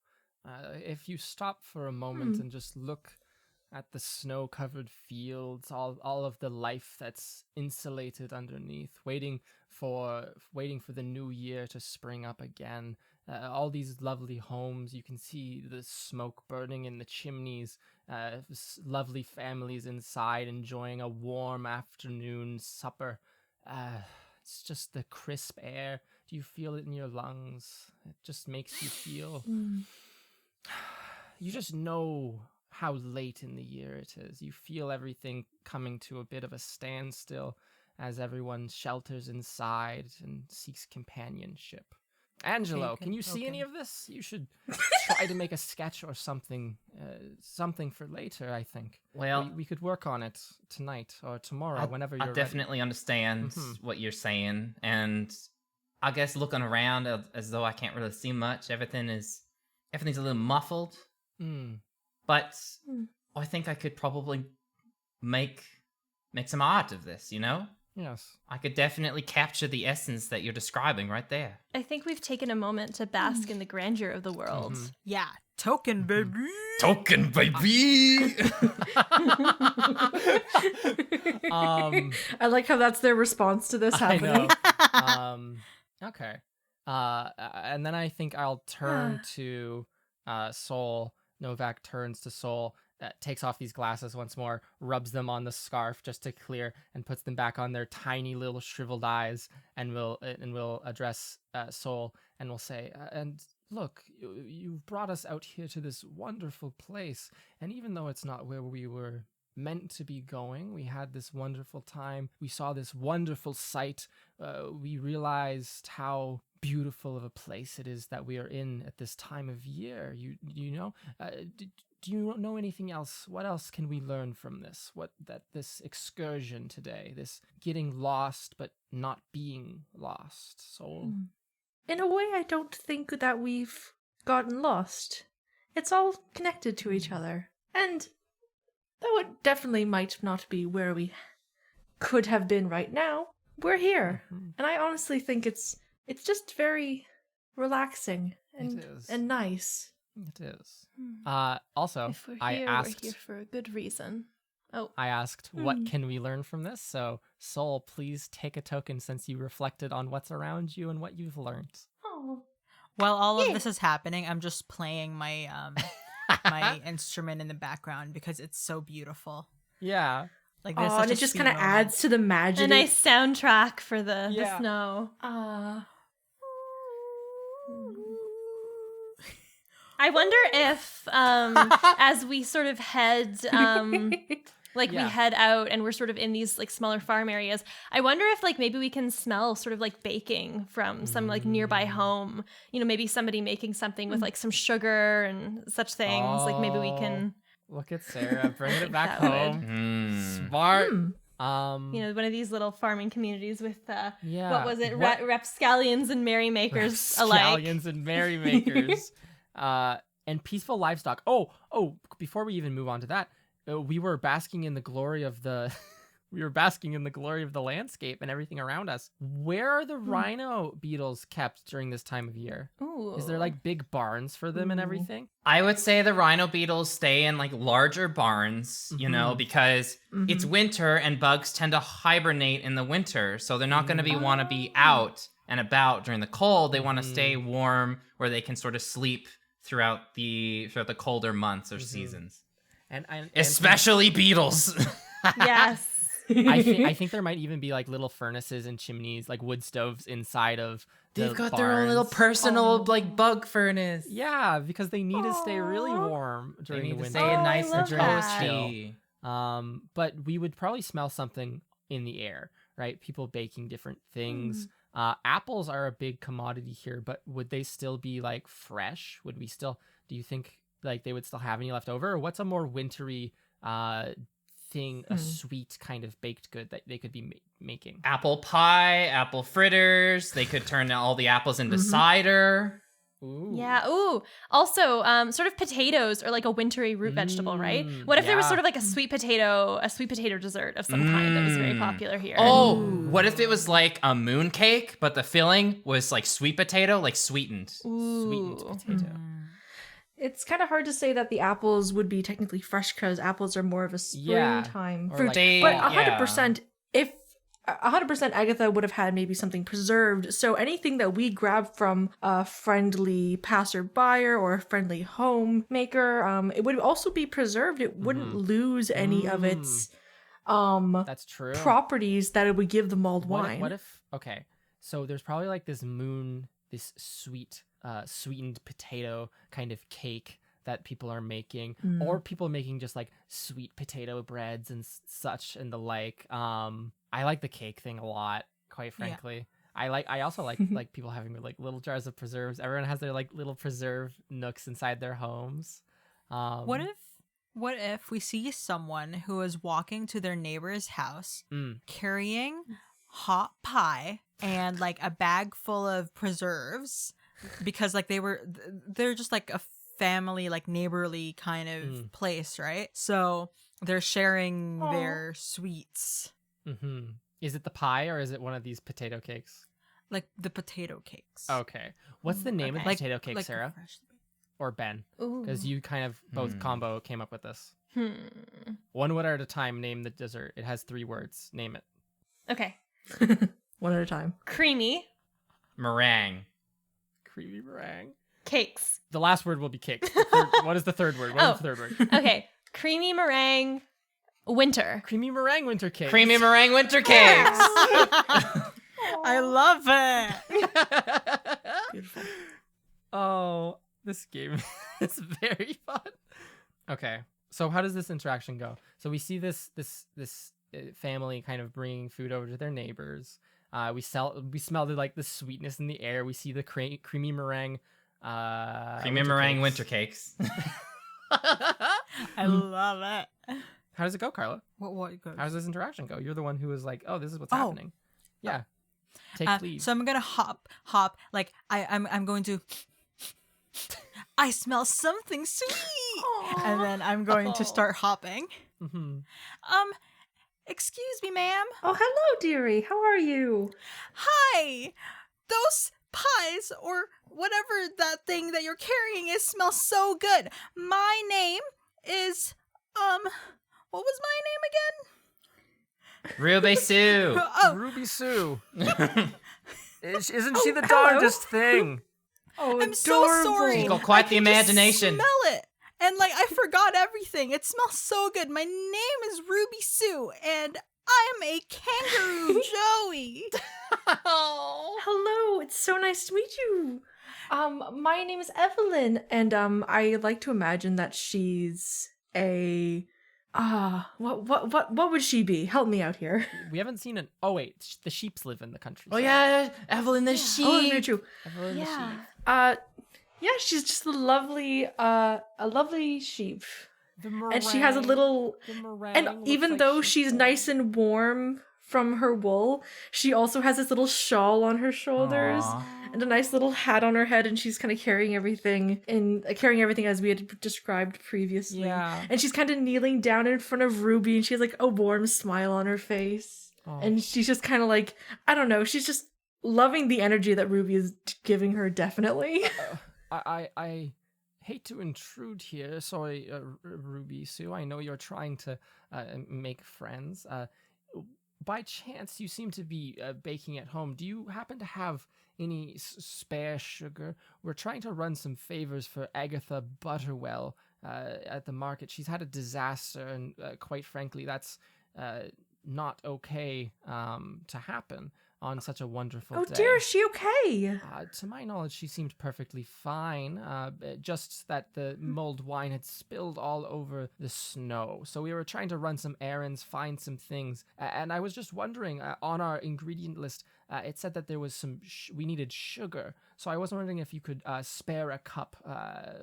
A: If you stop for a moment and just look at the snow-covered fields, all of the life that's insulated underneath, waiting for the new year to spring up again. All these lovely homes, you can see the smoke burning in the chimneys, lovely families inside enjoying a warm afternoon supper. It's just the crisp air. Do you feel it in your lungs? It just makes you feel... You just know how late in the year it is. You feel everything coming to a bit of a standstill as everyone shelters inside and seeks companionship. Angelo, can you see any of this? You should try to make a sketch or something for later, I think.
C: Well,
A: we could work on it tonight or tomorrow, whenever you're
C: I definitely understand what you're saying, and I guess looking around as though I can't really see much, everything's a little muffled. But I think I could probably make some art of this, you know?
A: Yes.
C: I could definitely capture the essence that you're describing right there.
B: I think we've taken a moment to bask in the grandeur of the world.
D: Yeah, token baby.
C: Token baby.
E: I like how that's their response to this happening.
A: I know. Okay. And then I think I'll turn to Soul. Novak turns to Soul, takes off these glasses once more, rubs them on the scarf just to clear, and puts them back on their tiny little shriveled eyes, and will address Soul, and will say, and look, you've brought us out here to this wonderful place, and even though it's not where we were meant to be going, we had this wonderful time, we saw this wonderful sight, we realized how beautiful of a place it is that we are in at this time of year. You know, do you know anything else? What else can we learn from this? This excursion today, this getting lost but not being lost, Soul?
E: In a way, I don't think that we've gotten lost. It's all connected to each other. And though it definitely might not be where we could have been right now, we're here. And I honestly think it's just very relaxing and nice.
A: It is. Also,
B: If we're
A: I
B: here,
A: asked...
B: we're here for a good reason. Oh.
A: I asked, what can we learn from this? So, Soul, please take a token since you reflected on what's around you and what you've learned.
E: Oh.
D: While all of this is happening, I'm just playing my my instrument in the background because it's so beautiful.
A: Yeah.
D: Like
E: Oh, and it just kind of adds to the magic.
B: A nice soundtrack for the snow. I wonder if, as we sort of head, we head out and we're sort of in these like smaller farm areas, I wonder if like maybe we can smell sort of like baking from some like nearby home. You know, maybe somebody making something with like some sugar and such things. Like maybe we can.
A: Look at Sarah bringing it back
B: that
A: home. Smart.
B: You know, one of these little farming communities with what was it, rapscallions and merrymakers alike.
A: Rapscallions and merrymakers. And peaceful livestock. Oh, before we even move on to that, we were basking in the glory of the landscape and everything around us. Where are the rhino beetles kept during this time of year?
B: Ooh.
A: Is there like big barns for them and everything?
C: I would say the rhino beetles stay in like larger barns, you know, because it's winter and bugs tend to hibernate in the winter. So they're not going to want to be out and about during the cold. They want to stay warm where they can sort of sleep throughout the colder months or seasons. And especially beetles.
B: Yes.
A: I think there might even be like little furnaces and chimneys, like wood stoves inside of
C: They've
A: the
C: got
A: barns.
C: their own little personal like bug furnace.
A: Yeah, because they need to stay really warm during
C: They
A: the
C: need to
A: winter.
C: stay nice and
A: during the
C: toasty.
A: chill. But we would probably smell something in the air, right? People baking different things. Apples are a big commodity here, but would they still be like fresh? Do you think like they would still have any left over? Or what's a more wintry thing, a sweet kind of baked good that they could be making?
C: Apple pie, apple fritters. They could turn all the apples into cider.
A: Ooh.
B: Yeah. Ooh. Also, sort of potatoes are like a wintry root vegetable, right? What if there was sort of like a sweet potato dessert of some kind that was very popular here?
C: Oh, what if it was like a moon cake, but the filling was like sweet potato, like sweetened?
B: Ooh.
A: Sweetened potato.
E: It's kind of hard to say that the apples would be technically fresh because apples are more of a springtime
A: or
E: fruit.
A: like
E: But
A: fall.
E: 100%, if 100% Agatha would have had maybe something preserved. So anything that we grab from a friendly passerby or a friendly homemaker, it would also be preserved. It wouldn't lose any of its
A: That's true.
E: properties that it would give the mulled wine.
A: What if okay, so there's probably like this sweet sweetened potato kind of cake that people are making, or people making just like sweet potato breads and such and the like. I like the cake thing a lot, quite frankly. Yeah. I also like people having like little jars of preserves. Everyone has their like little preserve nooks inside their homes.
D: What if we see someone who is walking to their neighbor's house carrying hot pie and like a bag full of preserves because like they're just like a family, like neighborly kind of place, right? So they're sharing their sweets.
A: Mm-hmm. Is it the pie or is it one of these potato cakes?
D: Like the potato cakes.
A: Okay. What's the name of the potato cake,
D: like
A: Sarah? Or Ben?
B: Ooh.
A: Because you kind of both combo came up with this. One word at a time, name the dessert. It has 3 words. Name it.
B: Okay.
E: One at a time.
B: Creamy
C: Meringue.
A: Creamy meringue.
B: cakes.
A: The last word will be cakes. What is the third word? What is the third word?
B: Okay. Creamy meringue winter.
A: Creamy meringue winter cake.
C: Creamy meringue winter cakes.
D: I love it.
E: Beautiful.
A: Oh, this game is very fun. Okay, so how does this interaction go? So we see this family kind of bringing food over to their neighbors. We smell the sweetness in the air. We see the creamy meringue.
C: Creamy meringue winter cakes.
D: I love it.
A: How does it go, Carla?
D: What goes?
A: How does this interaction go? You're the one who was like, "Oh, this is what's happening." Yeah, take lead.
D: So I'm gonna hop. Like I'm going to. I smell something sweet, and then I'm going to start hopping.
A: Mm-hmm.
D: Excuse me, ma'am.
E: Oh, hello, dearie. How are you?
D: Hi. Those pies or whatever that thing that you're carrying is smells so good. My name is what was my name again?
C: Ruby Sue.
A: Ruby Sue. Isn't
E: Oh,
A: she the
E: hello.
A: darndest thing?
E: Oh,
D: I'm so sorry.
C: She's got quite the
D: I can just
C: imagination.
D: smell it. And like I forgot everything. It smells so good. My name is Ruby Sue and I am a kangaroo Joey.
E: Hello, it's so nice to meet you. My name is Evelyn, and I like to imagine that she's a what would she be? Help me out here.
A: We haven't seen an. Oh wait, the sheeps live in the country.
C: Oh yeah, Evelyn the sheep.
E: Oh, very true.
A: Evelyn the sheep.
E: Yeah, she's just a lovely sheep.
A: The meringue,
E: And she has a little
A: the meringue
E: and
A: looks
E: even
A: like
E: though
A: sheep's
E: she's
A: blood.
E: nice and warm from her wool, she also has this little shawl on her shoulders
C: Aw.
E: and a nice little hat on her head, and she's kind of carrying everything as we had described previously.
A: Yeah.
E: And she's kind of kneeling down in front of Ruby, and she has like a warm smile on her face.
A: Oh.
E: And she's just kind of like, I don't know, she's just loving the energy that Ruby is giving her, definitely.
A: I hate to intrude here. Sorry, Ruby Sue. I know you're trying to make friends. By chance, you seem to be baking at home. Do you happen to have any spare sugar? We're trying to run some favors for Agatha Butterwell at the market. She's had a disaster, and quite frankly, that's not okay to happen on such a wonderful
E: Oh
A: day.
E: dear, is she okay?
A: To my knowledge, she seemed perfectly fine. Just that the mulled wine had spilled all over the snow. So we were trying to run some errands, find some things, and I was just wondering. On our ingredient list, it said that there was we needed sugar. So I was wondering if you could spare a cup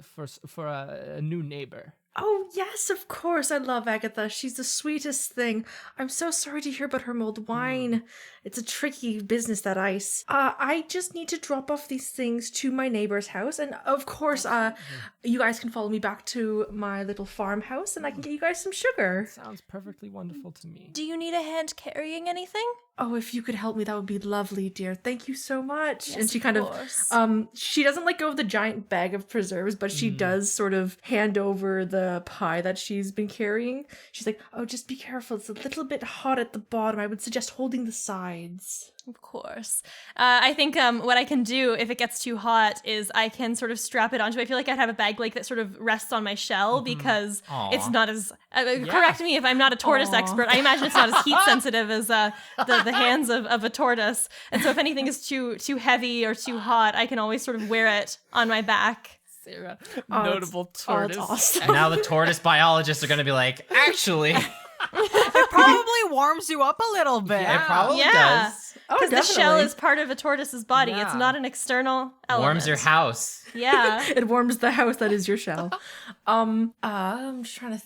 A: for a new neighbor.
E: Oh, yes, of course. I love Agatha. She's the sweetest thing. I'm so sorry to hear about her mulled wine. It's a tricky business, that ice. I just need to drop off these things to my neighbor's house. And of course, you guys can follow me back to my little farmhouse and I can get you guys some sugar.
A: Sounds perfectly wonderful to me.
B: Do you need a hand carrying anything?
E: Oh, if you could help me, that would be lovely, dear. Thank you so much.
B: Yes,
E: and she
B: of
E: kind
B: course.
E: of, she doesn't let go of the giant bag of preserves, but she does sort of hand over the pie that she's been carrying. She's like, oh, just be careful. It's a little bit hot at the bottom. I would suggest holding the sides.
B: Of course. I think what I can do if it gets too hot is I can sort of strap it onto. I feel like I'd have a bag like that sort of rests on my shell because it's not as. Correct me if I'm not a tortoise expert. I imagine it's not as heat sensitive as the hands of a tortoise. And so if anything is too heavy or too hot, I can always sort of wear it on my back.
A: Sarah, notable tortoise.
E: That's awesome.
C: And now the tortoise biologists are going to be like, actually,
D: It probably warms you up a little bit.
C: it probably
B: Yeah.
C: does.
B: Because the shell is part of a tortoise's body. It's
A: Yeah.
B: not an external element.
C: Warms your house.
B: Yeah.
E: It warms the house that is your shell. I'm just trying to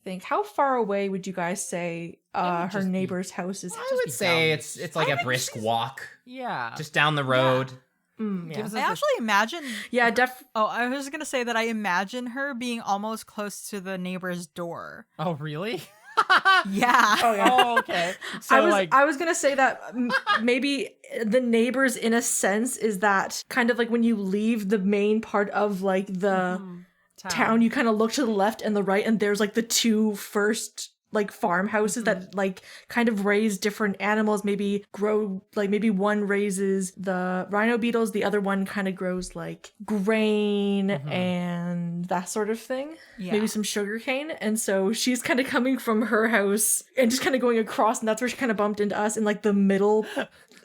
E: think. How far away would you guys say her
A: just be-
E: neighbor's house is?
C: I would say it's like a brisk walk,
A: Yeah.
C: just down the road.
E: Yeah.
A: Gives us
D: I
A: a-
D: actually imagine.
E: Yeah,
D: Oh, I was gonna say that I imagine her being almost close to the neighbor's door.
A: Oh, really?
D: Yeah.
E: Oh yeah.
A: Oh, okay. So
E: I was gonna say that maybe the neighbors, in a sense, is that kind of like when you leave the main part of like the town, you kind of look to the left and the right, and there's like the two first like farmhouses that like kind of raise different animals, maybe grow like maybe one raises the rhino beetles, the other one kind of grows like grain and that sort of thing.
D: Yeah.
E: Maybe some sugar cane. And so she's kind of coming from her house and just kind of going across, and that's where she kind of bumped into us in like the middle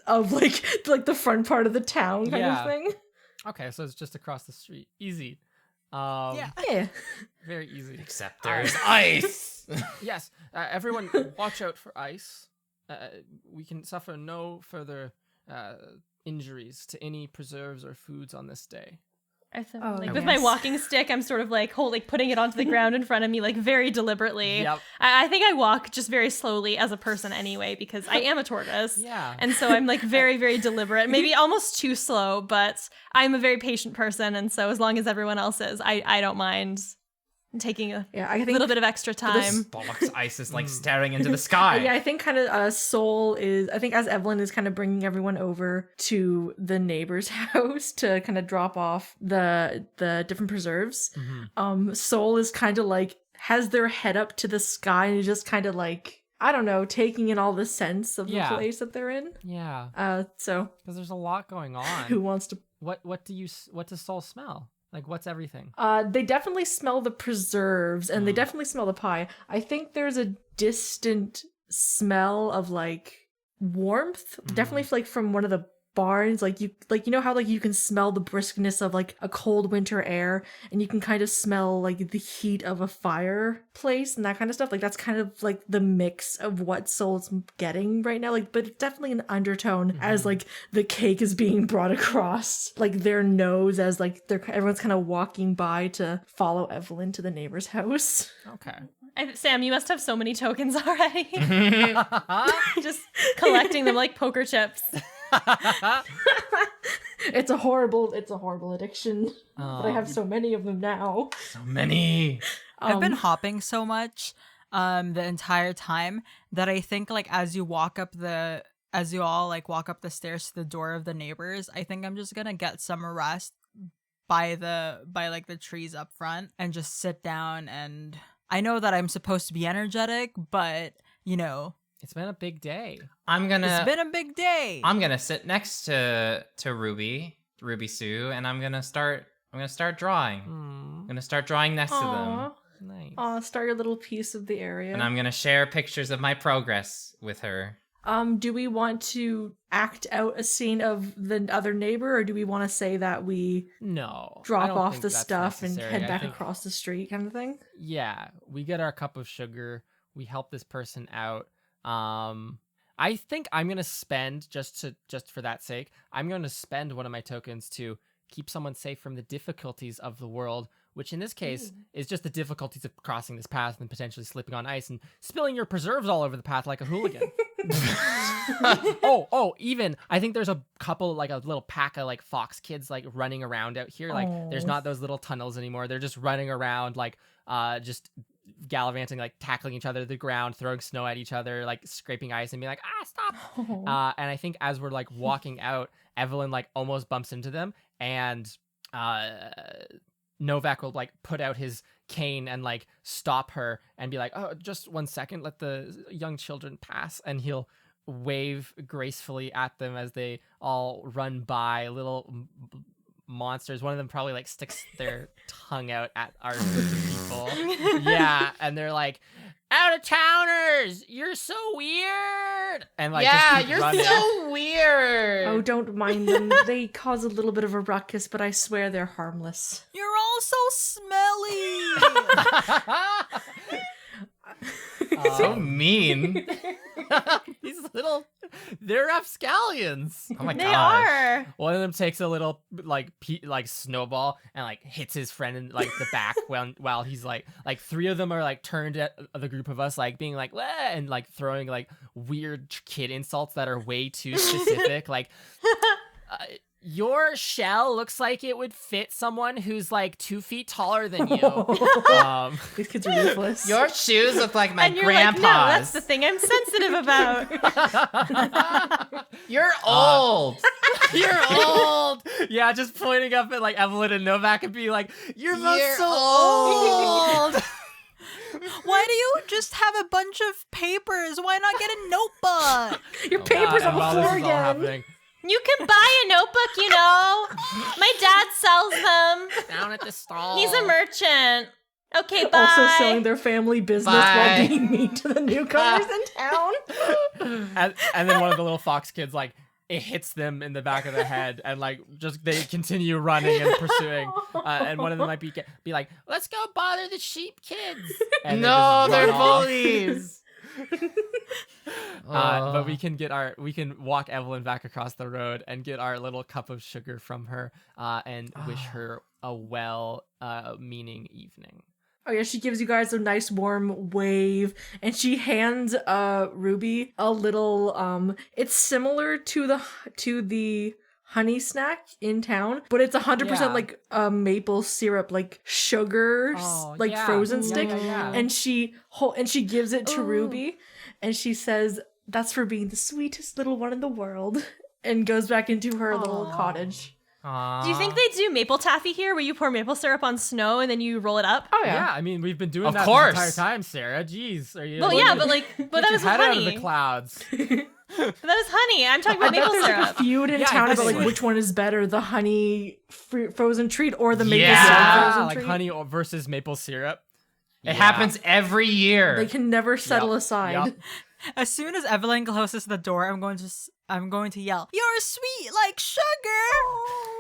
E: of like the front part of the town kind
A: Yeah.
E: of thing.
A: Okay, so it's just across the street. Easy.
D: Yeah.
E: Yeah.
A: Very easy.
C: Except there's ice.
A: Yes, everyone watch out for ice. We can suffer no further injuries to any preserves or foods on this day.
B: Like
E: Oh,
B: with my
E: yes.
B: walking stick, I'm sort of like putting it onto the ground in front of me, like very deliberately.
A: Yep.
B: I think I walk just very slowly as a person anyway, because I am a tortoise.
A: Yeah.
B: And so I'm like very, very deliberate, maybe almost too slow, but I'm a very patient person. And so as long as everyone else is, I don't mind taking a
E: Yeah, I think
B: little bit of extra time.
C: Bollocks, ice is like staring into the sky.
E: Yeah, I think kind of Soul is, I think as Evelyn is kind of bringing everyone over to the neighbor's house to kind of drop off the different preserves, Soul is kind of like has their head up to the sky and is just kind of like, I don't know, taking in all the sense of the
A: Yeah.
E: place that they're in.
A: Yeah,
E: So
A: because there's a lot going on.
E: who wants to?
A: What does Soul smell? Like, what's everything?
E: They definitely smell the preserves and they definitely smell the pie. I think there's a distant smell of like warmth, definitely like from one of the barns. Like you know how like you can smell the briskness of like a cold winter air, and you can kind of smell like the heat of a fireplace and that kind of stuff. Like that's kind of like the mix of what Soul's getting right now. Like, but it's definitely an undertone as like the cake is being brought across like their nose as like everyone's kind of walking by to follow Evelyn to the neighbor's house.
A: Okay.
B: Sam, you must have so many tokens already. Just collecting them like poker chips.
E: It's a horrible addiction. But I have so many of them now.
C: So many.
D: I've been hopping so much the entire time that I think like as you all like walk up the stairs to the door of the neighbors, I think I'm just gonna get some rest by like the trees up front and just sit down. And I know that I'm supposed to be energetic, but you know,
A: It's been a big day.
D: it's been a big day.
C: I'm gonna sit next to Ruby Sue, and I'm gonna start drawing. I'm gonna start drawing next to them,
A: Nice.
E: Aw, start your little piece of the area.
C: and I'm gonna share pictures of my progress with her.
E: Do we want to act out a scene of the other neighbor, or do we want to say that we
A: No. I
E: drop
A: don't
E: off
A: think
E: the
A: that's
E: stuff and
A: necessary.
E: head
A: I
E: back
A: think-
E: across the street kind of thing?
A: Yeah, we get our cup of sugar. We help this person out. I think I'm gonna spend just for that sake. I'm gonna spend one of my tokens to keep someone safe from the difficulties of the world which in this case is just the difficulties of crossing this path and potentially slipping on ice and spilling your preserves all over the path like a hooligan. Even I think there's a couple, like a little pack of like fox kids like running around out here. Like there's not those little tunnels anymore. They're just running around like just gallivanting, like tackling each other to the ground, throwing snow at each other, like scraping ice and being like, stop. And I think as we're like walking out, Evelyn like almost bumps into them, and Novak will like put out his cane and like stop her and be like, oh, just 1 second, let the young children pass. And he'll wave gracefully at them as they all run by, little monsters. One of them probably like sticks their tongue out at our people. Yeah, and they're like, out of towners, you're so weird. And like,
C: yeah,
A: just
C: you're
A: running.
C: so weird.
E: Oh, don't mind them. They cause a little bit of a ruckus, but I swear they're harmless.
D: You're all so smelly.
C: So mean.
A: These they're rapscallions.
C: Oh my
B: They
C: gosh.
B: are.
A: One of them takes a little like snowball and like hits his friend in like the back while he's like three of them are like turned at the group of us, like being like "Wah," and like throwing like weird kid insults that are way too specific. Like your shell looks like it would fit someone who's like 2 feet taller than you.
E: These kids are ruthless.
C: Your shoes look like my
B: And you're
C: grandpa's.
B: like, no, that's the thing I'm sensitive about.
C: You're old.
A: You're old. Yeah, just pointing up at like Evelyn and Novak and being like, you're both
C: You're
A: so old.
D: Why do you just have a bunch of papers? Why not get a notebook?
E: Your papers
A: God, and
E: on the
A: while this
E: floor
A: is all
E: again.
A: happening,
B: You can buy a notebook, you know. My dad sells them.
A: down at the stall.
B: He's a merchant. Okay, bye.
E: Also selling their family business
C: Bye.
E: while being mean to the newcomers in town.
A: and then one of the little fox kids like it hits them in the back of the head, and like just they continue running and pursuing, and one of them might be like, let's go bother the sheep kids. And they
C: No,
A: just
C: they're
A: run off.
C: bullies.
A: But we can walk Evelyn back across the road and get our little cup of sugar from her, and wish her a meaning evening.
E: Oh yeah, she gives you guys a nice warm wave, and she hands Ruby a little it's similar to the honey snack in town, but it's 100%
A: Yeah.
E: like maple syrup, like sugar, like
A: yeah.
E: frozen
A: Yeah,
E: stick,
A: yeah.
E: and she gives it to
B: Ooh.
E: Ruby, and she says, "That's for being the sweetest little one in the world," and goes back into her little cottage.
B: Do you think they do maple taffy here, where you pour maple syrup on snow and then you roll it up?
E: Oh
A: Yeah, I mean we've been doing
C: Of
A: that
C: course.
A: the entire time, Sarah. Jeez, are you?
B: Well, yeah, but that
A: Get
B: was
A: your
B: with
A: head out of
B: honey.
A: the clouds.
B: That was honey. I'm talking
E: I
B: about
E: bet
B: maple
E: there's like a
B: syrup.
E: feud in
A: Yeah,
E: town about like
A: definitely.
E: which one is better, the honey frozen treat or the maple
C: Yeah.
E: syrup
A: Yeah,
E: frozen
A: like
E: treat.
A: honey versus maple syrup.
C: It happens every year.
E: They can never settle
A: Yup,
E: aside.
A: yup.
D: As soon as Evelyn closes the door, I'm going to yell, "You're sweet like sugar!"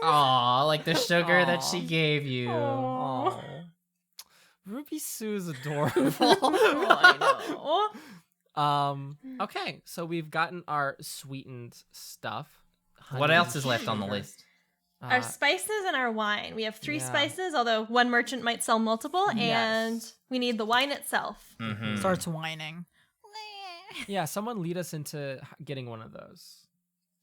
C: Aw, like the sugar that she
A: Aw.
C: gave you.
A: Aw. Ruby Sue's adorable.
B: I know.
A: Okay, so we've gotten our sweetened stuff.
C: What
A: Honey
C: else
A: and
C: is left on the
A: sugar.
C: list?
B: Our spices and our wine. We have 3
A: yeah.
B: spices, although one merchant might sell multiple,
A: Yes.
B: and we need the wine itself.
C: Mhm.
D: Starts whining.
A: Yeah, someone lead us into getting one of those,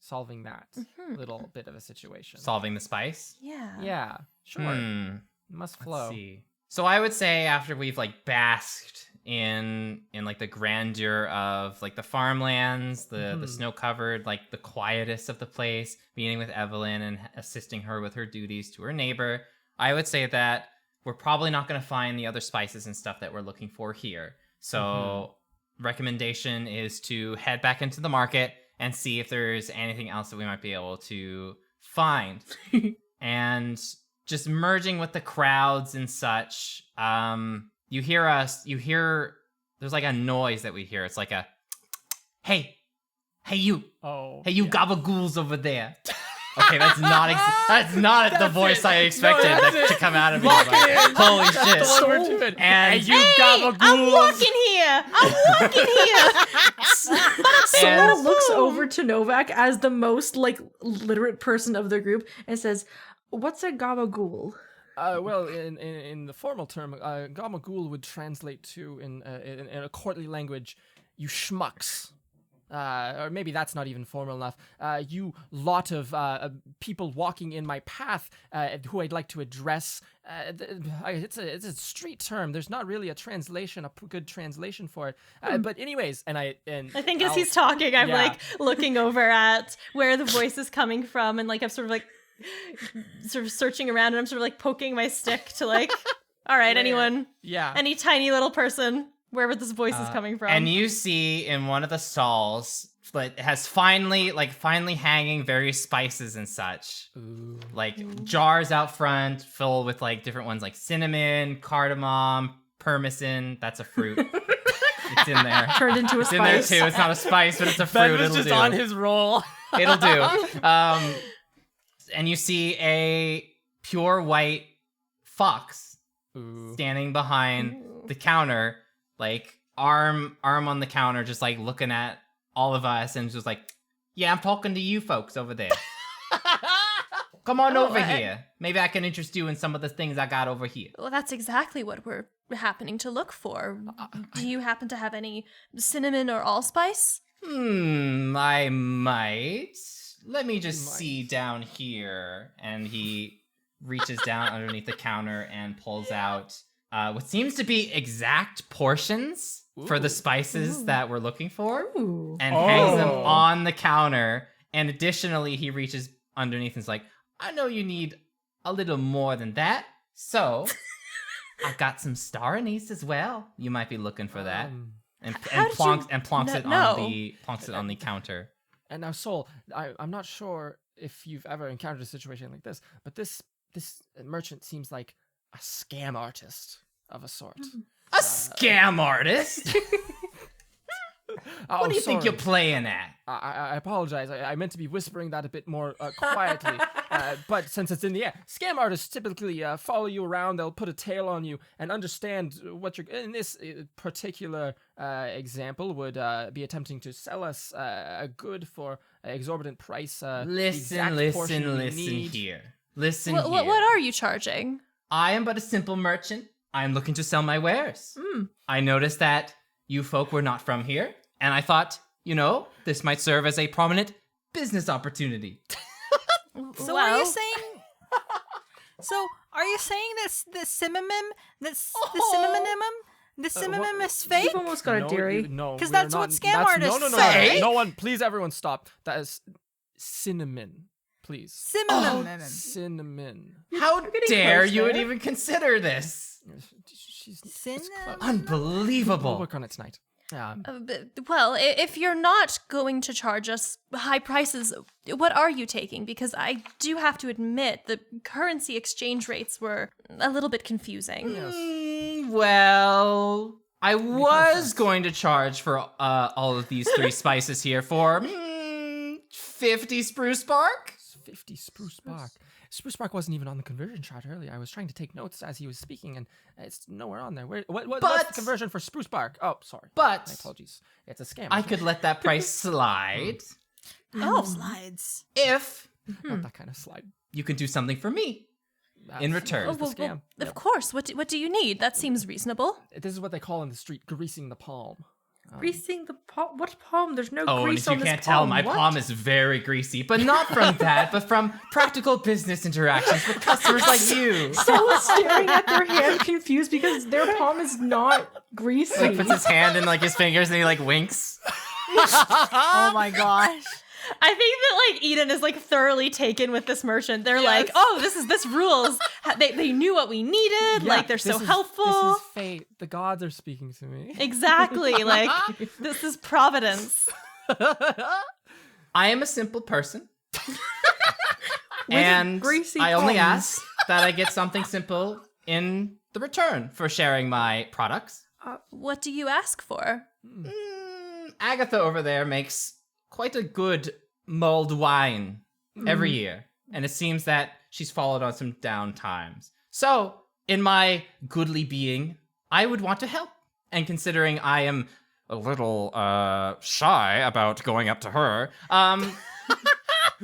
A: solving that
B: Mhm.
A: little bit of a situation.
C: Solving the spice?
B: Yeah.
A: Yeah, sure. Must
C: Let's
A: flow.
C: see. So I would say after we've like basked in like the grandeur of like the farmlands, the snow covered, like the quietest of the place, meeting with Evelyn and assisting her with her duties to her neighbor, I would say that we're probably not going to find the other spices and stuff that we're looking for here. So recommendation is to head back into the market and see if there's anything else that we might be able to find. And just merging with the crowds and such, you hear there's like a noise that we hear. It's like a hey you
A: Oh,
C: yeah. Gabagools over there. Okay, that's not the voice I expected to come out of me.
A: Lock it in.
C: Holy
A: That's
C: shit.
A: the one we're doing.
C: And
A: Hey, you
B: Hey,
A: gabagools.
B: I'm walking here. I'm walking here.
E: Sola looks over to Novak as the most like literate person of the group and says, "What's a gabagool?"
A: Well, in the formal term, Gabagool would translate to, in a courtly language, you schmucks. Or maybe that's not even formal enough. You lot of people walking in my path who I'd like to address. It's a street term. There's not really a translation, good translation for it. But anyways, I
B: think as he's talking, I'm
A: yeah.
B: like looking over at where the voice is coming from, and like I'm sort of like searching around, and I'm sort of like poking my stick to like, all right, anyone, any tiny little person, wherever this voice is coming from.
C: And you see in one of the stalls that has finally hanging various spices and such.
A: Ooh.
C: Like jars out front filled with like different ones like cinnamon, cardamom, permison. That's a fruit. It's in there.
E: Turned into a spice.
C: It's in there too. It's not a spice, but it's a fruit.
A: Ben was
C: It'll
A: just
C: do.
A: on his roll.
C: It'll do. And you see a pure white fox standing behind the counter, like arm on the counter, just like looking at all of us, and just like, yeah, I'm talking to you folks over there. Come on over here. Maybe I can interest you in some of the things I got over here.
B: Well, that's exactly what we're happening to look for. Do you happen to have any cinnamon or allspice?
C: I might. Let me just see down here. And he reaches down underneath the counter and pulls out what seems to be exact portions for the spices that we're looking for.
E: Ooh.
C: And hangs them on the counter. And additionally, he reaches underneath and is like, I know you need a little more than that. So I've got some star anise as well. You might be looking for that. And plonks it on the counter.
A: And now, Soul, I'm not sure if you've ever encountered a situation like this, but this merchant seems like a scam artist of a sort.
C: A scam artist? What do you think you're playing at?
A: I apologize. I meant to be whispering that a bit more quietly. But since it's in the air, scam artists typically follow you around. They'll put a tail on you and understand what you're... In this particular example, would be attempting to sell us a good for an exorbitant price.
C: Listen here. Listen here.
B: What are you charging?
C: I am but a simple merchant. I am looking to sell my wares. I noticed that you folk were not from here, and I thought, this might serve as a prominent business opportunity.
D: So are you saying? So are you saying the cinnamon is fake?
E: You've almost got a dairy.
A: No,
D: because that's what scam artists
C: say.
A: No one, please, everyone, stop. That is cinnamon, please. Cinnamon.
C: How dare you would even consider this?
A: It's close.
C: Unbelievable.
A: We'll work on it tonight.
B: Well, if you're not going to charge us high prices, what are you taking? Because I do have to admit the currency exchange rates were a little bit confusing.
C: Well, I was going to charge for all of these 3 spices here for 50 spruce bark.
A: 50 spruce bark. Spruce bark wasn't even on the conversion chart earlier. I was trying to take notes as he was speaking, and it's nowhere on there. What's the conversion for spruce bark? Oh, sorry.
C: But
A: my apologies. It's a scam.
C: I could let that price slide.
D: Slides.
C: If
A: Not that kind of slide.
C: you can do something for me in return.
A: It's the scam.
B: Of course. What do you need? That seems reasonable.
A: This is what they call in the street greasing the palm.
E: Greasing the palm? What palm? There's no
C: Oh, and
E: grease
C: if you
E: on this
C: can't tell,
E: palm.
C: my
E: What?
C: palm is very greasy, but not from that, but from practical business interactions with customers like you.
E: Someone's staring at their hand confused because their palm is not greasy.
C: Like puts his hand in like his fingers and he like winks.
D: Oh my gosh.
B: I think that like Eden is like thoroughly taken with this merchant. They're like, oh, this rules. They knew what we needed.
A: Yeah,
B: like they're so helpful.
A: This is fate. The gods are speaking to me.
B: Exactly. Like this is providence.
C: I am a simple person. And
E: greasy
C: I only
E: palms.
C: ask that I get something simple in the return for sharing my products.
B: What do you ask for?
C: Agatha over there makes quite a good mulled wine every year. And it seems that she's followed on some down times. So, in my goodly being, I would want to help. And considering I am a little shy about going up to her, I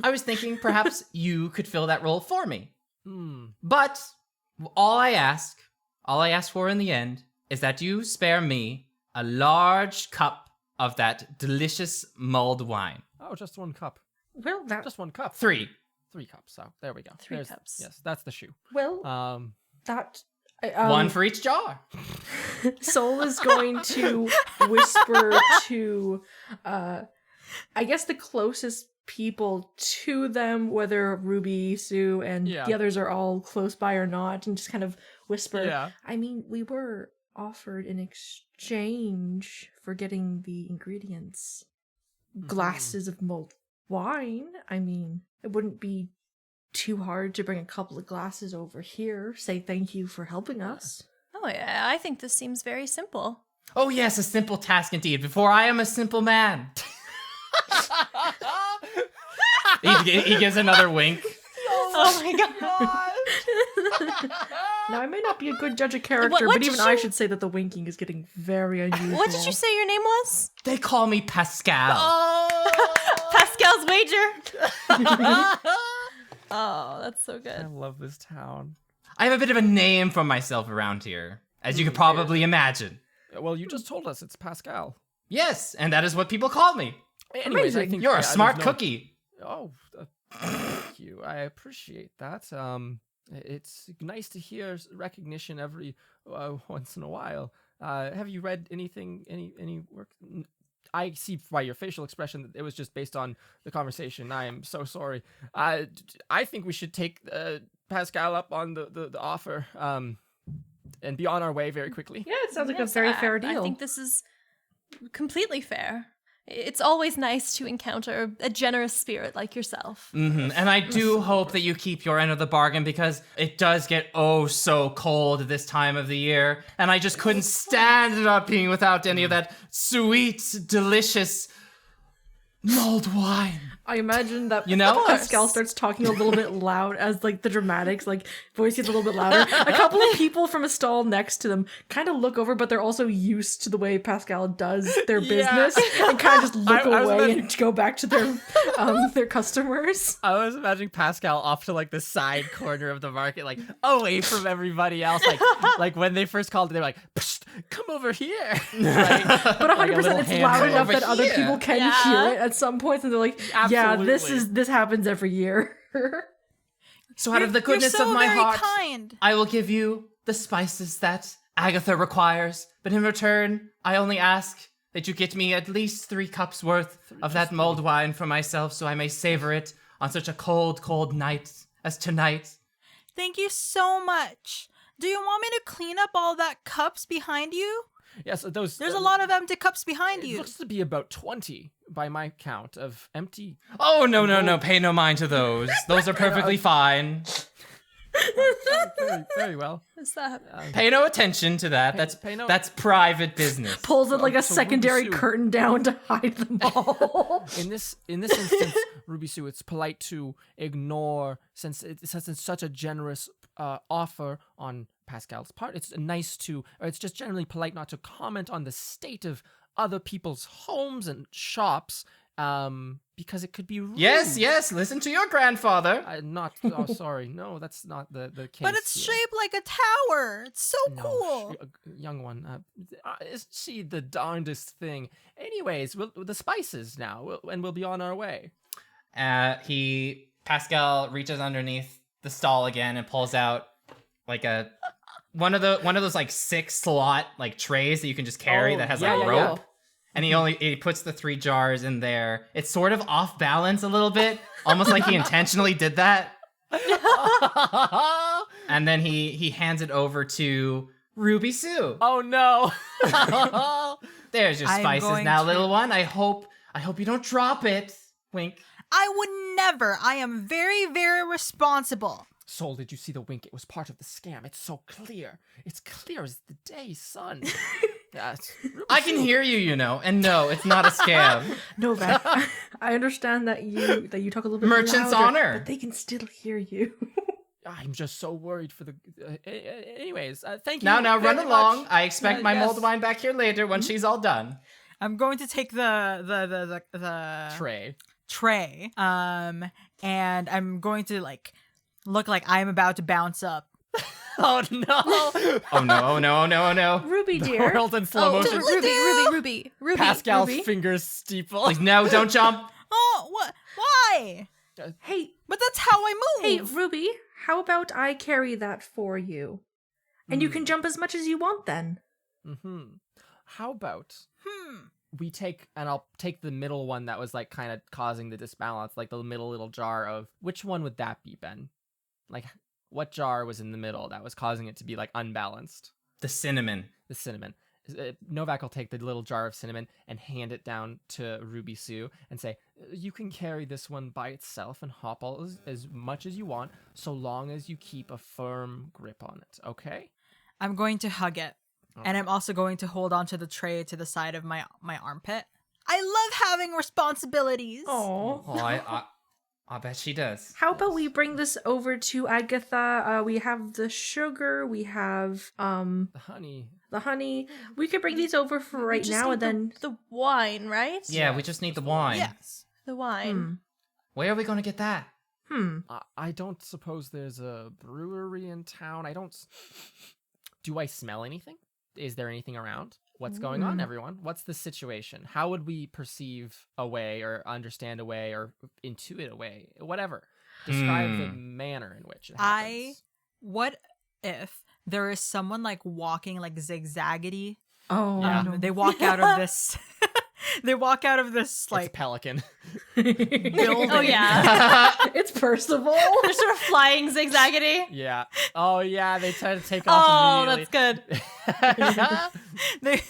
C: was thinking perhaps you could fill that role for me. But All I ask for in the end is that you spare me a large cup of that delicious mulled wine.
A: Oh, just one cup.
E: Well, that
A: Just one cup.
C: 3.
A: 3 cups. So there we go.
B: 3 cups.
A: Yes, that's the shoe.
E: well that
C: One for each jar.
E: Soul is going to whisper to, I guess, the closest people to them, whether Ruby, Sue, and the others are all close by or not, and just kind of whisper,
A: Yeah.
E: I mean, we were offered in exchange for getting the ingredients glasses of mulled wine. I mean, it wouldn't be too hard to bring a couple of glasses over here, say thank you for helping us.
B: Oh, yeah, I think this seems very simple.
C: Oh yes, a simple task indeed. Before I am a simple man. he gives another wink.
B: Oh my god.
E: Now, I may not be a good judge of character,
B: what
E: but
B: did
E: even I
B: you-
E: should say that the winking is getting very unusual.
B: What did you say your name was?
C: They call me Pascal.
B: Pascal's wager. Oh, that's so
A: I
B: good.
A: love this town.
C: I have a bit of a name for myself around here, as you could probably imagine.
A: Well, you just told us it's Pascal.
C: Yes, and that is what people call me.
A: Anyways, I
E: Amazing.
A: think
C: You're a
A: there's
C: smart
A: no-
C: cookie.
A: Oh, thank you. I appreciate that. It's nice to hear recognition every once in a while. Have you read anything, any work? I see by your facial expression that it was just based on the conversation. I am so sorry. I think we should take Pascal up on the offer and be on our way very quickly.
E: Yeah, it sounds like a
B: Yes,
E: very fair deal.
B: I think this is completely fair. It's always nice to encounter a generous spirit like yourself.
C: And I do hope that you keep your end of the bargain, because it does get oh so cold this time of the year, and I just couldn't stand it up being without any of that sweet, delicious mulled wine.
E: I imagine that
C: You know?
E: Pascal starts talking a little bit loud as like the dramatics, like voice gets a little bit louder. A couple of people from a stall next to them kind of look over, but they're also used to the way Pascal does their business and kind of just look
A: I was
E: away
A: imagining-
E: and go back to their customers.
A: I was imagining Pascal off to like the side corner of the market, like away from everybody else. Like when they first called, they were like, "Psst, "Come over here." Right?
E: But 100%, it's loud enough
C: over
E: that other
C: here.
E: people can
B: Yeah.
E: hear it at some points, and they're like, "Yeah, this happens every year."
C: So out of the goodness
D: You're so
C: of my
D: very
C: heart,
D: kind.
C: I will give you the spices that Agatha requires, but in return, I only ask that you get me at least 3 cups worth of that mulled wine for myself, so I may savor it on such a cold, cold night as tonight.
D: Thank you so much. Do you want me to clean up all that cups behind you?
A: Yes, those.
D: There's a lot of empty cups behind
A: It
D: you.
A: looks to be about 20 by my count of empty.
C: Oh, no, pay no mind to those. Those are perfectly fine.
A: Very, very well.
B: Is that?
C: Pay no attention to that.
A: pay no-
C: That's private business.
E: Pulls it like a
A: So
E: secondary
A: Ruby Sue.
E: curtain down to hide them all.
A: In this instance, Ruby Sue, it's polite to ignore since it's such a generous offer on Pascal's part. It's nice to, or it's just generally polite not to comment on the state of other people's homes and shops, because it could be rude.
C: Yes, listen to your grandfather.
A: Sorry, no, that's not the case.
D: But it's
A: here.
D: shaped like a tower. It's so
A: No,
D: cool.
A: young one. Isn't she the darndest thing? Anyways, the spices now, and we'll be on our way.
C: Pascal reaches underneath the stall again and pulls out like one of those like 6 slot like trays that you can just carry that has like rope. And he puts the 3 jars in there. It's sort of off balance a little bit, almost like he intentionally did that. And then he hands it over to Ruby Sue.
A: Oh no!
C: There's your
D: I'm
C: spices
D: going
C: now,
D: to-
C: little one. I hope you don't drop it. Wink.
D: I would never. I am very, very responsible.
A: Soul, did you see the wink? It was part of the scam. It's so clear. It's clear as the day, son. Yes.
C: I can hear you, and no, it's not a scam.
E: No, that I understand that you talk a little bit
C: Merchant's
E: louder,
C: honor.
E: but they can still hear you.
A: I'm just so worried for the. Anyways, thank you.
C: Now run
A: very
C: along.
A: much.
C: I expect my
A: Yes.
C: mulled wine back here later when she's all done.
D: I'm going to take the
A: Trey.
D: tray, and I'm going to look like I'm about to bounce up.
A: Oh no!
C: Oh no, oh no, oh no, oh no.
E: Ruby,
A: The
E: dear.
A: world in slow motion.
B: Ruby.
A: Pascal's
B: Ruby.
A: fingers steeple.
C: Please, no, don't jump.
D: Oh, what? Why?
E: Hey,
D: But that's how I move.
E: hey, Ruby, how about I carry that for you? And you can jump as much as you want then.
A: Mm-hmm. How about we take, and I'll take the middle one that was like kind of causing the disbalance, like the middle little jar of, which one would that be, Ben? Like, what jar was in the middle that was causing it to be like unbalanced?
C: The cinnamon.
A: The cinnamon. Novak will take the little jar of cinnamon and hand it down to Ruby Sue and say, you can carry this one by itself and hop as much as you want, so long as you keep a firm grip on it, okay?
D: I'm going to hug it. And I'm also going to hold onto the tray to the side of my armpit. I love having responsibilities.
E: Oh.
C: Oh, I bet she does.
E: How about we bring this over to Agatha? We have the sugar, we have
A: The honey.
E: the honey. We could bring these over for right now and then.
B: The wine, right?
C: Yeah, we just need the wine.
D: Yes.
B: The wine.
C: Where are we going to get that?
A: I don't suppose there's a brewery in town. Do I smell anything? Is there anything around? What's going on, everyone? What's the situation? How would we perceive a way or understand a way or intuit a way? Whatever. Describe the manner in which it happens.
D: What if there is someone like walking like zigzaggedy?
E: Oh,
A: Yeah.
E: no.
D: They walk out of this. They walk out of this
A: It's
D: like
A: pelican.
D: building.
B: Oh yeah.
E: It's Percival.
B: They're sort of flying zigzaggedy.
A: Yeah. Oh yeah, they try to take off
B: Oh,
A: immediately.
B: that's good.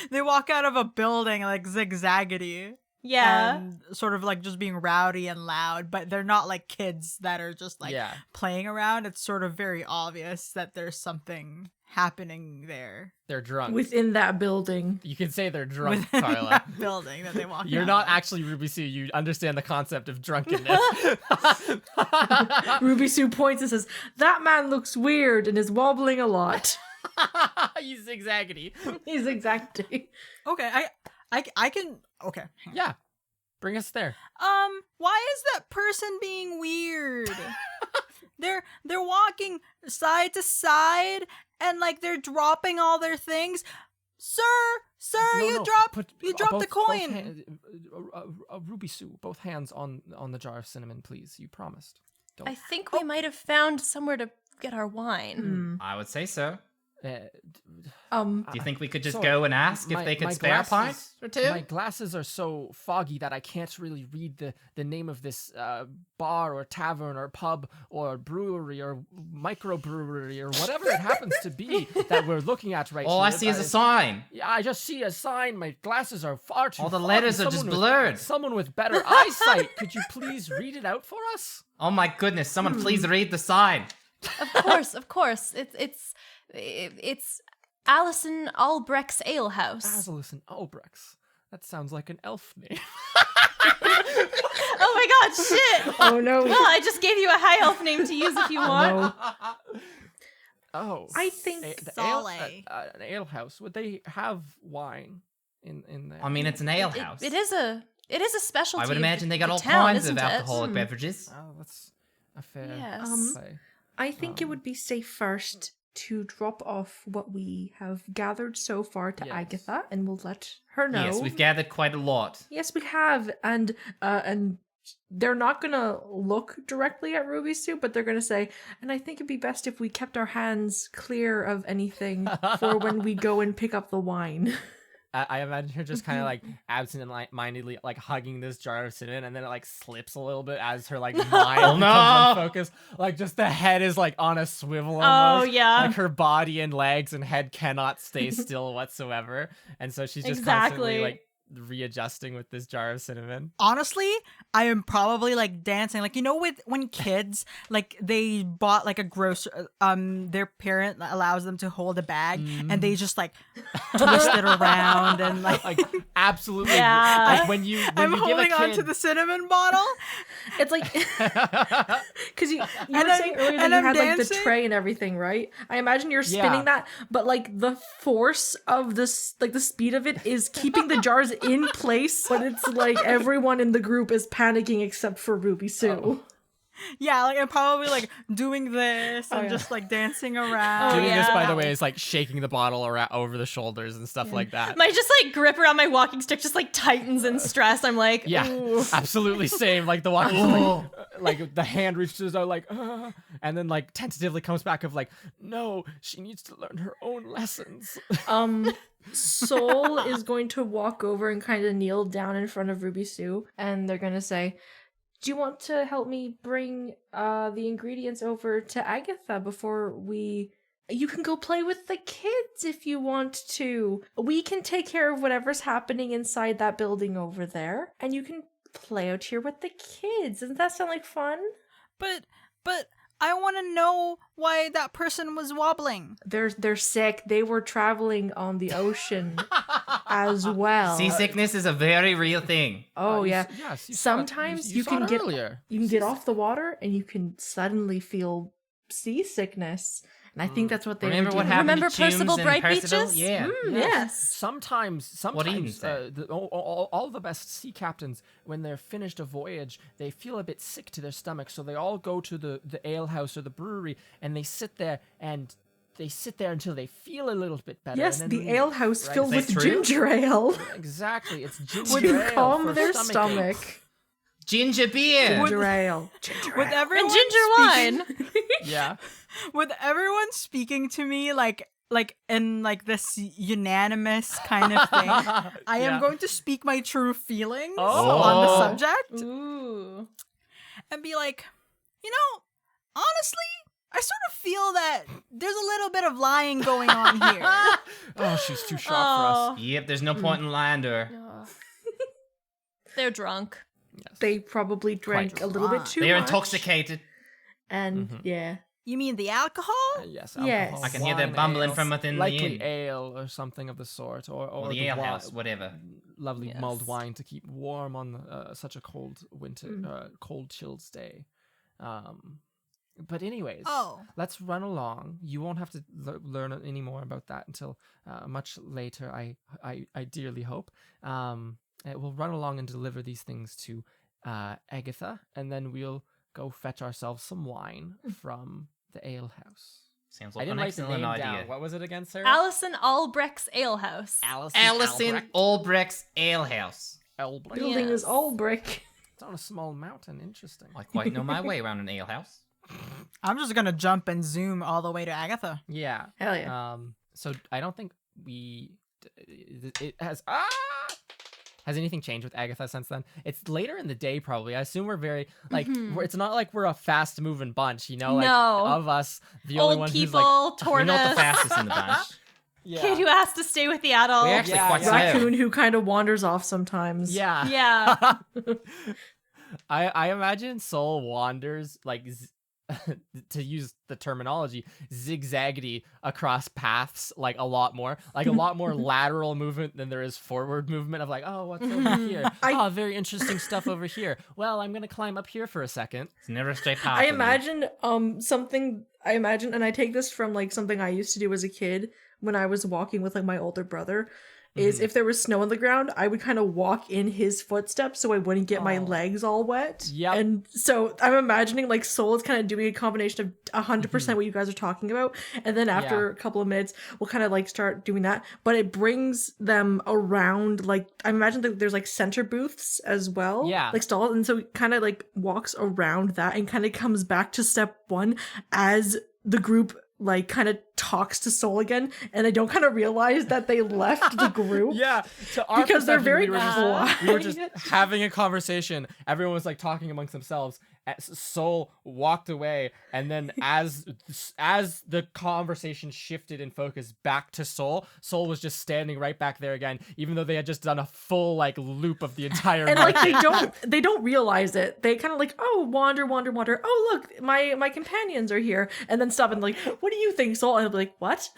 D: they walk out of a building like zigzaggedy.
B: Yeah.
D: And sort of like just being rowdy and loud, but they're not like kids that are just like
A: Yeah.
D: playing around. It's sort of very obvious that there's something happening there
A: They're drunk.
E: Within that building.
A: You can say they're drunk,
D: within
A: Carla.
D: that building that they walk
A: You're
D: out
A: not
D: of.
A: actually Ruby Sue. You understand the concept of drunkenness.
E: Ruby Sue points and says, "That man looks weird and is wobbling a lot."
A: You zigzaggedy.
E: He's exactly.
D: Okay, I can. Okay, hang on.
A: Yeah. Bring us there.
D: Why is that person being weird? They're walking side to side and like they're dropping all their things. Sir, you dropped the coin.
A: Ruby Sue, both hands on the jar of cinnamon, please. You promised. Don't.
B: I think we might have found somewhere to get our wine.
C: I would say so.
A: Uh,
C: Do you think we could just
A: So,
C: go and ask if they could spare a pint or two?
A: My glasses are so foggy that I can't really read the name of this bar or tavern or pub or brewery or microbrewery or whatever it happens to be that we're looking at right
C: All
A: here.
C: I see is a sign.
A: Yeah, I just see a sign. My glasses are far too
C: All the
A: foggy.
C: letters are just
A: Someone with-
C: blurred.
A: Someone with better eyesight, could you please read it out for us?
C: Oh my goodness, someone please read the sign.
B: Of course. It's Alison Albrecht's Ale House.
A: Azalus Albrechts. That sounds like an elf name.
B: Oh my god, shit!
E: Oh no.
B: Well, I just gave you a high elf name to use if you want.
A: Oh.
E: I think
A: an ale house. Would they have wine in there?
C: I mean, it's an ale house.
B: It is a specialty.
C: I would
B: of
C: imagine they got
B: the
C: all
B: town,
C: kinds of
B: isn't it?
C: alcoholic beverages.
A: Oh, that's a fair
B: Yes.
A: play.
E: I think it would be safe first to drop off what we have gathered so far to
A: Yes.
E: Agatha, and we'll let her know.
C: Yes, we've gathered quite a lot.
E: Yes, we have, and they're not gonna look directly at Ruby Sue, but they're gonna say, and I think it'd be best if we kept our hands clear of anything for when we go and pick up the wine.
A: I imagine her just kind of like absent-mindedly like hugging this jar of cinnamon, and then it like slips a little bit as her like mind becomes unfocused. Like just the head is like on a swivel almost.
B: Oh, yeah.
A: Like her body and legs and head cannot stay still whatsoever, and so she's just constantly
B: Exactly.
A: like readjusting with this jar of cinnamon.
D: Honestly, I am probably like dancing, like when kids like they bought like a their parent allows them to hold a bag and they just like twist it around and like
A: Absolutely.
B: Yeah.
A: Like when you
D: I'm
A: give
D: holding
A: a
D: on
A: kid...
D: to the cinnamon bottle.
E: It's like because you were
D: I'm-
E: saying earlier that
D: and
E: you
D: I'm
E: had like the
D: dancing.
E: tray and everything, right? I imagine you're spinning
A: Yeah.
E: that, but like the force of this, like the speed of it, is keeping the jars in place. But it's like everyone in the group is panicking except for Ruby Sue.
D: Yeah, like I'm probably like doing this and
E: yeah.
D: just like dancing around.
A: Doing this,
B: yeah.
A: by the way, is like shaking the bottle around over the shoulders and stuff like that.
B: My just like grip around my walking stick just like tightens in stress. I'm like,
A: Yeah,
B: ooh.
A: absolutely same. Like the one, like the hand reaches out, like, and then like tentatively comes back of like, no, she needs to learn her own lessons.
E: Soul is going to walk over and kind of kneel down in front of Ruby Sue, and they're gonna say, "Do you want to help me bring the ingredients over to Agatha before we? You can go play with the kids if you want to. We can take care of whatever's happening inside that building over there, and you can play out here with the kids. Doesn't that sound like fun?"
D: But I want to know why that person was wobbling.
E: They're sick. They were traveling on the ocean as well.
C: Seasickness is a very real thing.
E: Oh yeah.
A: Yes.
E: Sometimes you
A: saw
E: can
A: it
E: get
A: earlier.
E: you can get off the water and you can suddenly feel seasickness. And I think that's what they
C: Remember
E: were
C: what
E: doing.
C: happened
B: Remember
C: to Toombs
B: Percival
C: and
B: Bright
C: Percival?
B: Beaches?
C: Yeah.
B: Yes.
A: Sometimes
C: What Eden said.
A: all the best sea captains, when they're finished a voyage, they feel a bit sick to their stomach, so they all go to the ale house or the brewery, and they sit there until they feel a little bit better.
E: Yes,
A: and then
E: the
A: leave,
E: ale house
A: right?
E: filled
C: Is
E: with
C: that true?
E: ginger ale
A: Exactly, it's ginger
E: would
A: ale
E: calm
A: for
E: their
A: stomach
E: stomach.
A: aches.
C: Ginger beer.
E: Ginger ale.
D: With everyone
B: And ginger
D: speaking,
B: wine.
A: Yeah.
D: with everyone speaking to me like in like this unanimous kind of thing, I
A: Yeah.
D: am going to speak my true feelings
A: Oh.
D: on the subject
B: Ooh.
D: and be like, you know, honestly, I sort of feel that there's a little bit of lying going on here.
A: Oh, she's too sharp for us.
C: Yep, there's no point in lying to her.
B: They're drunk.
A: Yes.
E: They probably drank
A: Quite
E: a little bit
D: drunk.
E: too
C: They're
E: much.
C: intoxicated.
E: And
A: Mhm.
E: yeah.
D: You mean the alcohol?
A: Yes,
E: Yes.
A: alcohol,
C: I can hear them
A: wine,
C: bumbling
A: ale,
C: from within the
A: likely
C: inn.
A: ale or something of the sort, or
C: the ale house, whatever.
A: Lovely
B: Yes.
A: mulled wine to keep warm on such a cold winter,
E: Mm.
A: cold chilled day. But anyways,
D: Oh.
A: let's run along. You won't have to learn any more about that until much later. I dearly hope. We'll run along and deliver these things to Agatha, and then we'll go fetch ourselves some wine from the ale house.
C: Sounds
A: I
C: like
A: didn't
C: an
A: write the
C: excellent
A: name
C: idea.
A: down. What was it again, Sarah?
B: Allison Albrecht's Ale House.
C: Allison Albrecht's Ale House.
A: Albrecht.
E: Building is
B: Yes.
E: all brick.
A: It's on a small mountain. Interesting.
C: I quite know my way around an ale house.
D: I'm just gonna jump and zoom all the way to Agatha.
A: Yeah.
E: Hell yeah.
A: So I don't think it has has anything changed with Agatha since then? It's later in the day, probably. I assume we're very like it's not like we're a fast moving bunch, you know. Like
B: No.
A: of us, the only
B: Old
A: one
B: people,
A: who's like,
C: You're not the
B: tortoise,
C: fastest in the bunch.
A: yeah,
B: kid who has to stay with the adult.
C: We actually
A: Yeah,
C: quite
A: yeah.
C: slow.
E: Raccoon who kind of wanders off sometimes.
A: yeah,
B: Yeah.
A: I imagine Soul wanders like to use the terminology zigzaggedy across paths like a lot more lateral movement than there is forward movement of like, oh, what's over here? Oh, very interesting stuff over here. Well, I'm gonna climb up here for a second.
C: It's never a straight path.
E: I
C: with me.
E: imagine and I take this from like something I used to do as a kid when I was walking with like my older brother is if there was snow on the ground, I would kind of walk in his footsteps so I wouldn't get my legs all wet.
A: Yep.
E: And so I'm imagining like Soul is kind of doing a combination of 100% what you guys are talking about. And then after a couple of minutes, we'll kind of like start doing that. But it brings them around, like, I imagine that there's like center booths as well.
A: Yeah.
E: Like stalls. And so it kind of like walks around that and kind of comes back to step one as the group like kind of talks to Soul again, and they don't kind of realize that they left the group.
A: Yeah, to our
E: Because they're
A: perception,
E: very
A: we were just
E: quiet.
A: having a conversation. Everyone was like talking amongst themselves. Soul walked away, and then as the conversation shifted in focus back to Soul was just standing right back there again, even though they had just done a full like loop of the entire
E: And
A: market.
E: like they don't realize it. They kind of like, oh, wander. Oh, look, my companions are here, and then stop and like, what do you think, Soul? And I'll be like, what?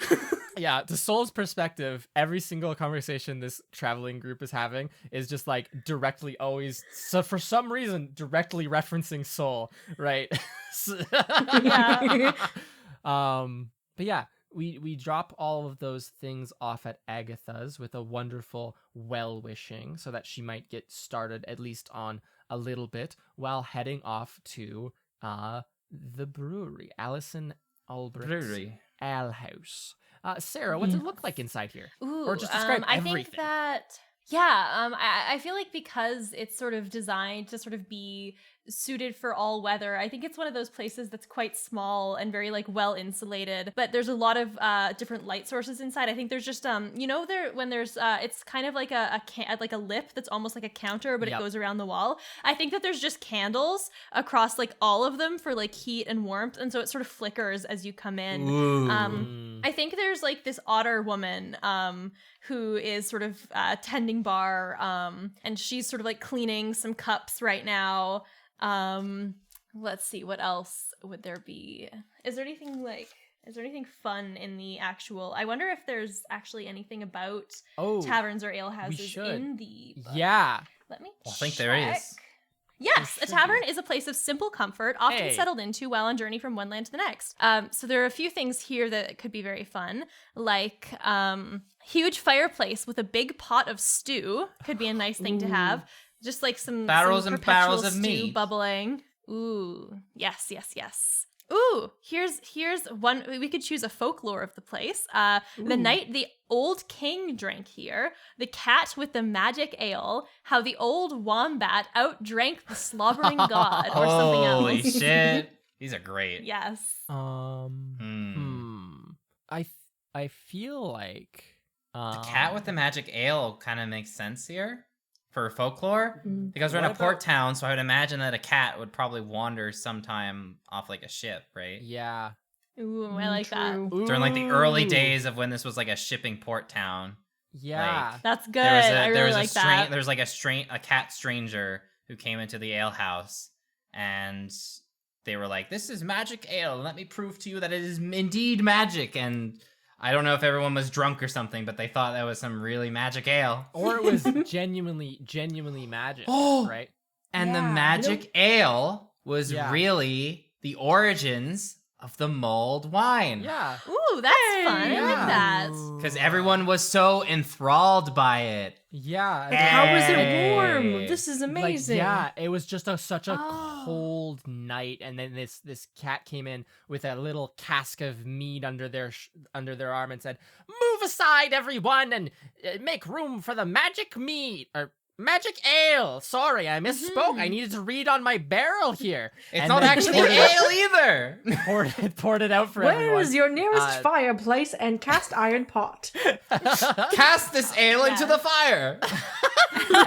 A: Yeah, to Soul's perspective, every single conversation this traveling group is having is just like directly always, so for some reason, directly referencing Soul, right?
B: Yeah.
A: But yeah, we drop all of those things off at Agatha's with a wonderful well-wishing so that she might get started at least on a little bit while heading off to the brewery, Allison Albrecht's
C: Brewery.
A: Ale House. Sarah, what's it look like inside here?
B: Ooh,
A: Or just describe
B: I
A: everything.
B: think that I feel like because it's sort of designed to sort of be suited for all weather, I think it's one of those places that's quite small and very like well insulated, but there's a lot of different light sources inside. I think there's just there when there's it's kind of like like a lip that's almost like a counter, but
A: Yep.
B: it goes around the wall. I think that there's just candles across like all of them for like heat and warmth, and so it sort of flickers as you come in.
C: Ooh.
B: I think there's like this otter woman who is sort of tending bar, and she's sort of like cleaning some cups right now. Let's see, what else would there be? Is there anything fun in the actual? I wonder if there's actually anything about taverns or ale houses
A: should.
B: in the book.
A: Yeah.
B: Let me
C: I think there
B: check.
C: is.
B: Yes,
A: There
B: a
A: should
B: tavern
A: be.
B: is a place of simple comfort, often
A: Hey.
B: settled into while on journey from one land to the next. So there are a few things here that could be very fun, like huge fireplace with a big pot of stew could be a nice thing to have. Just like some
C: Barrels
B: some
C: and barrels
B: perpetual
C: of
B: stew
C: meat.
B: bubbling. Ooh, yes. Ooh, here's one. We could choose a folklore of the place. The night the old king drank here, the cat with the magic ale, how the old wombat outdrank the slobbering god, or something else.
C: Holy shit. These are great.
B: Yes.
A: I feel like
C: The cat with the magic ale kind of makes sense here for folklore because we're in
A: What
C: a port
A: about-
C: town, so I would imagine that a cat would probably wander sometime off like a ship, right?
A: Yeah.
B: Ooh, I like that.
E: True.
C: During like the early
A: Ooh.
C: days of when this was like a shipping port town.
A: Yeah.
B: That's good.
C: There was
B: I really like that.
C: There was like a cat stranger who came into the ale house, and they were like, "This is magic ale. Let me prove to you that it is indeed magic." And I don't know if everyone was drunk or something, but they thought that was some really magic ale.
A: Or it was genuinely magic,
C: Oh!
A: right?
C: And the
B: Yeah.
C: magic ale was
A: Yeah.
C: really the origins of the mulled wine.
A: Yeah.
B: Ooh, that's fun. I
A: Yeah.
B: like that.
C: Because everyone was so enthralled by it.
A: Yeah.
E: Like, how is
C: Hey.
E: it warm? This is amazing.
A: Like, yeah, it was just such a
B: Oh.
A: cold night, and then this cat came in with a little cask of mead under their arm and said, "Move aside, everyone, and make room for the magic mead or magic ale. Sorry, I misspoke. I needed to read on my barrel here."
C: It's
A: And
C: not
A: then
C: actually
A: poured it out-
C: ale either.
A: poured it out for
E: Where
A: everyone.
E: is your nearest
A: Uh,
E: fireplace and cast iron pot?
C: Cast this ale into
B: Yeah.
C: the fire.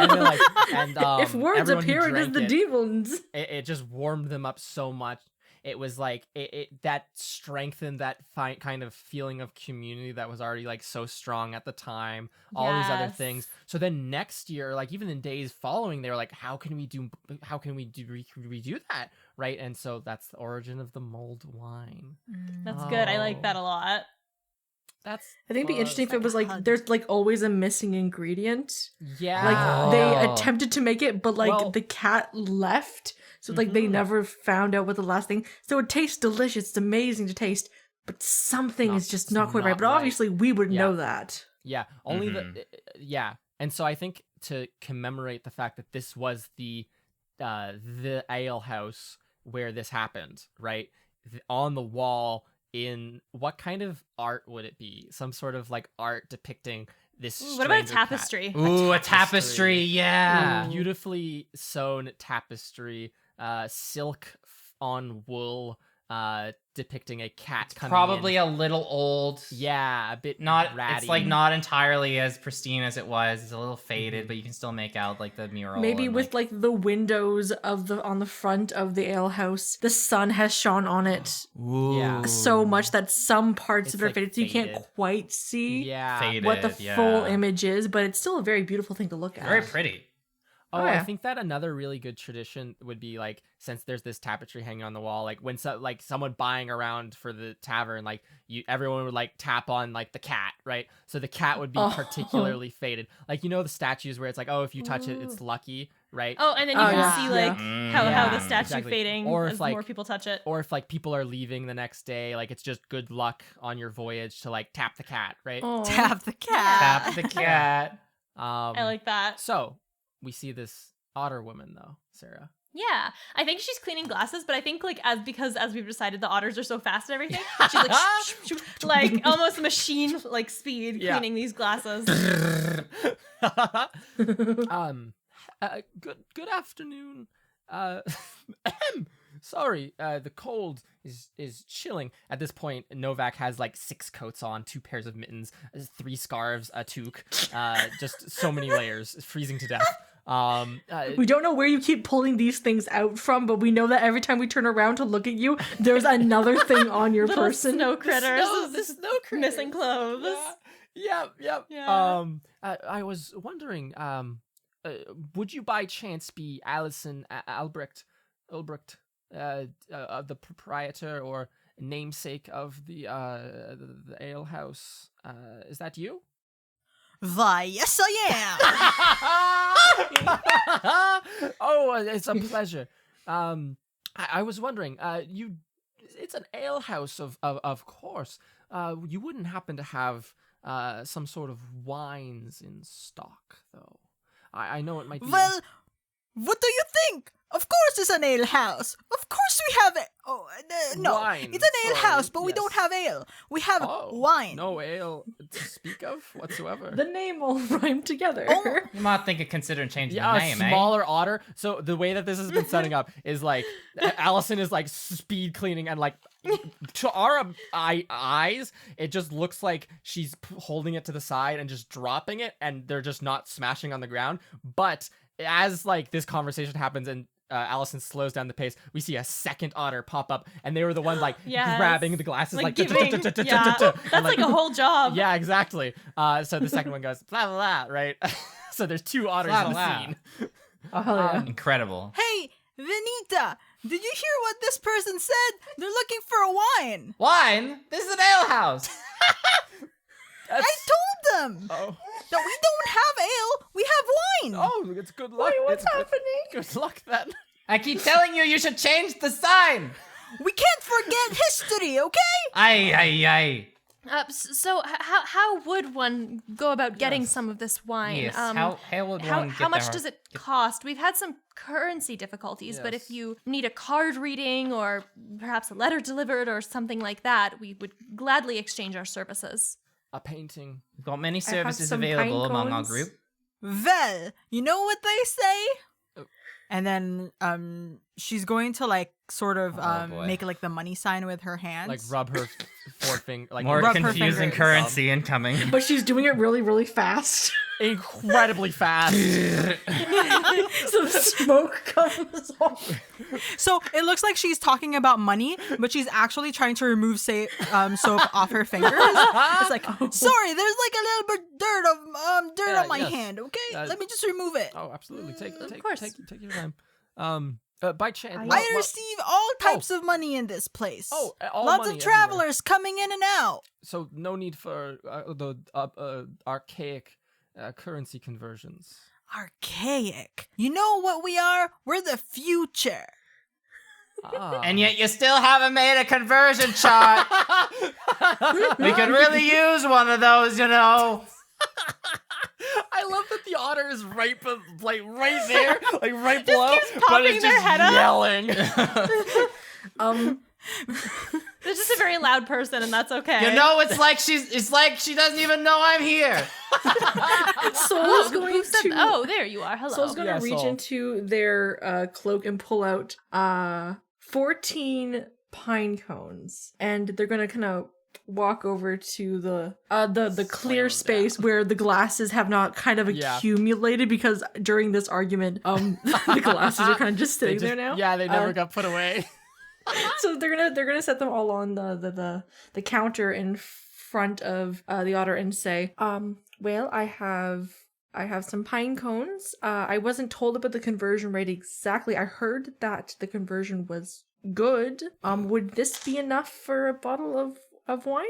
A: and then, like, and,
E: If words
A: everyone who
E: appear, it is
A: drank
E: the demons.
A: it just warmed them up so much. It was like it that strengthened that kind of feeling of community that was already like so strong at the time. All these other
B: Yes.
A: things. So then next year, like even in days following, they were like, how can we redo that, right? And so that's the origin of the mulled wine.
B: That's good. I like
A: Oh.
B: that a lot.
A: That's
E: I think it'd be interesting if it was like
D: hug.
E: there's like always a missing ingredient.
A: yeah,
E: Like they
C: Oh.
E: attempted to make it, but like
A: Well-
E: the cat left, so like they
A: Mhm.
E: never found out what the last thing. So it tastes delicious. It's amazing to taste, but something
A: Not-
E: is just not quite
A: not
E: right. But
A: right.
E: obviously we would
A: Yeah.
E: know that.
A: Yeah, only
C: Mhm.
A: yeah. And so I think to commemorate the fact that this was the ale house where this happened, right? On the wall in what kind of art would it be? Some sort of like art depicting this
B: Ooh, what about a
A: stranger cat.
B: tapestry?
C: Ooh, a tapestry. Yeah.
A: Beautifully sewn tapestry, silk on wool, depicting a cat coming
C: Probably
A: in.
C: a little old.
A: Yeah, a bit
C: Not
A: ratty.
C: it's like not entirely as pristine as it was. It's a little faded, but you can still make out like the mural.
E: Maybe
C: and,
E: with like the windows of the on the front of the ale house, the sun has shone on it
C: Ooh.
A: Yeah.
E: so much that some parts
A: It's,
E: of it are
A: like,
E: faded, so you can't
A: faded.
E: quite see
A: Yeah.
C: Faded,
E: what the
C: yeah.
E: full image is, but it's still a very beautiful thing to look at.
C: Very pretty.
A: Oh,
E: Oh,
A: I
E: yeah.
A: think that another really good tradition would be like, since there's this tapestry hanging on the wall, like when someone buying around for the tavern, like everyone would like tap on like the cat, right? So the cat would be
E: Oh.
A: particularly faded, like the statues where it's like, oh, if you touch it, it's
B: Ooh.
A: lucky, right?
B: Oh, and then you
E: Oh,
B: can
E: yeah.
B: see like how
A: Yeah,
B: the statue
A: exactly.
B: fading
A: Or
B: as
A: if, like-
B: more people touch it.
A: Or if like people are leaving the next day, like it's just good luck on your voyage to like tap the cat, right?
E: Aw.
D: Tap the cat.
C: Tap the cat.
B: I like that.
A: So we see this otter woman though, Sarah.
B: Yeah, I think she's cleaning glasses, but I think like as we've decided the otters are so fast and everything, she's like like almost machine like speed cleaning these glasses.
A: Good afternoon. Sorry, the cold is chilling. At this point, Novak has like 6 coats on, 2 pairs of mittens, 3 scarves, a toque, just so many layers, freezing to death.
E: We don't know where you keep pulling these things out from, but we know that every time we turn around to look at you, there's another thing on your
B: Little
E: person.
B: snow critters,
A: the snow critters.
B: missing clothes.
A: Yep.
B: Yeah.
A: I was wondering, would you by chance be Alison Albrecht, the proprietor or namesake of the ale house? Is that you?
D: Why, yes, I am.
A: Oh, it's a pleasure. I was wondering, it's an ale house of course. You wouldn't happen to have some sort of wines in stock, though. I know it might be.
D: Well, what do you think? Of course it's an ale house. Of course we have it. Oh, no.
A: Wine,
D: It's an ale
A: sorry,
D: house, but we
A: yes.
D: don't have ale. We have wine.
A: No ale to speak of whatsoever.
E: The name all rhyme together.
D: Oh.
C: You might think of considering changing
A: Yeah,
C: the
A: a
C: name,
A: smaller otter. So the way that this has been setting up is like Allison is like speed cleaning and like to our eyes, it just looks like she's holding it to the side and just dropping it, and they're just not smashing on the ground. But as like this conversation happens and Allison slows down the pace, we see a second otter pop up, and they were the one like
B: Yes.
A: grabbing the glasses
B: Like
A: like
B: giving, yeah, that's like a whole job.
A: Yeah, exactly. So the second one goes blah blah blah, right? So there's 2 otters
C: Blah,
A: in the
C: blah.
A: scene.
E: Oh, hell yeah.
C: Incredible.
D: Hey, Venita, did you hear what this person said? They're looking for a wine.
C: Wine? This is an ale house.
A: That's-
D: I told them
A: Oh.
D: that we don't have ale. We have wine.
A: Oh, it's good luck.
E: Wait, what's
A: It's
E: happening?
A: Good luck then.
C: I keep telling you should change the sign.
D: We can't forget history, okay?
C: Aye.
B: So how would one go about getting some of this wine?
C: Yes. How would one get
B: how much
C: their-
B: does it cost? We've had some currency difficulties, but if
A: Yes.
B: you need a card reading or perhaps a letter delivered or something like that, we would gladly exchange our services.
A: A painting.
C: We've got many
E: have
C: services
E: some
C: available
E: pine
C: among our
E: cones.
C: group.
D: Well, you know what they say?
A: Oh.
D: And then she's going to like sort of
C: Oh, boy.
D: make like the money sign with her hands.
A: Like rub her forefinger. Like
C: More
D: rub her
C: confusing
D: fingers.
C: currency incoming.
E: But she's doing it really, really fast.
A: incredibly fast.
E: So smoke comes off.
D: So it looks like she's talking about money, but she's actually trying to remove soap off her fingers. It's like, sorry, there's like a little bit dirt
A: Yeah,
D: on my
A: yes.
D: hand. Okay,
A: Uh,
D: let me just remove it.
A: Oh, absolutely. Take
B: course.
A: your time. By chance,
D: I receive all types of money in this place.
A: Oh, all
D: lots
A: money
D: of
A: everywhere.
D: travelers coming in and out.
A: So no need for the archaic currency conversions.
D: Archaic. You know what we are? We're the future.
C: And yet you still haven't made a conversion chart. We could really use one of those, you know.
A: I love that the otter is right there, like right below,
B: keeps
A: but
B: popping
A: it's
B: their
A: just
B: head up.
A: yelling.
B: They're just a very loud person, and that's okay.
C: You know, it's like she doesn't even know I'm here.
E: Soul's going
B: Who said
E: to.
B: Oh, there you are. Hello.
E: Soul's going to
A: Yeah,
E: reach
A: Soul.
E: into their cloak and pull out 14 pine cones, and they're going to kind of walk over to the clear
A: Slam
E: space where the glasses have not kind of
A: Yeah.
E: accumulated, because during this argument the glasses are kind of just sitting there now.
A: Yeah, they never got put away.
E: So they're gonna set them all on the counter in front of the otter and say, well, I have some pine cones. I wasn't told about the conversion rate exactly. I heard that the conversion was good. Would this be enough for a bottle of wine?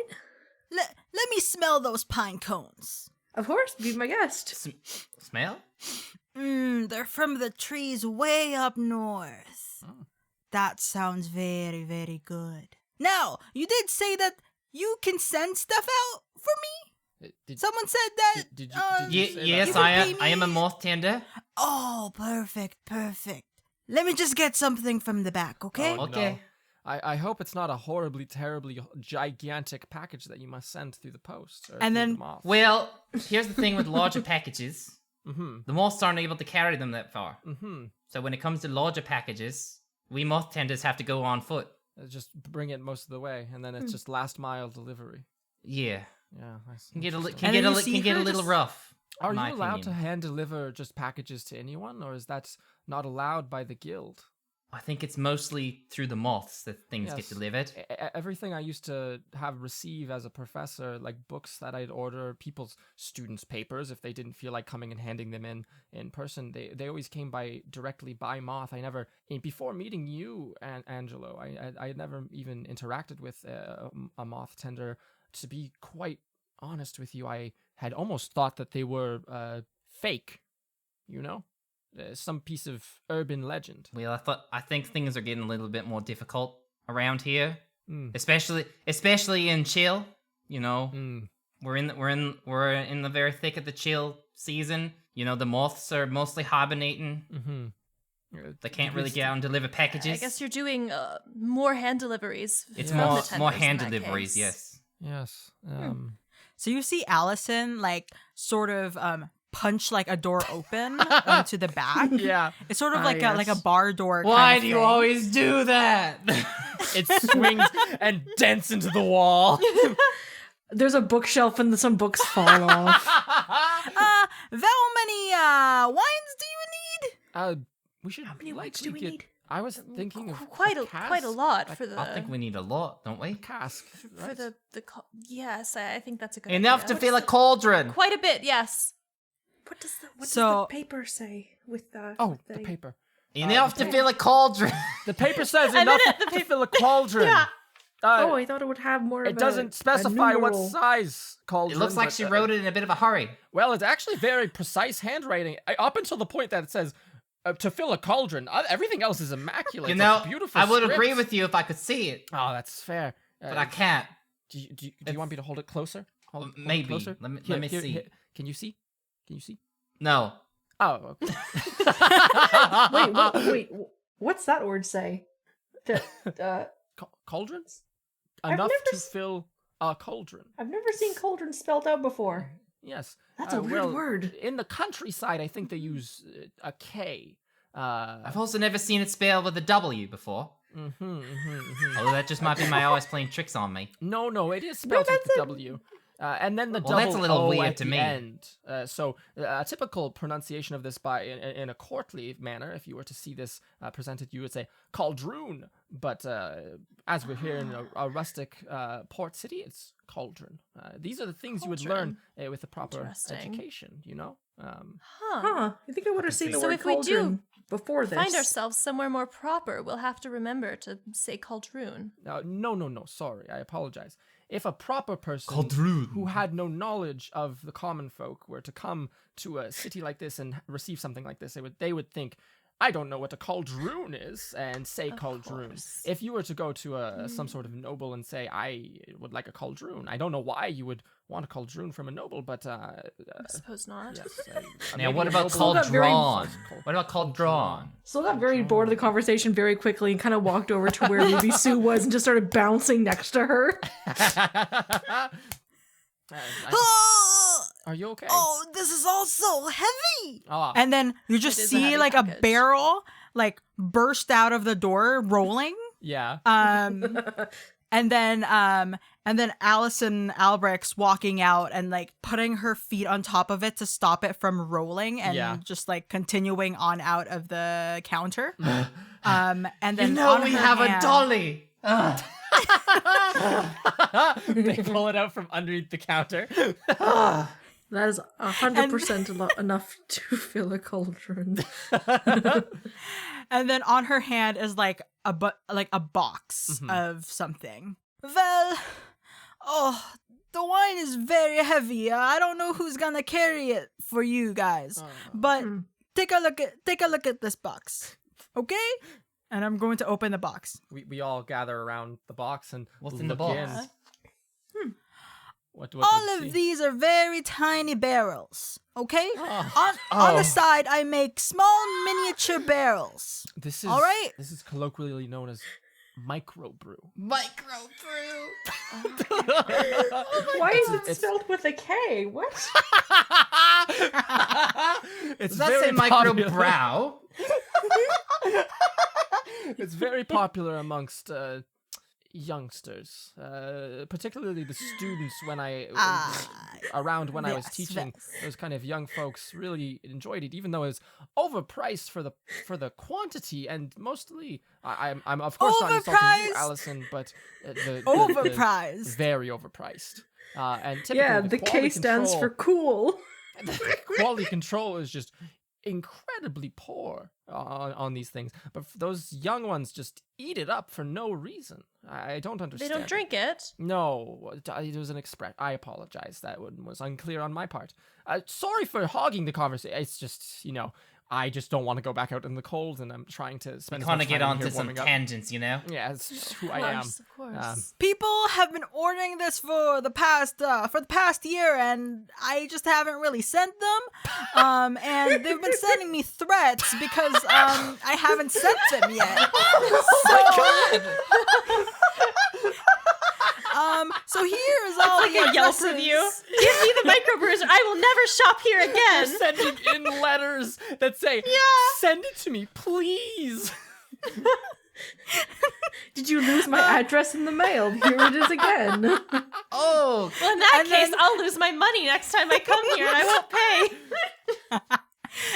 D: Let me smell those pine cones.
E: Of course, be my guest.
C: Smell?
D: They're from the trees way up north.
A: Oh.
D: That sounds very, very good. Now, you did say that you can send stuff out for me? Someone said that.
A: Did you say
C: Yes,
D: You can pay
C: I am a
D: me-
C: moth tender.
D: Oh, perfect. let me just get something from the back, okay?
A: Oh,
C: Okay.
A: no. I hope it's not a horribly, terribly gigantic package that you must send through the post.
D: And then-
C: Well, here's the thing with larger packages.
A: Mm-hmm.
C: The moths aren't able to carry them that far.
A: Mm-hmm.
C: So when it comes to larger packages, we moth tenders have to go on foot.
A: Just bring it most of the way, and then it's just last mile delivery.
C: Yeah.
A: Yeah. That's
C: Can get a,
A: interesting.
C: can
D: And
C: get
D: then
C: a,
D: you see
C: can get a
D: her
C: little
D: just-
C: rough.
A: Are
C: in
A: you
C: my
A: allowed to
C: opinion.
A: hand deliver just packages to anyone, or is that not allowed by the guild?
C: I think it's mostly through the moths that things get
A: Yes.
C: delivered.
A: Everything I used to have receive as a professor, like books that I'd order, people's students' papers, if they didn't feel like coming and handing them in person, they always came directly by moth. I never, before meeting you, Angelo, I had never even interacted with a moth tender. To be quite honest with you, I had almost thought that they were fake, you know? Some piece of urban legend.
C: Well, I think things are getting a little bit more difficult around here,
A: Mm.
C: especially in chill. You know,
A: Mm.
C: we're in the very thick of the chill season. You know, the moths are mostly hibernating.
A: Mm-hmm.
C: They can't really get out and deliver packages.
B: I guess you're doing more hand deliveries.
C: it's
A: Yeah.
B: from
C: more
B: the tenders
C: more
B: in
C: hand
B: that
C: deliveries.
B: case.
C: Yes.
A: Yes.
D: So you see Allison like sort of punch like a door open onto the back.
A: Yeah.
D: It's sort of
E: Ah,
D: like a
E: yes.
D: bar door.
C: Why
D: kind of
C: do you
D: thing.
C: always do that?
A: It swings and dents into the wall.
E: There's a bookshelf and some books fall off.
D: How many wines do you need?
A: We should.
E: How many wines
A: likely
E: do we
A: get-
E: need?
A: I was thinking of
B: Quite a
A: cask.
B: lot for the
C: I think we need a lot, don't we?
A: Cask.
B: for
A: right?
B: yes, I think that's a good
C: Enough
B: idea.
C: to fill a cauldron.
B: Quite a bit, yes.
E: What does the
D: So-
E: paper say with the?
A: Oh, the paper.
C: Enough to fill a cauldron.
A: The paper says
B: And
A: enough
B: then
A: to fill a cauldron.
B: Yeah.
E: Oh, I thought it would have more.
A: It
E: of
A: doesn't
E: a
A: specify what
E: numeral.
A: size cauldron.
C: It looks like
A: but,
C: she wrote it in a bit of a hurry.
A: Well, it's actually very precise handwriting. Up until the point that it says to fill a cauldron. Everything else is immaculate.
C: You
A: It's
C: know,
A: a beautiful.
C: I would
A: script.
C: agree with you if I could see it,
A: Oh, that's fair.
C: but I can't.
A: Do you want me to hold it closer? Hold it
C: Maybe.
A: closer?
C: Let me
A: Here,
C: see.
A: here. Can you see? Can you see?
C: No.
A: Oh, okay.
E: Wait, what's that word say?
A: Cauldrons?
E: I've
A: Enough
E: never
A: to fill a cauldron.
E: I've never seen cauldron spelled out before.
A: Yes.
E: That's a weird
A: well,
E: word.
A: In the countryside, I think they use a K.
C: I've also never seen it spelled with a W before.
A: Mm-hmm.
C: Although that just might be my eyes playing tricks on me.
A: No, it is spelled with the W. And then the
C: Well,
A: double
C: that's a little
A: O
C: weird
A: at
C: to
A: the
C: me.
A: end. So a typical pronunciation of this in a courtly manner, if you were to see this presented, you would say cauldron. But as we're here in a rustic port city, it's cauldron. These are the things you would learn with the proper
B: Interesting.
A: education, you know?
E: Huh? You think I would have seen the
B: So
E: word
B: if we do
E: cauldron before this?
B: Find ourselves somewhere more proper, we'll have to remember to say cauldron.
A: No, sorry, I apologize. If a proper person
C: Cauldron.
A: who had no knowledge of the common folk were to come to a city like this and receive something like this, they would think, I don't know what a cauldron is, and say
B: Of
A: cauldron.
B: course.
A: If you were to go to some sort of noble and say, I would like a cauldron, I don't know why you would want a cauldron from a noble, but
B: I suppose not.
A: yes.
C: Now,
A: maybe
C: what
A: a
C: about
A: noble-
E: got very-
C: cauldron? What about cauldron?
E: So I got very bored of the conversation very quickly and kind of walked over to where Ruby Sue was and just started bouncing next to her.
A: Are you okay?
D: Oh, this is all so heavy.
A: Ah.
D: And then you just
B: It is a
D: see
B: heavy
D: like
B: package.
D: a barrel like burst out of the door rolling.
A: Yeah.
D: And then Allison Albrecht's walking out and like putting her feet on top of it to stop it from rolling and
A: Yeah.
D: just like continuing on out of the counter. And then
C: You know
D: on
C: we
D: her
C: have
D: hand-
C: a dolly.
A: They pull it out from underneath the counter.
E: That is 100% enough to fill a cauldron.
D: And then on her hand is like a box of something. Well, the wine is very heavy. I don't know who's gonna carry it for you guys, but take a look at this box, okay? And I'm going to open the box.
A: We all gather around the box and
C: What's in the
A: look
C: box?
A: What
D: All
A: would you
D: of
A: see?
D: these are very tiny barrels. Okay?
A: Oh.
D: On the side, I make small miniature barrels.
A: This is
D: All right.
A: This is colloquially known as microbrew.
C: Microbrew.
E: Why is it
A: It's-
E: spelled with a K? What?
A: It's
C: Does that
A: very
C: say
A: popular.
C: microbrow?
A: It's very popular amongst youngsters, particularly the students. When I around when I was
D: yes,
A: teaching,
D: yes.
A: those kind of young folks really enjoyed it, even though it was overpriced for the quantity, and mostly I'm of course not insulting you,
D: Overpriced?
A: Allison, but the
D: Overpriced.
A: very overpriced. And typically
E: Yeah,
A: the
E: the K
A: quality
E: stands for
A: control-
E: cool.
A: the quality control is just incredibly poor on these things, but those young ones just eat it up for no reason. I don't
B: They
A: understand.
B: don't drink it.
A: No, it was an express. I apologize. That one was unclear on my part. Sorry for hogging the conversation. It's just, I just don't want to go back out in the cold, and I'm trying to spend.
C: I
A: as
C: want
A: much
C: to get
A: time in
C: onto
A: here
C: some
A: warming up.
C: tangents, you know?
A: Yeah, it's just who
B: Of
A: I am.
B: course, of course.
D: People have been ordering this for the past year, and I just haven't really sent them. And they've been sending me threats because I haven't sent them yet. So here's all
B: Like
D: the
B: a Yelp
D: addresses.
B: review. Give me the microbrews, or I will never shop here
A: They're
B: again.
A: sending in letters that say, "Send it to me, please."
E: Did you lose my address in the mail? Here it is again.
C: Oh,
B: Well, in that
D: And
B: case,
D: then-
B: I'll lose my money next time I come here, and I won't pay.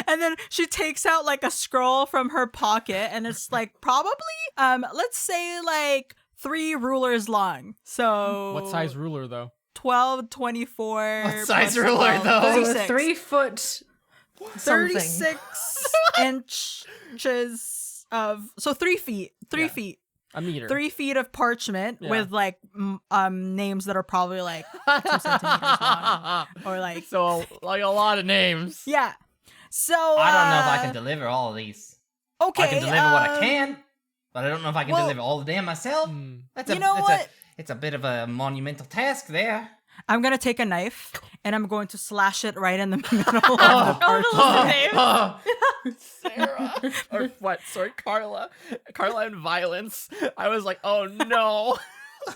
D: And then she takes out like a scroll from her pocket, and it's like probably let's say like 3 rulers long. So
A: What size ruler though?
D: 12, 24.
C: What size
D: plus
C: ruler,
D: 12,
C: though?
E: So
D: 36.
E: 3 foot something.
D: 36 inches of 3 feet. 3
A: Yeah.
D: feet.
A: A meter.
D: 3 feet of parchment
A: Yeah.
D: with like names that are probably like 2 centimeters long, or like
A: So like a lot of names.
D: yeah. So
C: I don't know if I can deliver all of these.
D: Okay,
C: I can deliver what I can, but I don't know if I can
D: well-
C: deliver all of them myself.
A: Hmm.
C: That's
D: You know what?
C: It's a bit of a monumental task there.
D: I'm gonna take a knife and I'm going to slash it right in the middle of the parchment.
B: Oh, the names.
A: Sarah. Or what? Sorry, Carla. Carla and violence. I was like, oh no.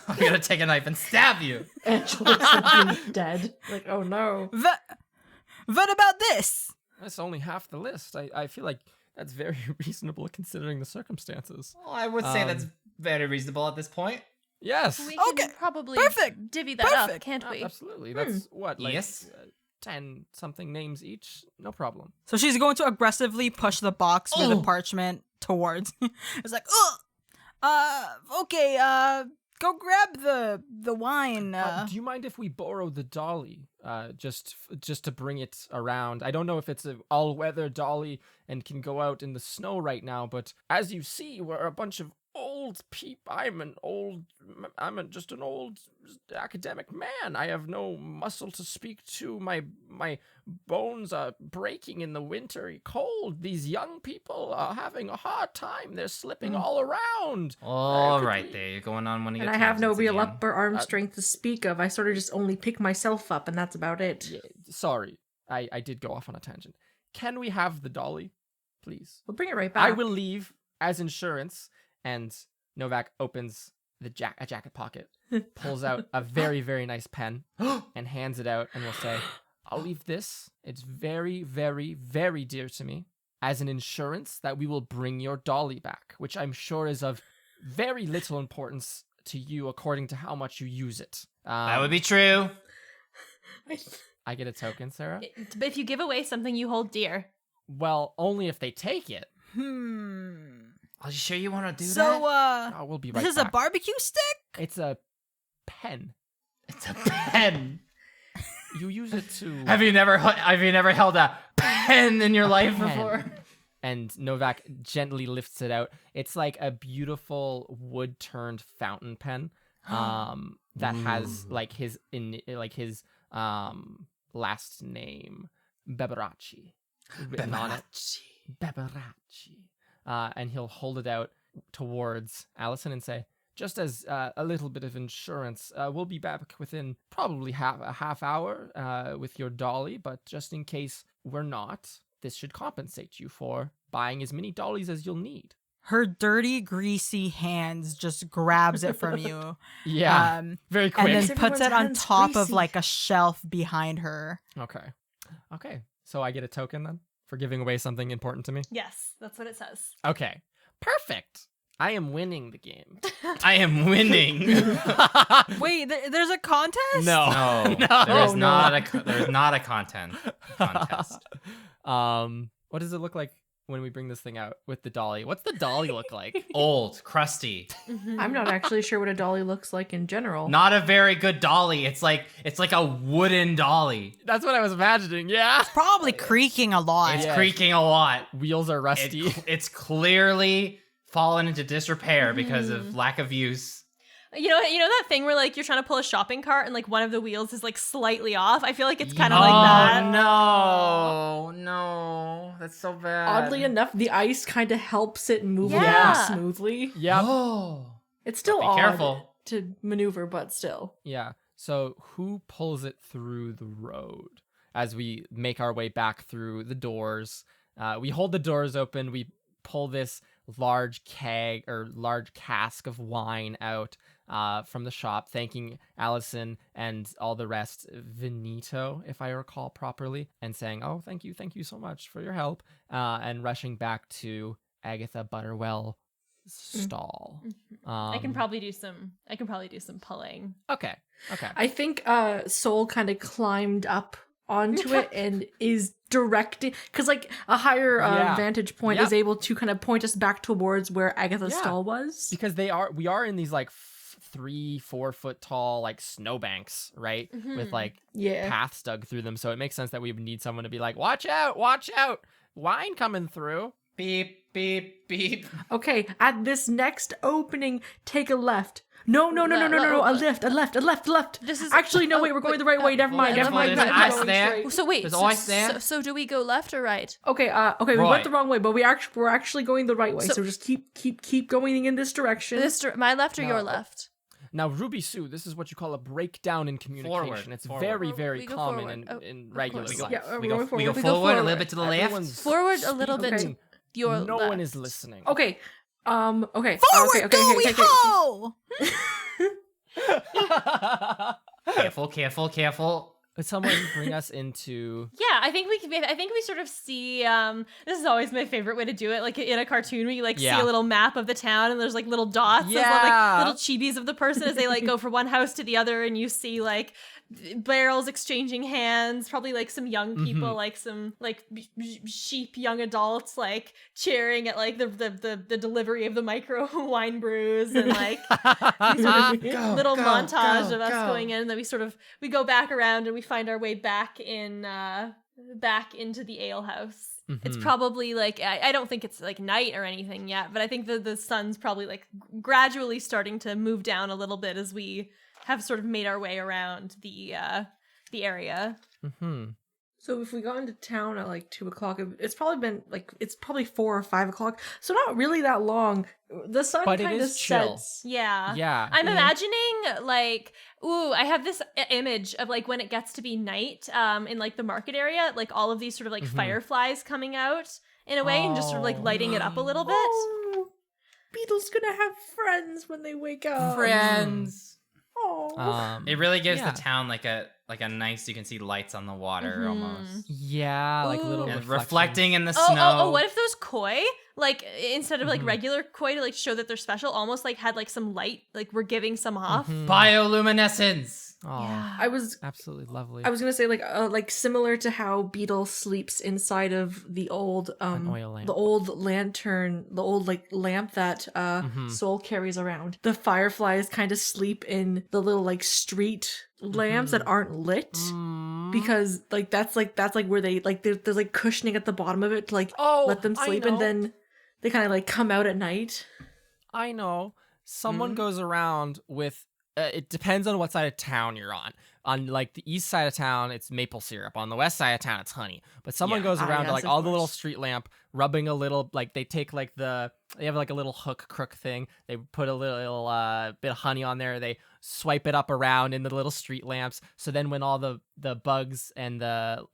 C: I'm gonna take a knife and stab you.
E: Angela's dead. Like, oh no.
D: What about this?
A: That's only half the list. I feel like that's very reasonable considering the circumstances.
C: Well, I would say
A: Um,
C: that's very reasonable at this point.
A: Yes.
B: We can
D: Okay,
B: probably
D: perfect,
B: divvy that up,
D: perfect.
B: can't we?
A: Absolutely. That's what, like
C: Yes.
A: 10 something names each? No problem.
D: So she's going to aggressively push the box with the
C: Oh.
D: parchment towards. It's like, okay, go grab the wine.
A: Do you mind if we borrow the dolly, just to bring it around? I don't know if it's an all-weather dolly and can go out in the snow right now, but as you see, we're a bunch of old people. Just an old academic man. I have no muscle to speak to. My bones are breaking in the wintry cold. These young people are having a hard time. They're slipping all around.
C: All
A: could
C: right,
A: we-
C: there you're going on one of
E: And
C: your
E: I have no
C: tangents
E: real
C: again.
E: upper arm strength to speak of. I sort of just only pick myself up, and that's about it.
A: Yeah, sorry, I did go off on a tangent. Can we have the dolly, please?
E: We'll bring it right back.
A: I will leave as insurance. And Novak opens a jacket pocket, pulls out a very, very nice pen, and hands it out, and will say, I'll leave this. It's very, very, very dear to me as an insurance that we will bring your dolly back, which I'm sure is of very little importance to you according to how much you use it.
C: That would be true.
A: I get a token, Sarah?
B: But if you give away something you hold dear,
A: Well, only if they take it.
C: Are you sure you want to do
D: So
C: that?
A: Oh, we'll be right
D: this is
A: back.
D: a barbecue stick.
A: It's a pen.
C: It's a pen.
A: You use it to...
C: Have you never held a pen in your life
A: pen.
C: before?
A: And Novak gently lifts it out. It's like a beautiful wood-turned fountain pen, that has like his last name, Beberaci, written on it. Beberaci. And he'll hold it out towards Allison and say, just as a little bit of insurance, we'll be back within probably a half hour with your dolly, but just in case we're not, this should compensate you for buying as many dollies as you'll need.
D: Her dirty, greasy hands just grabs it from you.
A: Yeah, very quick.
D: And then puts it on
E: hands
D: top of
E: greasy.
D: like a shelf behind her.
A: Okay. So I get a token then for giving away something important to me?
B: Yes, that's what it says.
A: Okay. Perfect. I am winning the game.
C: I am winning.
D: Wait, there's a contest?
C: No,
A: No.
C: there's not a contest.
A: What does it look like when we bring this thing out with the dolly? What's the dolly look like?
C: Old, crusty.
E: I'm not actually sure what a dolly looks like in general.
C: Not a very good dolly. It's like a wooden dolly.
A: That's what I was imagining. Yeah.
D: Probably creaking a lot.
C: It's
A: Yeah.
C: creaking a lot.
A: Wheels are rusty.
C: It's clearly fallen into disrepair because of lack of use.
B: You know that thing where like you're trying to pull a shopping cart and like one of the wheels is like slightly off? I feel like it's kind of like that.
C: No, that's so bad.
E: Oddly enough, the ice kind of helps it move
B: Yeah.
E: along smoothly.
A: Yep.
C: Oh,
E: It's still
C: Be
E: odd
C: careful.
E: to maneuver, but still.
A: Yeah. So who pulls it through the road as we make our way back through the doors? We hold the doors open. We pull this large keg or large cask of wine out from the shop, thanking Allison and all the rest, Venito, if I recall properly, and saying, "Oh, thank you so much for your help," and rushing back to Agatha Butterwell's stall.
B: I can probably do some pulling.
A: Okay.
E: I think Soul kind of climbed up onto it and is directing, because like a higher
A: Yeah.
E: vantage point
A: Yep.
E: is able to kind of point us back towards where Agatha's
A: Yeah.
E: stall was.
A: Because we are in these like 3-4 foot tall like snowbanks, right? With like
E: Yeah.
A: paths dug through them, so it makes sense that we would need someone to be like, watch out, wine coming through.
C: beep, beep, beep.
E: Okay, at this next opening, take a left. No, a left.
B: This is
E: Actually, no, wait, we're going the right way. Never mind.
C: There's
E: We're
C: ice
E: going
C: there.
E: straight.
B: So wait,
C: There's ice there.
B: so do we go left or right?
E: Okay, we
C: Right.
E: went the wrong way, but we're actually going the right way.
B: So-
E: So just keep going in this direction.
B: My left or your
C: No.
B: left?
A: Now, Ruby Sue, this is what you call a breakdown in communication.
C: Forward,
A: it's
C: forward.
A: very, very
B: We go
A: common
B: forward. Oh,
A: in
B: of
A: regular
B: course.
A: life.
E: Yeah,
C: We
E: we're
C: go
E: going
C: forward,
E: forward.
C: a little bit to the left.
A: Everyone's
B: Forward a little bit
A: speaking.
B: to your
A: No
B: left.
A: one is listening.
E: Okay. Okay.
D: Forward,
E: okay.
D: go we ho!
C: Careful.
A: Would someone bring us into...
B: Yeah, I think we sort of see this is always my favorite way to do it, like in a cartoon where you like see
A: Yeah.
B: a little map of the town and there's like little dots as
A: Yeah.
B: like little chibis of the person as they like go from one house to the other, and you see like barrels exchanging hands, probably like some young people, like some like sheep young adults like cheering at like the delivery of the micro wine brews, and like these sort of little montage of us going in, and then we go back around and we find our way back into the ale house. It's probably like I don't think it's like night or anything yet, but I think the sun's probably like gradually starting to move down a little bit as we have sort of made our way around the area.
E: So if we got into town at like 2:00, it's probably 4 or 5 o'clock. So not really that long. The sun
A: But it
E: kind of
A: is chill.
E: sets.
B: Yeah.
A: Yeah.
B: I'm imagining like, I have this image of like when it gets to be night in like the market area, like all of these sort of like fireflies coming out in a way and just sort of like lighting it up a little bit.
E: Oh, Beetle's gonna have friends when they wake up.
C: Friends.
E: Oh.
C: It really gives
A: yeah.
C: the town like a nice, you can see lights on the water almost.
A: Yeah, like little
C: And
A: reflections.
C: reflecting in the snow.
B: Oh, what if those koi, like instead of like regular koi to like show that they're special, almost like had like some light, like we're giving some off.
C: Bioluminescence.
A: Oh,
E: I was
A: absolutely lovely.
E: gonna say like similar to how Beetle sleeps inside of the old
A: An oil lamp.
E: the old lantern, the old like lamp that Soul carries around. The fireflies kind of sleep in the little like street lamps that aren't lit because like that's where they like there's like cushioning at the bottom of it to like let them
A: I
E: sleep,
A: know.
E: and then they kind of like come out at night.
A: I know. Someone goes around with it depends on what side of town you're on, on like the east side of town, it's maple syrup. On the west side of town, it's honey. But someone
C: Yeah.
A: goes around to
E: yes,
A: like
E: of
A: all the little
E: course.
A: street lamp, rubbing a little, like they take like they have like a little hook crook thing. They put a little bit of honey on there. They swipe it up around in the little street lamps. So then when all the bugs and the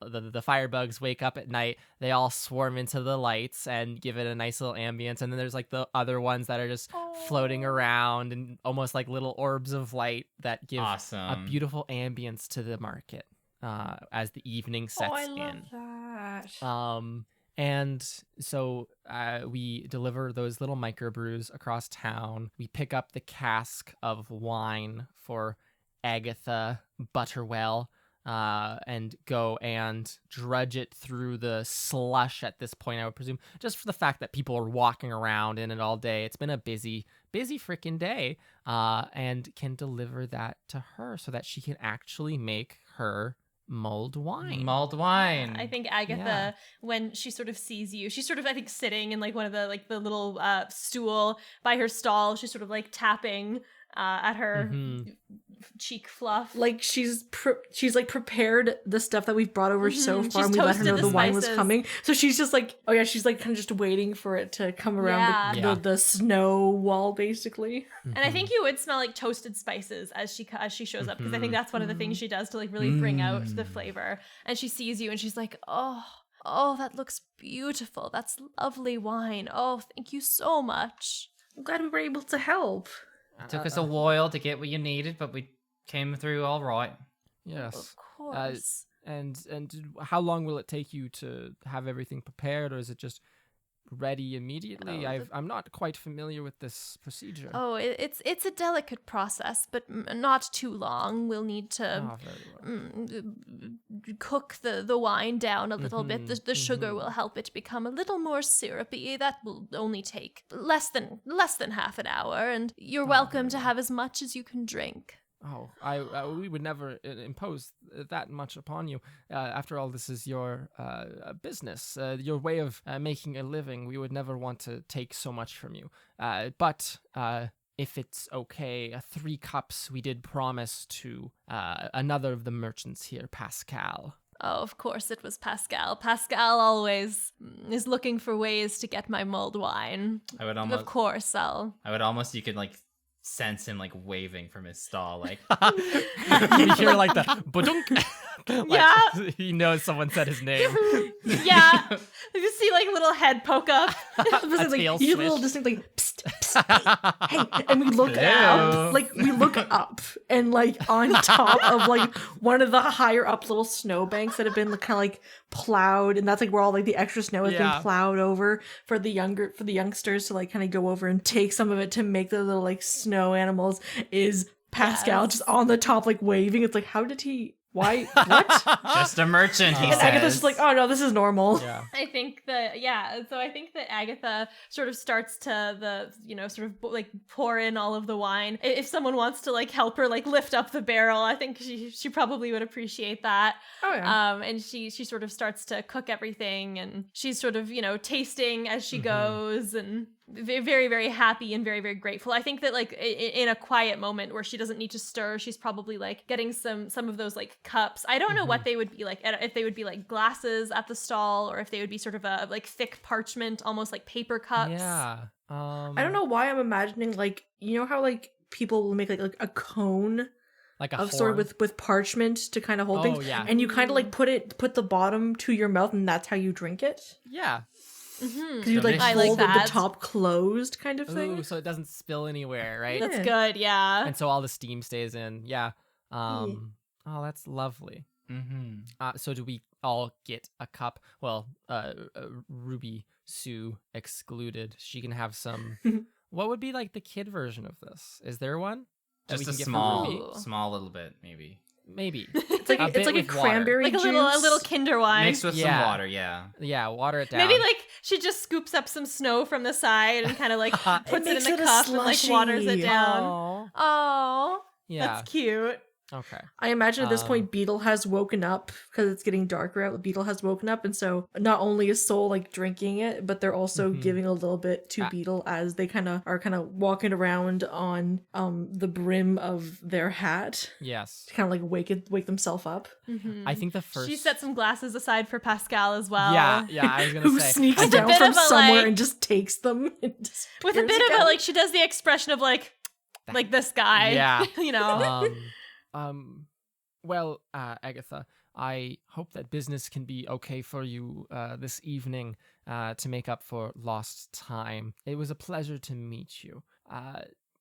A: firebugs wake up at night, they all swarm into the lights and give it a nice little ambience. And then there's like the other ones that are just floating around and almost like little orbs of light that give a
C: Awesome.
A: beautiful ambience to the market as the evening sets
E: I love
A: in.
E: that.
A: And so we deliver those little microbrews across town. We pick up the cask of wine for Agatha Butterwell and go and drudge it through the slush at this point, I would presume, just for the fact that people are walking around in it all day. It's been a busy freaking day, and can deliver that to her so that she can actually make her mulled wine.
C: Mulled wine.
B: I think Agatha, when she sort of sees you, she's sort of, I think, sitting in like one of the little stool by her stall. She's sort of like tapping at her cheek fluff.
E: Like she's like prepared the stuff that we've brought over so
B: Mhm.
E: far,
B: She's
E: and we let her know
B: toasted
E: the
B: the
E: wine was
B: spices.
E: coming. So she's just like, oh yeah, she's like kind of just waiting for it to come around
A: Yeah.
E: the snow wall, basically.
B: And I think you would smell like toasted spices as she shows up, because I think that's one of the things she does to like really bring out the flavor. And she sees you and she's like, oh, that looks beautiful. That's lovely wine. Oh, thank you so much.
E: I'm glad we were able to help.
C: It took us a while to get what you needed, but we came through all right.
A: Yes.
B: Of course.
A: And how long will it take you to have everything prepared, or is it just ready immediately? I'm not quite familiar with this procedure.
B: Oh, it's a delicate process, but not too long. We'll need to
A: Ah, very well.
B: cook the wine down a little bit. The sugar will help it become a little more syrupy. That will only take less than half an hour, and you're welcome to have as much as you can drink.
A: Oh, we would never impose that much upon you. After all, this is your business, your way of making a living. We would never want to take so much from you. But if it's okay, 3 cups we did promise to another of the merchants here, Pascal.
B: Oh, of course it was Pascal. Pascal always is looking for ways to get my mulled wine.
C: I would almost, you could like sense him like waving from his stall, like
A: You hear like the ba-dunk. Like,
B: Yeah.
A: he knows someone said his name.
B: Yeah. You see like a little head poke up.
E: Like,
A: tail
E: you hear a little
A: swish.
E: distinct like psst, psst, hey, and we look
C: Hello.
E: up, like we look up, and like on top of like one of the higher up little snowbanks that have been kind of like plowed, and that's like where all like the extra snow has
A: Yeah.
E: been plowed over for the youngsters to like kind of go over and take some of it to make the little like snow animals, is Pascal
B: Yes.
E: just on the top like waving. It's like, how did he? Why? What?
C: just a merchant, he
E: And
C: says.
E: Agatha's just like, oh no, this is normal.
A: Yeah.
B: I think that Agatha sort of starts to sort of like pour in all of the wine. If someone wants to like help her like lift up the barrel, I think she probably would appreciate that.
E: Oh yeah.
B: And she sort of starts to cook everything, and she's sort of tasting as she goes, and very, very happy and very, very grateful. I think that like in a quiet moment where she doesn't need to stir, she's probably like getting some of those like cups. I don't know what they would be like, if they would be like glasses at the stall, or if they would be sort of a like thick parchment, almost like paper cups.
A: Yeah.
E: I don't know why I'm imagining like, you know how like people will make like a cone
A: Like a
E: of sort
A: horn.
E: of with parchment to kind of hold
A: Oh,
E: things,
A: yeah.
E: and you kind of like put the bottom to your mouth, and that's how you drink it,
A: Yeah.
E: because you like
B: I like
E: hold
B: that.
E: the top closed kind of thing.
A: Ooh, so it doesn't spill anywhere, right?
B: That's good, yeah.
A: And so all the steam stays in. Yeah. Oh, that's lovely. So do we all get a cup? Well, Ruby Sue excluded. She can have some. What would be like the kid version of this? Is there one? that we
C: Just a
A: can get for Ruby?
B: Ooh.
C: small little bit, maybe.
A: Maybe.
E: It's like
A: A
E: it's
A: bit
E: like a
A: with water.
E: cranberry
B: Like
E: juice.
B: a little Kinder wine.
C: Mixed with some
A: Yeah.
C: water, yeah.
A: Yeah, water it down.
B: Maybe like she just scoops up some snow from the side and kind of like puts it in
E: makes
B: the
E: it a
B: cup and like waters it
E: slushy.
B: down.
A: Aw.
B: Oh,
A: Yeah.
B: that's cute.
A: Okay.
E: I imagine at this point Beetle has woken up because it's getting darker out. Beetle has woken up, and so not only is Soul like drinking it, but they're also giving a little bit to Beetle as they kind of walking around on the brim of their hat
A: Yes.
E: to kind of like wake themselves up.
A: I think the first.
B: She set some glasses aside for Pascal as well.
A: Yeah, I was gonna
E: Who
A: say.
E: sneaks
B: With a
E: down
B: bit
E: from
B: of a,
E: somewhere
B: like-
E: and just takes them and
B: With a bit of a, like, she does the expression of, like this guy.
A: Yeah.
B: You know?
A: Well, Agatha, I hope that business can be okay for you this evening to make up for lost time. It was a pleasure to meet you.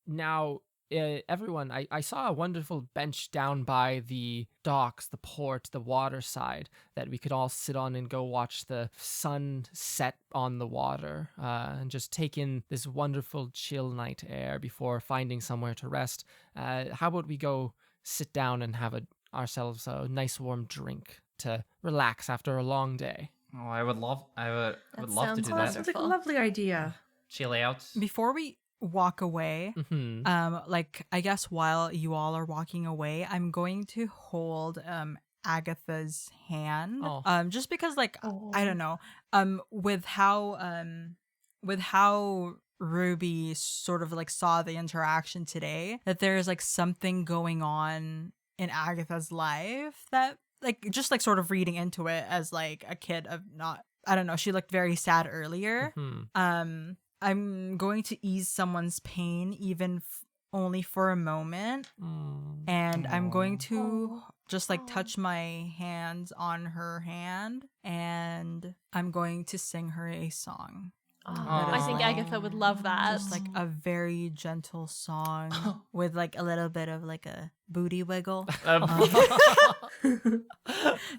A: Now, everyone, I saw a wonderful bench down by the docks, the port, the water side that we could all sit on and go watch the sun set on the water and just take in this wonderful chill night air before finding somewhere to rest. How about we go sit down and have ourselves a nice warm drink to relax after a long day?
C: Oh, I would love to
B: sounds
C: do
E: Oh,
C: that.
E: that sounds like a lovely idea.
C: Chill out.
D: Before we walk away,
A: Mm-hmm.
D: like I guess while you all are walking away, I'm going to hold Agatha's hand.
A: Oh.
D: Just because like
E: Oh.
D: I don't know, with how Ruby sort of like saw the interaction today, that there's like something going on in Agatha's life that like just like sort of reading into it as like a kid of not, I don't know, she looked very sad earlier.
A: Mm-hmm.
D: I'm going to ease someone's pain even only for a moment, and I'm going to just like touch my hands on her hand, and I'm going to sing her a song.
B: I think Agatha would love that.
D: Just like a very gentle song with like a little bit of like a booty wiggle.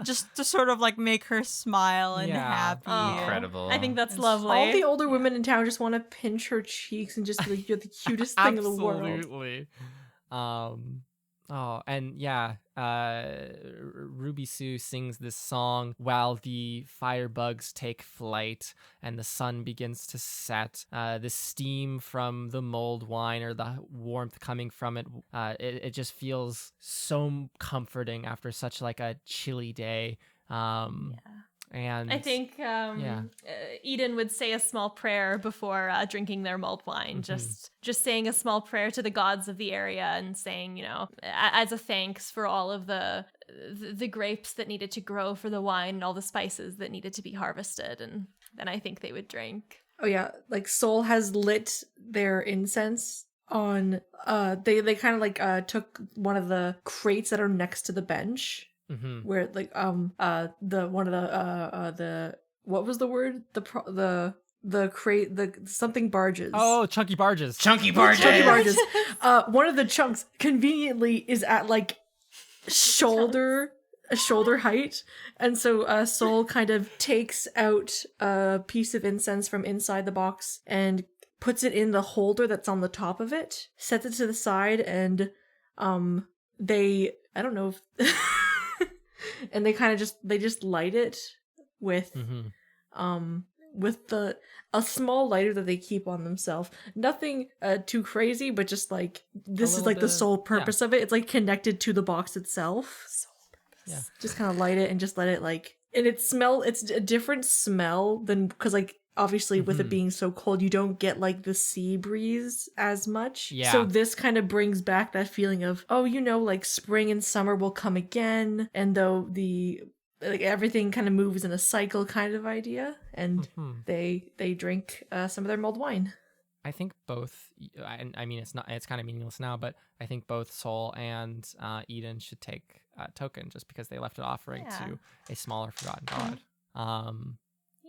D: Just to sort of like make her smile and
A: Yeah.
D: happy.
B: Oh,
C: Incredible.
B: I think that's
D: It's
B: lovely.
E: All the older women in town just want to pinch her cheeks and just be like, you're the cutest thing in the world.
A: Absolutely. Oh, and yeah, Ruby Sue sings this song while the firebugs take flight and the sun begins to set. The steam from the mulled wine or the warmth coming from it, it just feels so comforting after such like a chilly day. And
B: I think Eden would say a small prayer before drinking their mulled wine. Just saying a small prayer to the gods of the area and saying, you know, as a thanks for all of the grapes that needed to grow for the wine and all the spices that needed to be harvested. And then I think they would drink.
E: Oh yeah, like Soul has lit their incense on they kind of like took one of the crates that are next to the bench. Where like the one of the what was the word, the crate, the something barges.
A: oh, chunky barges.
C: Chunky barges.
E: Chunky barges. One of the chunks conveniently is at like shoulder height, and so Soul kind of takes out a piece of incense from inside the box and puts it in the holder that's on the top of it, sets it to the side, and they, I don't know if and they kind of just light it with a small lighter that they keep on themselves. Nothing too crazy, but just like this is
A: little
E: like the
A: bit-
E: sole purpose of it. It's like connected to the box itself.
A: Yeah.
E: Just kind of light it and just let it like, and it's a different smell than, because like obviously with it being so cold, you don't get like the sea breeze as much.
A: Yeah.
E: So this kind of brings back that feeling of, oh, you know, like spring and summer will come again, and though like everything kind of moves in a cycle kind of idea, and they drink some of their mulled wine.
A: I think both, I mean, it's kind of meaningless now, but I think both Soul and Eden should take a token just because they left an offering to a smaller forgotten god.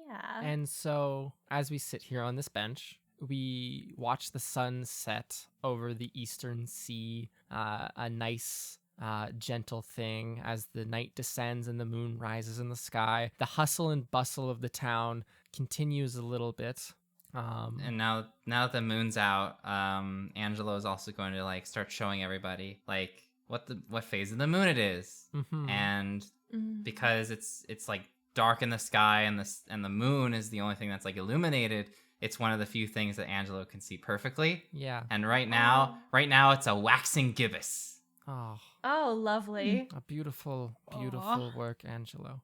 B: Yeah.
A: And so as we sit here on this bench, we watch the sun set over the eastern sea, a nice gentle thing as the night descends and the moon rises in the sky. The hustle and bustle of the town continues a little bit.
C: And now that the moon's out, Angelo is also going to like start showing everybody like what phase of the moon it is, and because it's like dark in the sky and the moon is the only thing that's like illuminated. It's one of the few things that Angelo can see perfectly.
A: Yeah.
C: And right now it's a waxing gibbous.
A: Oh,
B: Oh, lovely.
A: a beautiful, beautiful
D: Aw.
A: work, Angelo.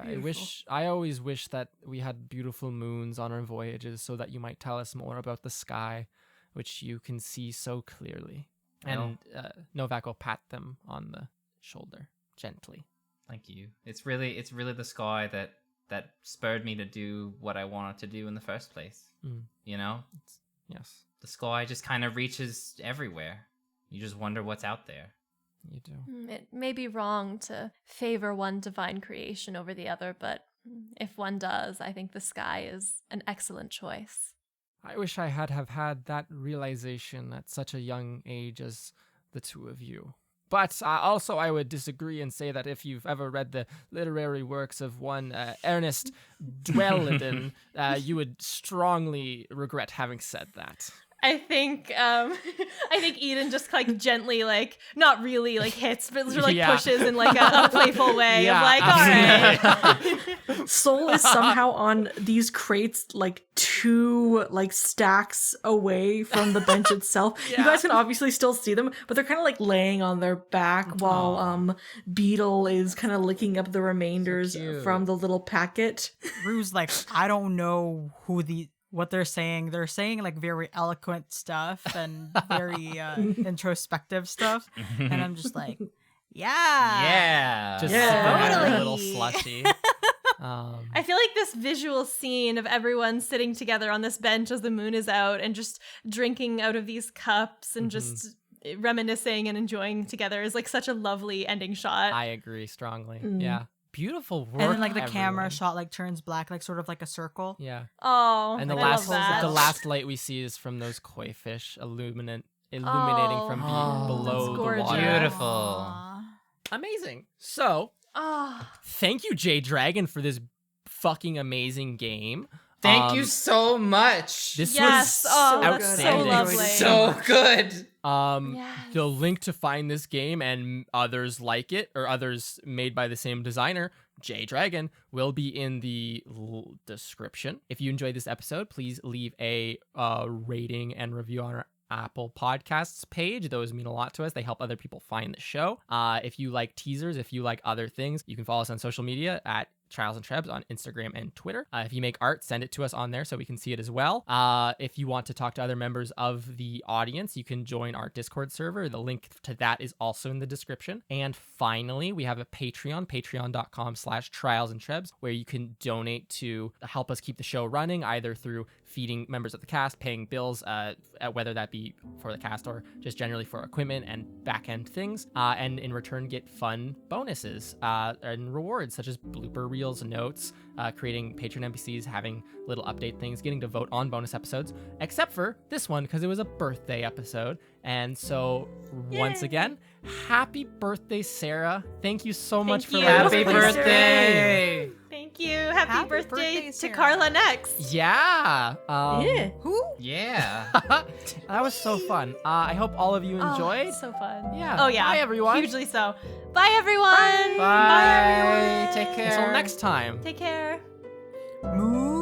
E: Beautiful.
A: I always wish that we had beautiful moons on our voyages so that you might tell us more about the sky, which you can see so clearly. And Novak will pat them on the shoulder gently.
C: Thank you. It's really the sky that spurred me to do what I wanted to do in the first place.
A: Mm.
C: You know?
A: Yes,
C: The sky just kind of reaches everywhere. You just wonder what's out there.
A: you do.
B: It may be wrong to favor one divine creation over the other, but if one does, I think the sky is an excellent choice.
A: I wish I had have had that realization at such a young age as the two of you. But also I would disagree and say that if you've ever read the literary works of one Ernest Dwelliden, you would strongly regret having said that.
B: I think Eden just like gently, like not really like hits, but sort of like
A: Yeah.
B: pushes in like a playful way
A: Yeah,
B: of like, all right.
E: Soul is somehow on these crates like 2 like stacks away from the bench itself. You guys can obviously still see them, but they're kind of like laying on their back while Beetle is kind of licking up the remainders
A: cute.
E: from the little packet.
D: Rue's like, I don't know what they're saying. They're saying like very eloquent stuff and very introspective stuff. And I'm just like, yeah.
C: Yeah.
A: Just
E: Yeah.
A: sipping on a
D: Totally.
A: little slushy.
B: I feel like this visual scene of everyone sitting together on this bench as the moon is out and just drinking out of these cups and just reminiscing and enjoying together is like such a lovely ending shot.
A: I agree strongly.
E: Mm.
A: Yeah. Beautiful work.
D: And then like the
A: everyone.
D: camera shot like turns black, like sort of like a circle.
A: Yeah.
B: Oh,
A: And the
B: I
A: last
B: love that.
A: the last light we see is from those koi fish illuminating from
C: Oh,
A: below
B: that's
A: the
B: gorgeous.
A: water.
C: Beautiful.
D: Aw.
A: Amazing. So,
B: Oh,
A: thank you, J Dragon, for this fucking amazing game.
C: Thank you so much.
A: This
B: yes.
A: was
B: Oh, that's so
A: outstanding.
B: lovely.
C: So good.
B: Yes.
A: The link to find this game and others like it or others made by the same designer, J Dragon, will be in the description. If you enjoyed this episode, please leave a rating and review on our Apple Podcasts page. Those mean a lot to us. They help other people find the show. If you like teasers, if you like other things, you can follow us on social media at Trials and Trebs on Instagram and Twitter. If you make art, send it to us on there so we can see it as well. If you want to talk to other members of the audience, you can join our Discord server. The link to that is also in the description. And finally, we have a Patreon, patreon.com/Trials and Trebs, where you can donate to help us keep the show running, either through feeding members of the cast, paying bills, whether that be for the cast or just generally for equipment and back-end things, and in return get fun bonuses and rewards such as blooper reels, notes, creating patron NPCs, having little update things, getting to vote on bonus episodes, except for this one because it was a birthday episode. And so once again, happy birthday, Sarah. Thank you so much for
B: you.
A: letting us
C: Happy
A: play this
C: birthday.
A: game.
B: Thank you. Happy,
D: Happy
B: birthday,
D: birthday,
B: to
D: Sarah.
B: Carla next.
A: Yeah.
E: Yeah.
D: Who?
C: Yeah.
A: That was so fun. I hope all of you enjoyed.
B: Oh, so fun.
A: Yeah.
B: Oh yeah.
A: Bye, everyone.
B: Hugely so. Bye everyone.
C: Bye. Take care.
A: Until next time.
B: Take care.
D: Moo.